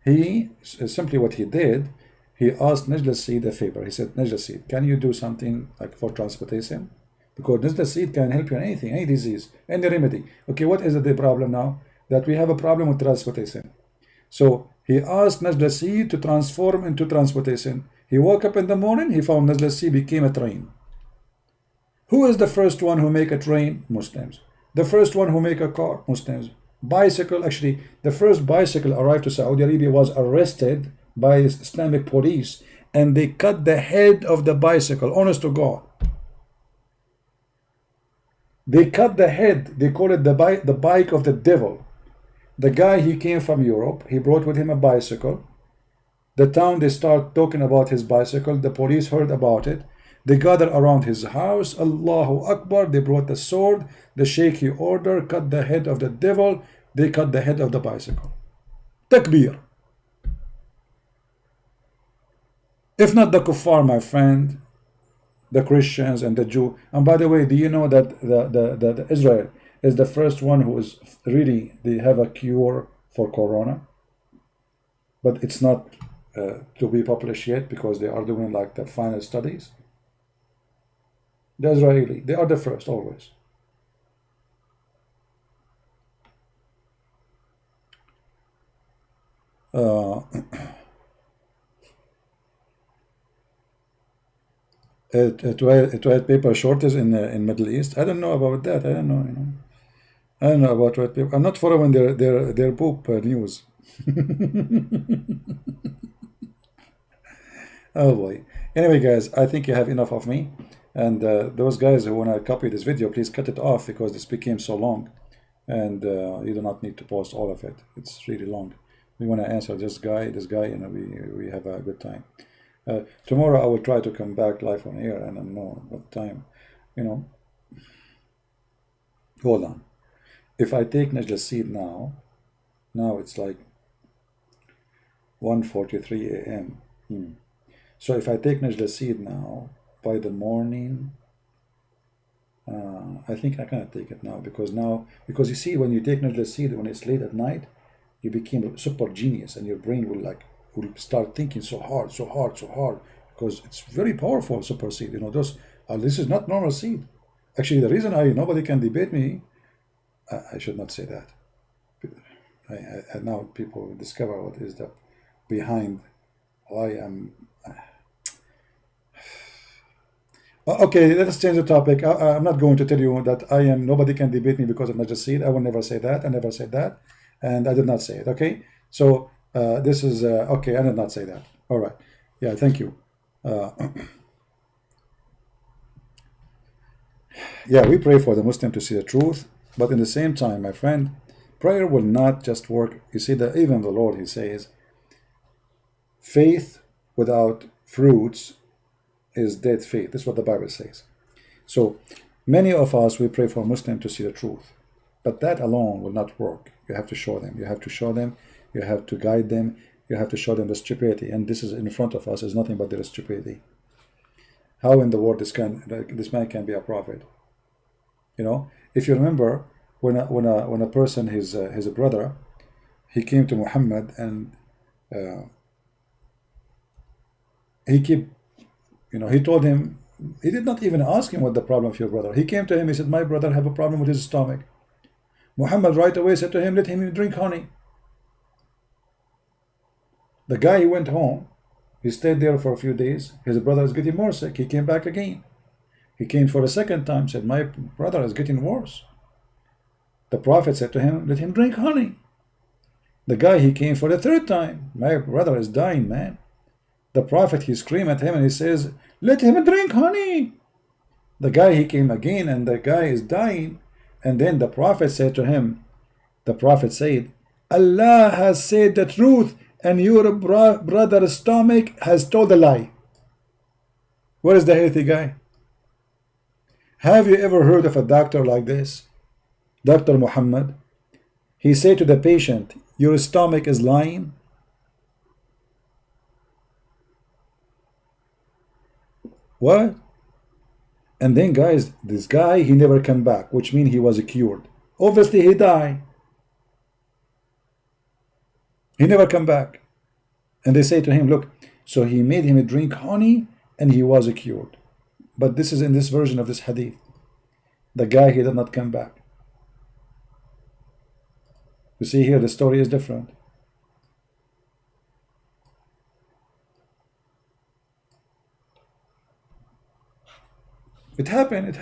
He simply, what he did, he asked najla seed a favor. He said, najla seed, can you do something like for transportation? Because najla seed can help you in anything, any disease, any remedy. Okay, what is the problem now? That we have a problem with transportation. So he asked najla seed to transform into transportation. He woke up in the morning, he found najla seed became a train. Who is the first one who make a train? Muslims. The first one who make a car? Muslims. Bicycle, actually, the first bicycle arrived to Saudi Arabia was arrested by Islamic police, and they cut the head of the bicycle, honest to God. They cut the head, they call it the bike of the devil. The guy, he came from Europe, he brought with him a bicycle. The town, they start talking about his bicycle, the police heard about it. They gathered around his house, Allahu Akbar, they brought the sword, the sheikh he ordered, cut the head of the devil, they cut the head of the bicycle. Takbir. If not the kuffar, my friend, the Christians and the Jew. And by the way, do you know that the Israel is the first one who is really, they have a cure for corona? But it's not to be published yet, because they are doing like the final studies. The Israeli, they are the first always. Toilet paper shortage in Middle East. I don't know about that. I don't know. I don't know about toilet paper. I'm not following their poop news. Oh boy. Anyway, guys, I think you have enough of me. And those guys who want to copy this video, please cut it off, because this became so long, and you do not need to post all of it. It's really long. We want to answer this guy, and we have a good time. Tomorrow I will try to come back live on air, and I don't know what time. Hold on. If I take najla seed now it's like 1:43 a.m. So if I take najla seed now, by the morning I think I cannot take it now, because you see, when you take Najla seed when it's late at night, you become a super genius, and your brain will start thinking so hard, so hard, so hard, because it's very powerful super seed. This is not normal seed. Actually, the reason nobody can debate me, I should not say that. Now people will discover what is the behind why I'm. Okay, let us change the topic. I'm not going to tell you that nobody can debate me because of Najla seed. I will never say that. I never said that, and I did not say it. Okay, so this is okay. I did not say that. All right. Yeah, thank you. Yeah, we pray for the Muslim to see the truth, but in the same time, my friend, prayer will not just work. You see that even the Lord, He says, faith without fruits is dead faith. This is what the Bible says. So many of us, we pray for Muslims to see the truth, but that alone will not work. You have to show them. You have to show them. You have to guide them. You have to show them the stupidity. And this is in front of us is nothing but their stupidity. How in the world this man can be a prophet? If you remember, when a person, his brother, he came to Muhammad, and he told him, he did not even ask him what the problem of your brother. He came to him, he said, my brother have a problem with his stomach. Muhammad right away said to him, let him drink honey. The guy, he went home, he stayed there for a few days. His brother is getting more sick. He came back again. He came for a second time, said, my brother is getting worse. The Prophet said to him, let him drink honey. The guy, he came for the third time. My brother is dying, man. The Prophet, he screamed at him and he says, let him drink honey. The guy, he came again, and the guy is dying. And then the Prophet said to him, the Prophet said, Allah has said the truth, and your brother's stomach has told a lie. Where is the healthy guy? Have you ever heard of a doctor like this? Dr. Muhammad. He said to the patient, your stomach is lying. What? And then, guys, this guy, he never came back, which means he was cured. Obviously, he died. He never come back. And they say to him, look, so he made him drink honey, and he was cured. But this is in this version of this hadith. The guy, he did not come back. You see here, the story is different. It happened,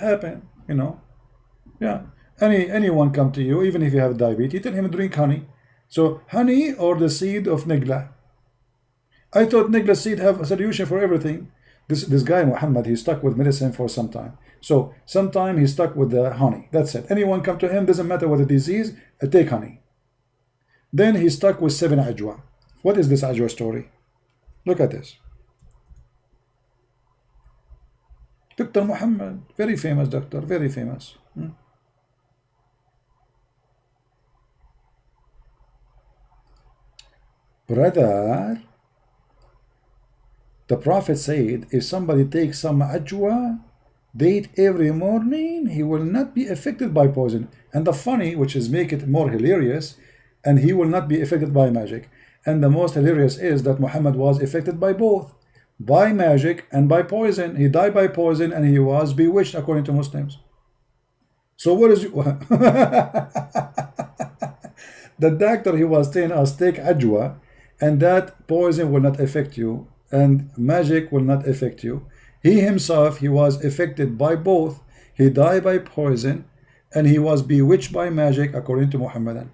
Yeah. Anyone come to you, even if you have diabetes, you tell him drink honey. So honey or the seed of Nigla. I thought Nigla seed have a solution for everything. This guy Muhammad, he stuck with medicine for some time. So sometime he stuck with the honey. That's it. Anyone come to him, doesn't matter what the disease, take honey. Then he stuck with 7 ajwa. What is this ajwa story? Look at this. Dr. Muhammad, very famous doctor, very famous. Brother, the Prophet said, if somebody takes some ajwa, date every morning, he will not be affected by poison. And the funny, which is make it more hilarious, and he will not be affected by magic. And the most hilarious is that Muhammad was affected by both, by magic and by poison. He died by poison, and he was bewitched according to Muslims. So what is the doctor, he was telling us, take ajwa, and that poison will not affect you, and magic will not affect you. He himself, he was affected by both. He died by poison, and he was bewitched by magic according to Muhammadan.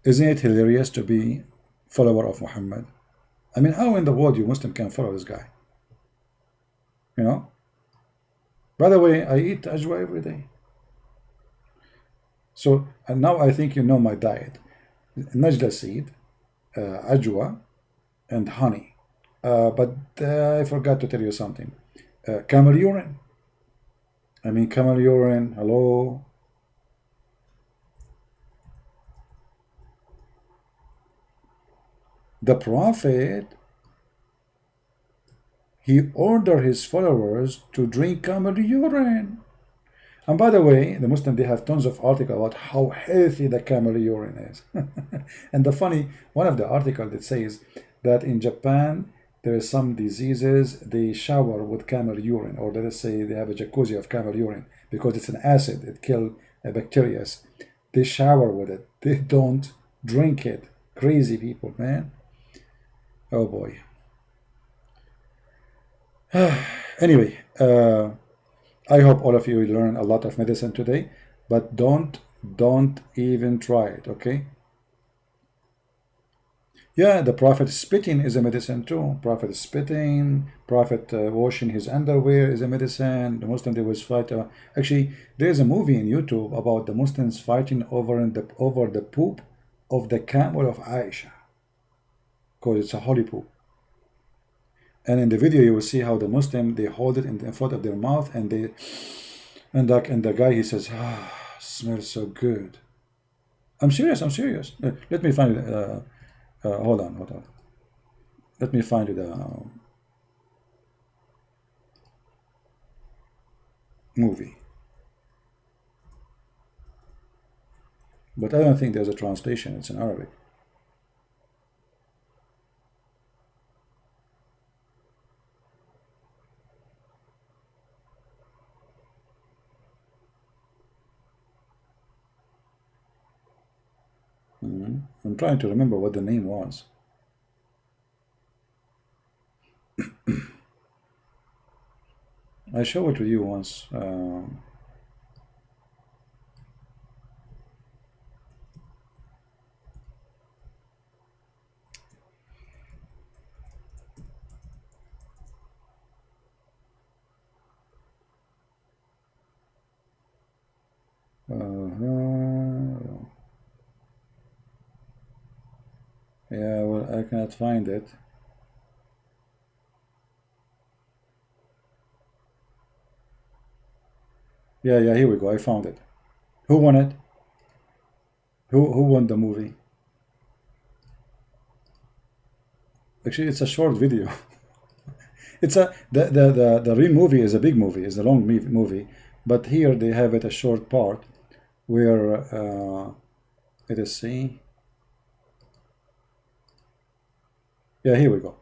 Isn't it hilarious to be follower of Muhammad? I mean, how in the world you Muslim can follow this guy? By the way, I eat ajwa every day. So, and now I think you know my diet. Najla seed, ajwa, and honey. But I forgot to tell you something. Camel urine. I mean, camel urine, hello? The Prophet, he ordered his followers to drink camel urine. And by the way, the Muslim, they have tons of articles about how healthy the camel urine is. And the funny, one of the articles that says that in Japan, there are some diseases, they shower with camel urine, or let us say they have a jacuzzi of camel urine, because it's an acid, it kills bacteria. They shower with it. They don't drink it. Crazy people, man. Oh boy. Anyway, I hope all of you will learn a lot of medicine today, but don't even try it, okay? Yeah, the Prophet spitting is a medicine too. Prophet spitting, Prophet washing his underwear is a medicine. The Muslim, they was fight. Actually, there is a movie in YouTube about the Muslims fighting over the poop of the camel of Aisha, because it's a holy poop. And in the video, you will see how the Muslim, they hold it in front of their mouth, and the guy, he says, ah, smells so good. I'm serious. Let me find it. Hold on. Let me find the movie. But I don't think there's a translation. It's in Arabic. I'm trying to remember what the name was. I showed it to you once. Yeah, well, I cannot find it. Yeah, here we go. I found it. Who won it? Who won the movie? Actually, it's a short video. It's the real movie is a big movie, is a long movie, but here they have it a short part where let us see. Yeah, here we go.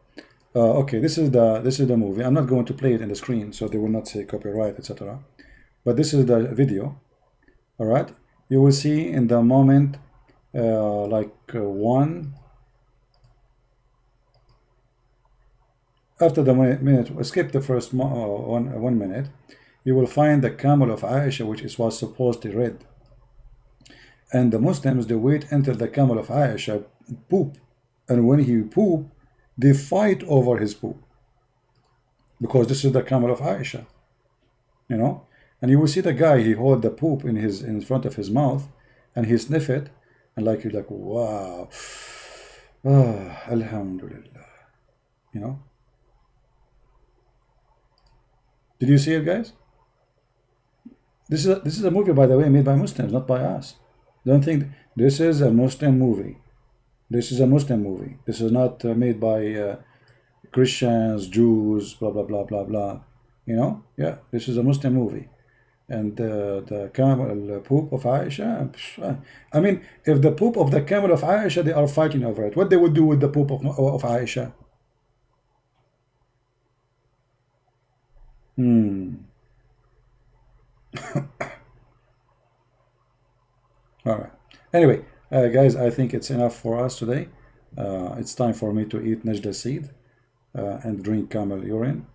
Okay, this is the movie. I'm not going to play it in the screen, so they will not say copyright, etc. But this is the video. All right, you will see in the moment, one. After the minute, skip the first 1 minute, you will find the camel of Aisha, which was supposedly red. And the Muslims, they wait until the camel of Aisha poop. And when he poop, they fight over his poop. Because this is the camel of Aisha. You know? And you will see the guy, he hold the poop in front of his mouth, and he sniff it, and you're like, wow. Ah, alhamdulillah. You know? Did you see it, guys? This is a movie, by the way, made by Muslims, not by us. Don't think this is a Muslim movie. This is a Muslim movie. This is not made by Christians, Jews, blah blah blah blah blah. You know? Yeah, this is a Muslim movie. And the camel poop of Aisha. I mean, if the poop of the camel of Aisha, they are fighting over it. What they would do with the poop of Aisha? All right. Anyway, guys, I think it's enough for us today. It's time for me to eat najda seed and drink camel urine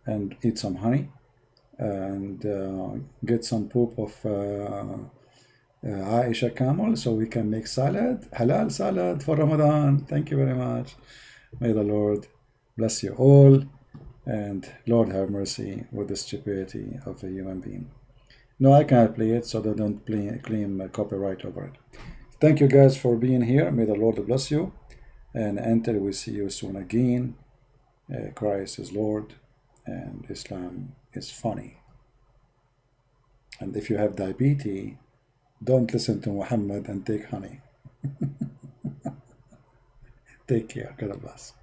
and eat some honey and get some poop of Aisha camel so we can make salad, halal salad for Ramadan. Thank you very much. May the Lord bless you all, and Lord have mercy with the stupidity of a human being. No, I cannot play it, so they don't claim copyright over it. Thank you guys for being here. May the Lord bless you. And until we see you soon again, Christ is Lord and Islam is funny. And if you have diabetes, don't listen to Muhammad and take honey. Take care. God bless.